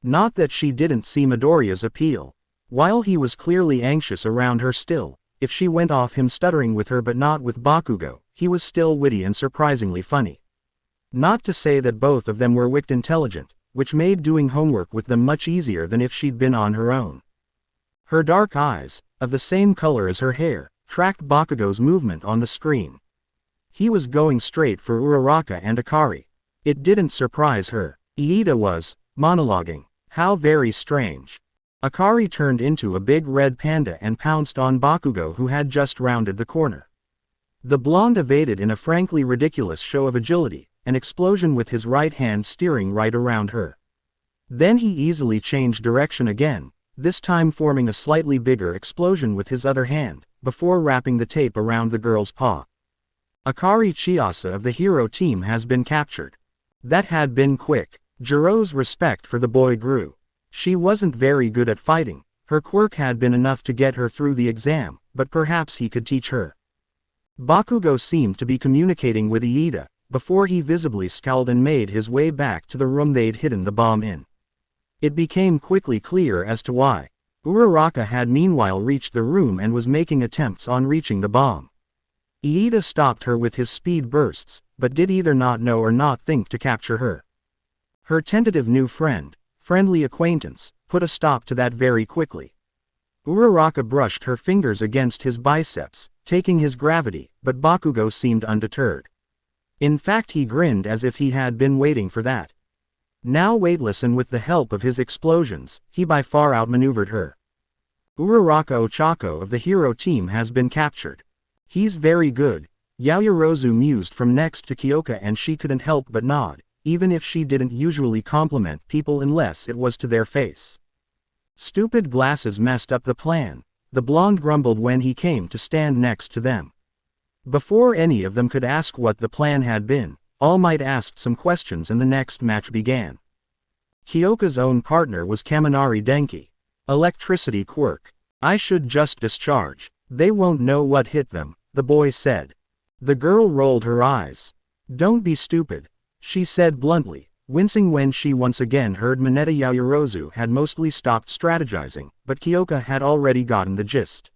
Not that she didn't see Midoriya's appeal. While he was clearly anxious around her still, if she went off him stuttering with her but not with Bakugo, he was still witty and surprisingly funny. Not to say that both of them were wicked intelligent, which made doing homework with them much easier than if she'd been on her own. Her dark eyes, of the same color as her hair, tracked Bakugo's movement on the screen. He was going straight for Uraraka and Akari. It didn't surprise her. Iida was monologuing. How very strange. Akari turned into a big red panda and pounced on Bakugo, who had just rounded the corner. The blonde evaded in a frankly ridiculous show of agility, an explosion with his right hand steering right around her. Then he easily changed direction again, this time forming a slightly bigger explosion with his other hand, before wrapping the tape around the girl's paw. Akari Chiasa of the hero team has been captured. That had been quick. Jiro's respect for the boy grew. She wasn't very good at fighting, her quirk had been enough to get her through the exam, but perhaps he could teach her. Bakugo seemed to be communicating with Iida, before he visibly scowled and made his way back to the room they'd hidden the bomb in. It became quickly clear as to why. Uraraka had meanwhile reached the room and was making attempts on reaching the bomb. Iida stopped her with his speed bursts, but did either not know or not think to capture her. Her tentative new friendly acquaintance, put a stop to that very quickly. Uraraka brushed her fingers against his biceps, taking his gravity, but Bakugo seemed undeterred. In fact, he grinned as if he had been waiting for that. Now weightless and with the help of his explosions, he by far outmaneuvered her. Uraraka Ochako of the hero team has been captured. He's very good, Yaoyorozu mused from next to Kyoka, and she couldn't help but nod, even if she didn't usually compliment people unless it was to their face. Stupid glasses messed up the plan, the blonde grumbled when he came to stand next to them. Before any of them could ask what the plan had been, All Might asked some questions and the next match began. Kyoka's own partner was Kaminari Denki. Electricity quirk. I should just discharge. They won't know what hit them, the boy said. The girl rolled her eyes. Don't be stupid, she said bluntly, wincing when she once again heard Mineta Yaoyorozu had mostly stopped strategizing, but Kyoka had already gotten the gist.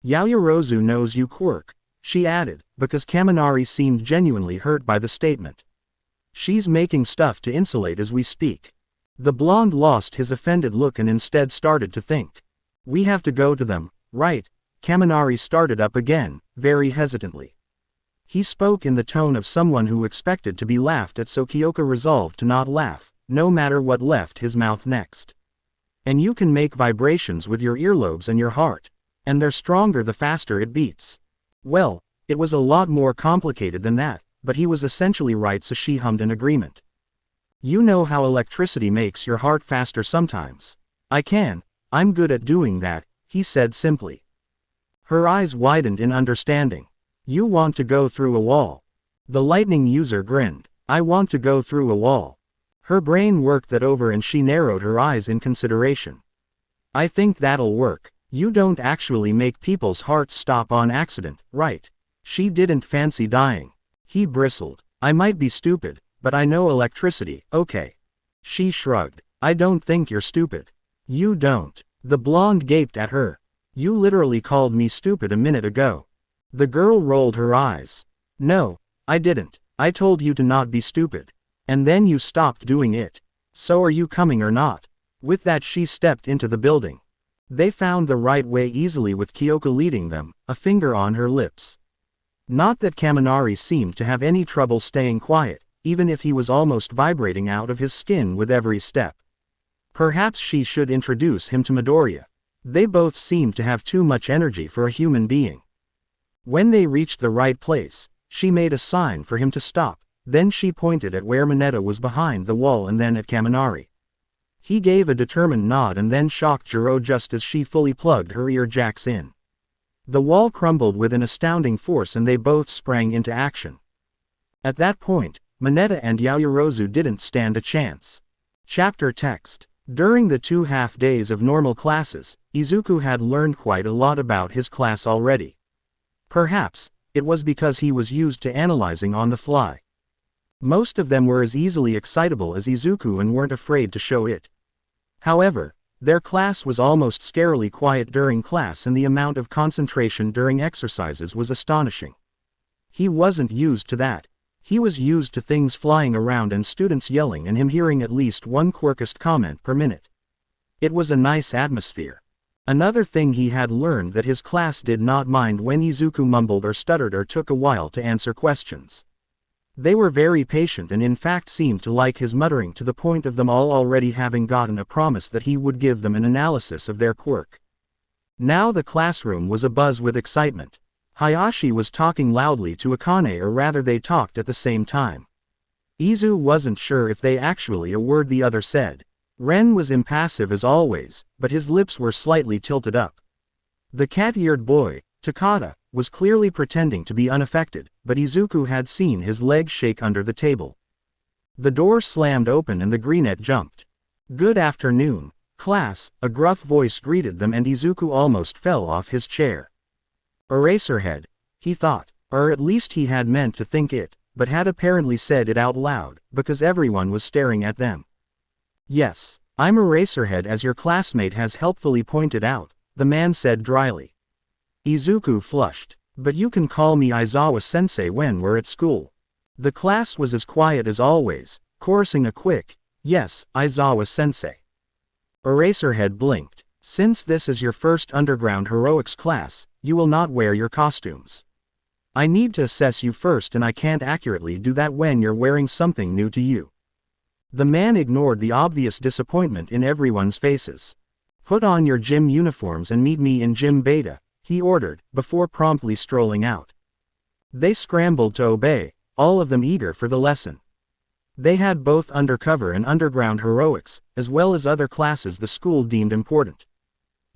Yaoyorozu knows you quirk, she added, because Kaminari seemed genuinely hurt by the statement. She's making stuff to insulate as we speak. The blonde lost his offended look and instead started to think. We have to go to them, right? Kaminari started up again, very hesitantly. He spoke in the tone of someone who expected to be laughed at, so Kyoka resolved to not laugh, no matter what left his mouth next. And you can make vibrations with your earlobes and your heart. And they're stronger the faster it beats. Well, it was a lot more complicated than that, but he was essentially right, so she hummed in agreement. You know how electricity makes your heart faster sometimes. I'm good at doing that, he said simply. Her eyes widened in understanding. You want to go through a wall. The lightning user grinned. I want to go through a wall. Her brain worked that over and she narrowed her eyes in consideration. I think that'll work. You don't actually make people's hearts stop on accident, right? She didn't fancy dying. He bristled. I might be stupid, but I know electricity, okay? She shrugged. I don't think you're stupid. You don't. The blonde gaped at her. You literally called me stupid a minute ago. The girl rolled her eyes. No, I didn't. I told you to not be stupid. And then you stopped doing it. So are you coming or not? With that she stepped into the building. They found the right way easily with Kyoka leading them, a finger on her lips. Not that Kaminari seemed to have any trouble staying quiet, even if he was almost vibrating out of his skin with every step. Perhaps she should introduce him to Midoriya. They both seemed to have too much energy for a human being. When they reached the right place, she made a sign for him to stop, then she pointed at where Mineta was behind the wall and then at Kaminari. He gave a determined nod and then shocked Jiro just as she fully plugged her ear jacks in. The wall crumbled with an astounding force and they both sprang into action. At that point, Mineta and Yaoyorozu didn't stand a chance. Chapter text. During the 2 half days of normal classes, Izuku had learned quite a lot about his class already. Perhaps, it was because he was used to analyzing on the fly. Most of them were as easily excitable as Izuku and weren't afraid to show it. However, their class was almost scarily quiet during class and the amount of concentration during exercises was astonishing. He wasn't used to that. He was used to things flying around and students yelling and him hearing at least one quirkist comment per minute. It was a nice atmosphere. Another thing he had learned that his class did not mind when Izuku mumbled or stuttered or took a while to answer questions. They were very patient and in fact seemed to like his muttering to the point of them all already having gotten a promise that he would give them an analysis of their quirk. Now the classroom was abuzz with excitement. Hayashi was talking loudly to Akane, or rather they talked at the same time. Izu wasn't sure if they actually a word the other said. Ren was impassive as always, but his lips were slightly tilted up. The cat-eared boy, Takada, was clearly pretending to be unaffected, but Izuku had seen his legs shake under the table. The door slammed open and the greenette jumped. Good afternoon, class, a gruff voice greeted them and Izuku almost fell off his chair. Eraserhead, he thought, or at least he had meant to think it, but had apparently said it out loud, because everyone was staring at them. Yes, I'm Eraserhead, as your classmate has helpfully pointed out, the man said dryly. Izuku flushed. But you can call me Aizawa-sensei when we're at school. The class was as quiet as always, chorusing a quick, yes, Aizawa-sensei. Eraserhead blinked. Since this is your first underground heroics class, you will not wear your costumes. I need to assess you first and I can't accurately do that when you're wearing something new to you. The man ignored the obvious disappointment in everyone's faces. Put on your gym uniforms and meet me in Gym Beta, he ordered, before promptly strolling out. They scrambled to obey, all of them eager for the lesson. They had both undercover and underground heroics, as well as other classes the school deemed important.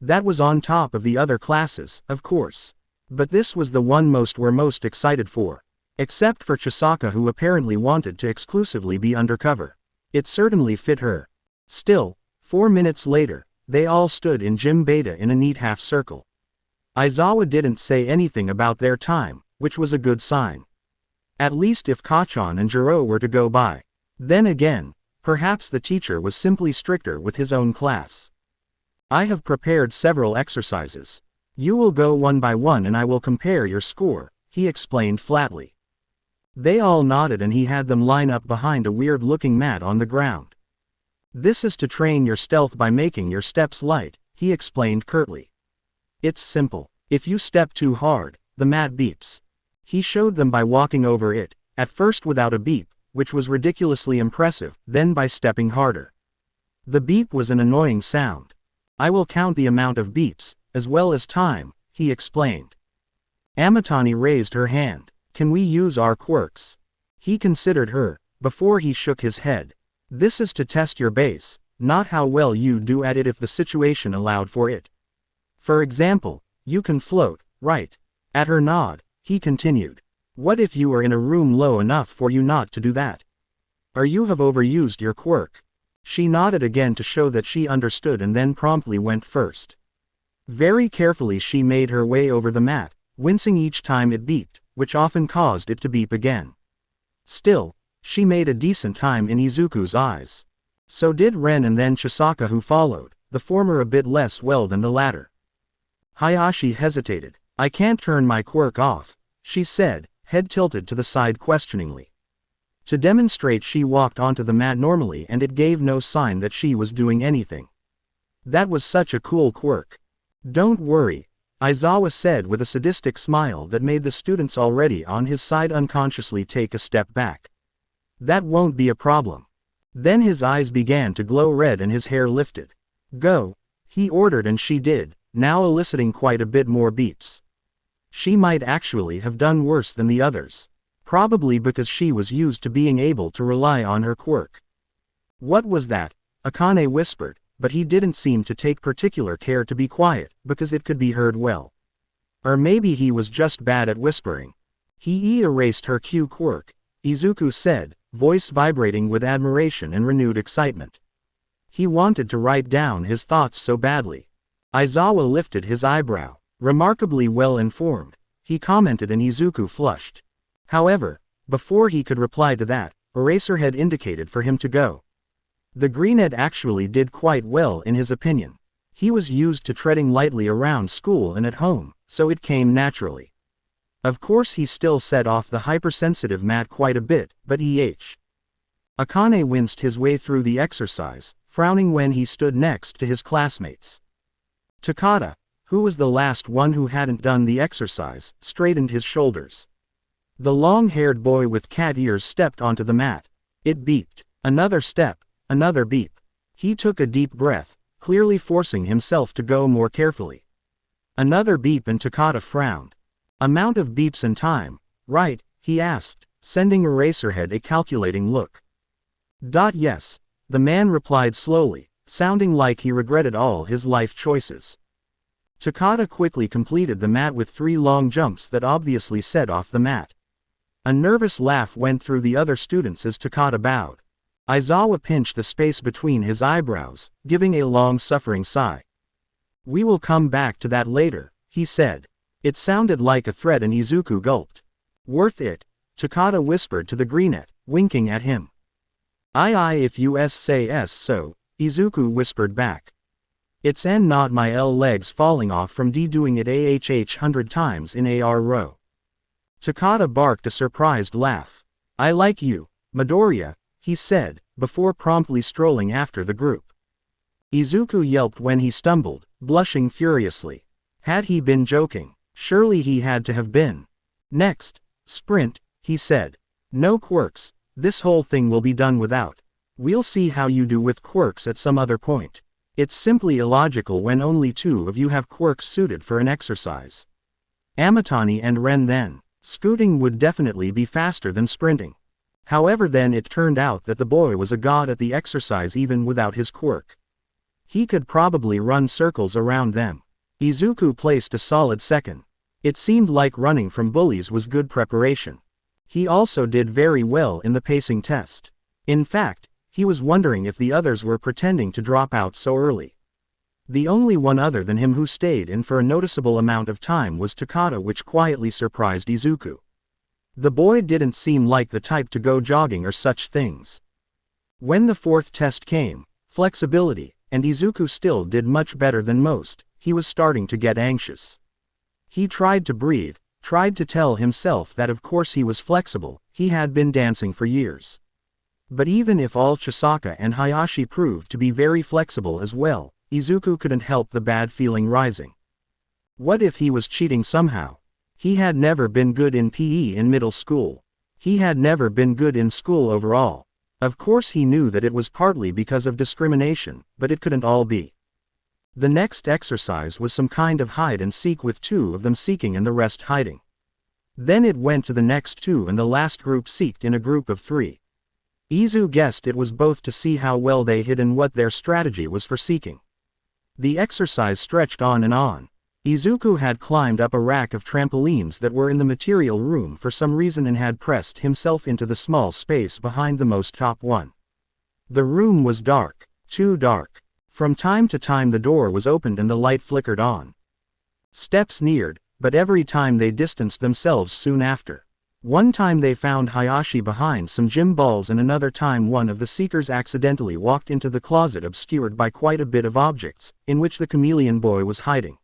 That was on top of the other classes, of course. But this was the one most were most excited for. Except for Chisaka, who apparently wanted to exclusively be undercover. It certainly fit her. Still, 4 minutes later, they all stood in Gym Beta in a neat half circle. Aizawa didn't say anything about their time, which was a good sign. At least if Kachan and Jiro were to go by. Then again, perhaps the teacher was simply stricter with his own class. I have prepared several exercises. You will go one by one and I will compare your score, he explained flatly. They all nodded and he had them line up behind a weird-looking mat on the ground. This is to train your stealth by making your steps light, he explained curtly. It's simple. If you step too hard, the mat beeps. He showed them by walking over it, at first without a beep, which was ridiculously impressive, then by stepping harder. The beep was an annoying sound. I will count the amount of beeps, as well as time, he explained. Amatani raised her hand. Can we use our quirks? He considered her, before he shook his head. This is to test your base, not how well you do at it if the situation allowed for it. For example, you can float, right? At her nod, he continued. What if you are in a room low enough for you not to do that? Or you have overused your quirk? She nodded again to show that she understood and then promptly went first. Very carefully she made her way over the mat, wincing each time it beeped, which often caused it to beep again. Still, she made a decent time in Izuku's eyes. So did Ren and then Chisaka, who followed, the former a bit less well than the latter. Hayashi hesitated. I can't turn my quirk off, she said, head tilted to the side questioningly. To demonstrate, she walked onto the mat normally and it gave no sign that she was doing anything. That was such a cool quirk. Don't worry, Aizawa said with a sadistic smile that made the students already on his side unconsciously take a step back. That won't be a problem. Then his eyes began to glow red and his hair lifted. Go, he ordered, and she did, now eliciting quite a bit more beeps. She might actually have done worse than the others. Probably because she was used to being able to rely on her quirk. What was that? Akane whispered, but he didn't seem to take particular care to be quiet, because it could be heard well. Or maybe he was just bad at whispering. He erased her Q quirk, Izuku said, voice vibrating with admiration and renewed excitement. He wanted to write down his thoughts so badly. Aizawa lifted his eyebrow. Remarkably well informed, he commented, and Izuku flushed. However, before he could reply to that, Eraserhead indicated for him to go. The greenhead actually did quite well in his opinion. He was used to treading lightly around school and at home, so it came naturally. Of course he still set off the hypersensitive mat quite a bit, but Akane winced his way through the exercise, frowning when he stood next to his classmates. Takada, who was the last one who hadn't done the exercise, straightened his shoulders. The long-haired boy with cat ears stepped onto the mat. It beeped. Another step, another beep. He took a deep breath, clearly forcing himself to go more carefully. Another beep, and Takada frowned. Amount of beeps and time, right? He asked, sending Eraserhead a calculating look. Yes, the man replied slowly, sounding like he regretted all his life choices. Takada quickly completed the mat with 3 long jumps that obviously set off the mat. A nervous laugh went through the other students as Takada bowed. Aizawa pinched the space between his eyebrows, giving a long-suffering sigh. We will come back to that later, he said. It sounded like a threat, and Izuku gulped. Worth it, Takada whispered to the greenette, winking at him. Aye if you say so, Izuku whispered back. It's n not my L legs falling off from D doing it AHH 100 times in AR row. Takada barked a surprised laugh. I like you, Midoriya, he said, before promptly strolling after the group. Izuku yelped when he stumbled, blushing furiously. Had he been joking? Surely he had to have been. Next, sprint, he said. No quirks, this whole thing will be done without. We'll see how you do with quirks at some other point. It's simply illogical when only 2 of you have quirks suited for an exercise. Amatani and Ren then. Scooting would definitely be faster than sprinting. However, then it turned out that the boy was a god at the exercise even without his quirk. He could probably run circles around them. Izuku placed a solid second. It seemed like running from bullies was good preparation. He also did very well in the pacing test. In fact, he was wondering if the others were pretending to drop out so early. The only one other than him who stayed in for a noticeable amount of time was Takada, which quietly surprised Izuku. The boy didn't seem like the type to go jogging or such things. When the 4th test came, flexibility, and Izuku still did much better than most, he was starting to get anxious. He tried to breathe, tried to tell himself that of course he was flexible, he had been dancing for years. But even if all Chisaka and Hayashi proved to be very flexible as well, Izuku couldn't help the bad feeling rising. What if he was cheating somehow? He had never been good in PE in middle school. He had never been good in school overall. Of course he knew that it was partly because of discrimination, but it couldn't all be. The next exercise was some kind of hide and seek with two of them seeking and the rest hiding. Then it went to the next two and the last group seeked in a group of three. Izu guessed it was both to see how well they hid and what their strategy was for seeking. The exercise stretched on and on. Izuku had climbed up a rack of trampolines that were in the material room for some reason and had pressed himself into the small space behind the most top one. The room was dark, too dark. From time to time the door was opened and the light flickered on. Steps neared, but every time they distanced themselves soon after. One time they found Hayashi behind some gym balls and another time one of the seekers accidentally walked into the closet obscured by quite a bit of objects, in which the chameleon boy was hiding.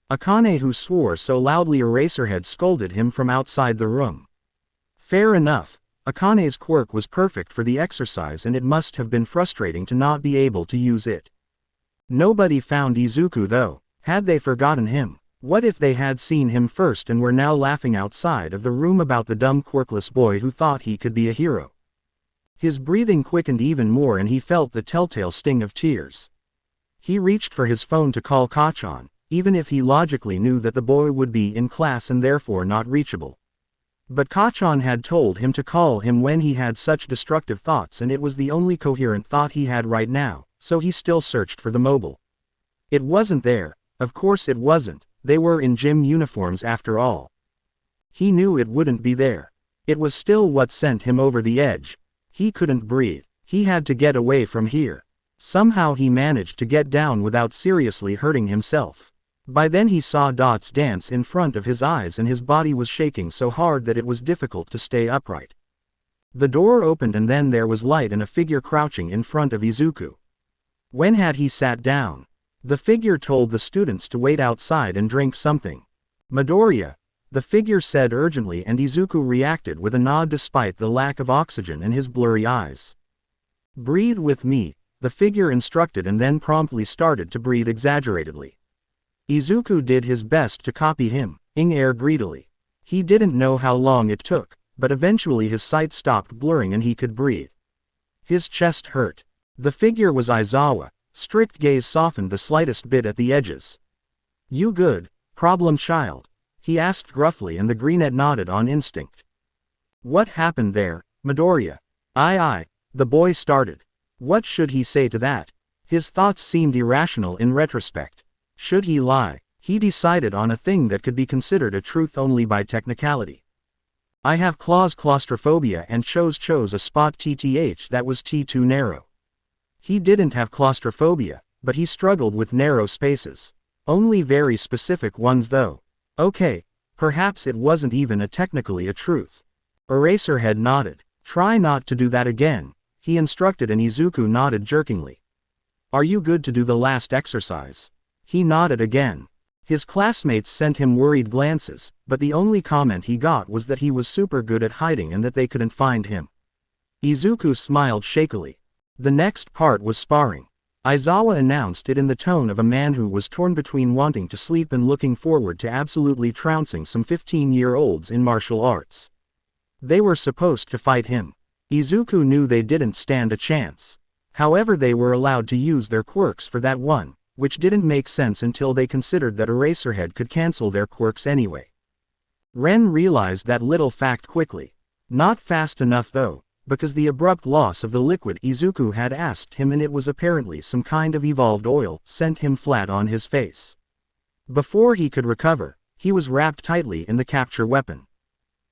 Akane, who swore so loudly Eraserhead scolded him from outside the room. Fair enough, Akane's quirk was perfect for the exercise and it must have been frustrating to not be able to use it. Nobody found Izuku though. Had they forgotten him? What if they had seen him first and were now laughing outside of the room about the dumb quirkless boy who thought he could be a hero? His breathing quickened even more and he felt the telltale sting of tears. He reached for his phone to call Kachan, even if he logically knew that the boy would be in class and therefore not reachable. But Kachan had told him to call him when he had such destructive thoughts and it was the only coherent thought he had right now, so he still searched for the mobile. It wasn't there, of course it wasn't, they were in gym uniforms after all. He knew it wouldn't be there. It was still what sent him over the edge. He couldn't breathe. He had to get away from here. Somehow he managed to get down without seriously hurting himself. By then he saw dots dance in front of his eyes and his body was shaking so hard that it was difficult to stay upright. The door opened and then there was light and a figure crouching in front of Izuku. When had he sat down? The figure told the students to wait outside and drink something. Midoriya, the figure said urgently and Izuku reacted with a nod despite the lack of oxygen in his blurry eyes. Breathe with me, the figure instructed and then promptly started to breathe exaggeratedly. Izuku did his best to copy him, ing air greedily. He didn't know how long it took, but eventually his sight stopped blurring and he could breathe. His chest hurt. The figure was Aizawa, strict gaze softened the slightest bit at the edges. You good, problem child? He asked gruffly and the greenette nodded on instinct. What happened there, Midoriya? Aye, the boy started. What should he say to that? His thoughts seemed irrational in retrospect. Should he lie? He decided on a thing that could be considered a truth only by technicality. I have claustrophobia and chose a spot tth that was too narrow. He didn't have claustrophobia, but he struggled with narrow spaces. Only very specific ones though. Okay, perhaps it wasn't even technically a truth. Eraserhead nodded. Try not to do that again, he instructed and Izuku nodded jerkingly. Are you good to do the last exercise? He nodded again. His classmates sent him worried glances, but the only comment he got was that he was super good at hiding and that they couldn't find him. Izuku smiled shakily. The next part was sparring. Aizawa announced it in the tone of a man who was torn between wanting to sleep and looking forward to absolutely trouncing some 15-year-olds in martial arts. They were supposed to fight him. Izuku knew they didn't stand a chance. However, they were allowed to use their quirks for that one, which didn't make sense until they considered that Eraserhead could cancel their quirks anyway. Ren realized that little fact quickly. Not fast enough though, because the abrupt loss of the liquid Izuku had asked him, and it was apparently some kind of evolved oil, sent him flat on his face. Before he could recover, he was wrapped tightly in the capture weapon.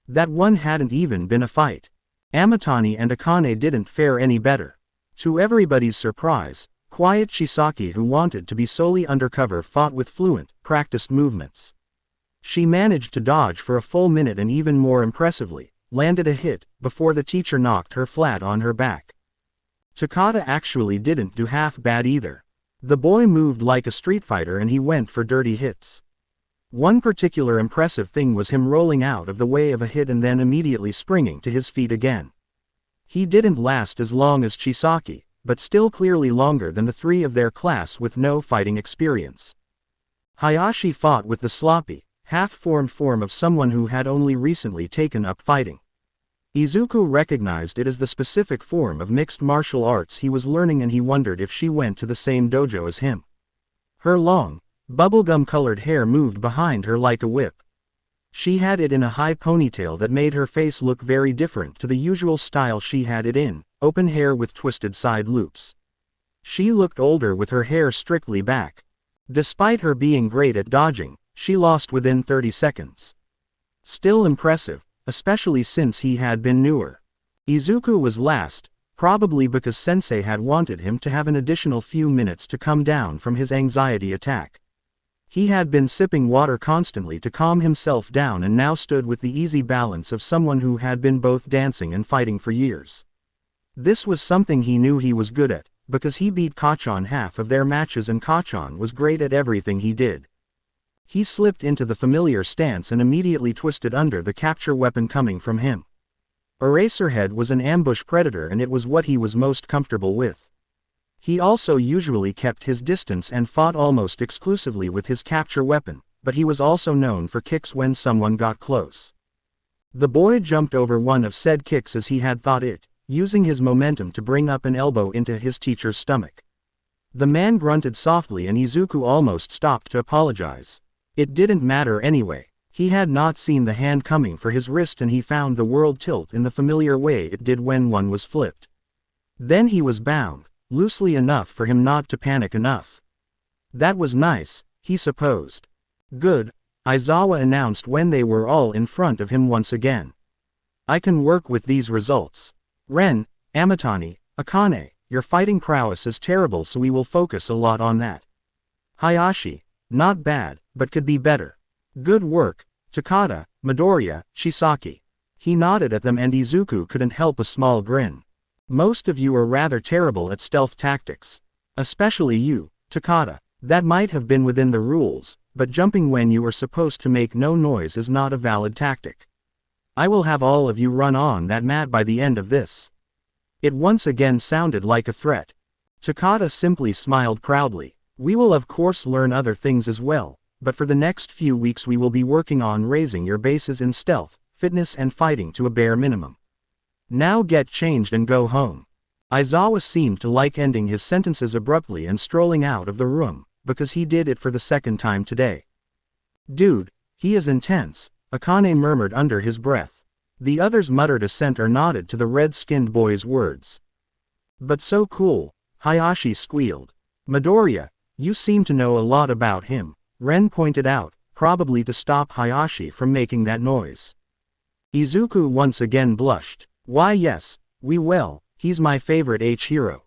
That one hadn't even been a fight. Amatani and Akane didn't fare any better. To everybody's surprise, quiet Chisaki, who wanted to be solely undercover, fought with fluent, practiced movements. She managed to dodge for a full minute and even more impressively, landed a hit, before the teacher knocked her flat on her back. Takada actually didn't do half bad either. The boy moved like a street fighter and he went for dirty hits. One particular impressive thing was him rolling out of the way of a hit and then immediately springing to his feet again. He didn't last as long as Chisaki, but still clearly longer than the three of their class with no fighting experience. Hayashi fought with the sloppy, half-formed form of someone who had only recently taken up fighting. Izuku recognized it as the specific form of mixed martial arts he was learning, and he wondered if she went to the same dojo as him. Her long, bubblegum-colored hair moved behind her like a whip. She had it in a high ponytail that made her face look very different to the usual style she had it in, open hair with twisted side loops. She looked older with her hair strictly back. Despite her being great at dodging, she lost within 30 seconds. Still impressive, especially since he had been newer. Izuku was last, probably because Sensei had wanted him to have an additional few minutes to come down from his anxiety attack. He had been sipping water constantly to calm himself down and now stood with the easy balance of someone who had been both dancing and fighting for years. This was something he knew he was good at, because he beat Kacchan half of their matches and Kacchan was great at everything he did. He slipped into the familiar stance and immediately twisted under the capture weapon coming from him. Eraserhead was an ambush predator and it was what he was most comfortable with. He also usually kept his distance and fought almost exclusively with his capture weapon, but he was also known for kicks when someone got close. The boy jumped over one of said kicks as he had thought it, using his momentum to bring up an elbow into his teacher's stomach. The man grunted softly and Izuku almost stopped to apologize. It didn't matter anyway. He had not seen the hand coming for his wrist and he found the world tilt in the familiar way it did when one was flipped. Then he was bound, loosely enough for him not to panic enough. That was nice, he supposed. Good, Aizawa announced when they were all in front of him once again. I can work with these results. Ren, Amatani, Akane, your fighting prowess is terrible, so we will focus a lot on that. Hayashi, not bad, but could be better. Good work, Takada, Midoriya, Chisaki. He nodded at them and Izuku couldn't help a small grin. Most of you are rather terrible at stealth tactics. Especially you, Takada. That might have been within the rules, but jumping when you are supposed to make no noise is not a valid tactic. I will have all of you run on that mat by the end of this. It once again sounded like a threat. Takada simply smiled proudly. We will of course learn other things as well, but for the next few weeks we will be working on raising your bases in stealth, fitness and fighting to a bare minimum. Now get changed and go home. Aizawa seemed to like ending his sentences abruptly and strolling out of the room, because he did it for the second time today. Dude, he is intense, Akane murmured under his breath. The others muttered assent or nodded to the red-skinned boy's words. But so cool, Hayashi squealed. Midoriya, you seem to know a lot about him, Ren pointed out, probably to stop Hayashi from making that noise. Izuku once again blushed. Why yes, he's my favorite H-hero.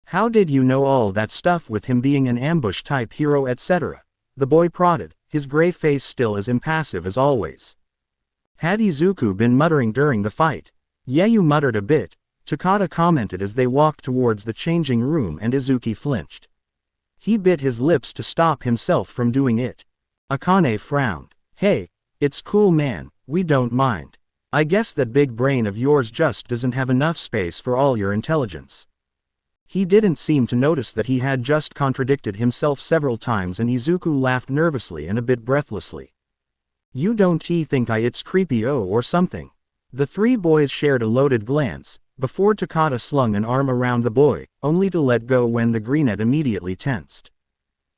How did you know all that stuff with him being an ambush-type hero etc.? The boy prodded, his gray face still as impassive as always. Had Izuku been muttering during the fight? Yeah, you muttered a bit, Takada commented as they walked towards the changing room and Izuku flinched. He bit his lips to stop himself from doing it. Akane frowned. Hey, it's cool man, we don't mind. I guess that big brain of yours just doesn't have enough space for all your intelligence. He didn't seem to notice that he had just contradicted himself several times and Izuku laughed nervously and a bit breathlessly. You don't think it's creepy or something? The three boys shared a loaded glance, before Takada slung an arm around the boy, only to let go when the greenette immediately tensed.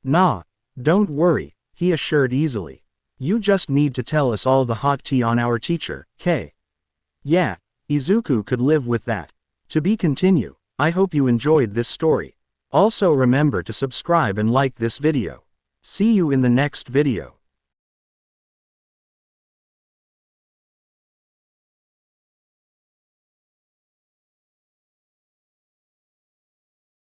Nah, don't worry, he assured easily. You just need to tell us all the hot tea on our teacher, K. Yeah, Izuku could live with that. To be continued. I hope you enjoyed this story. Also remember to subscribe and like this video. See you in the next video.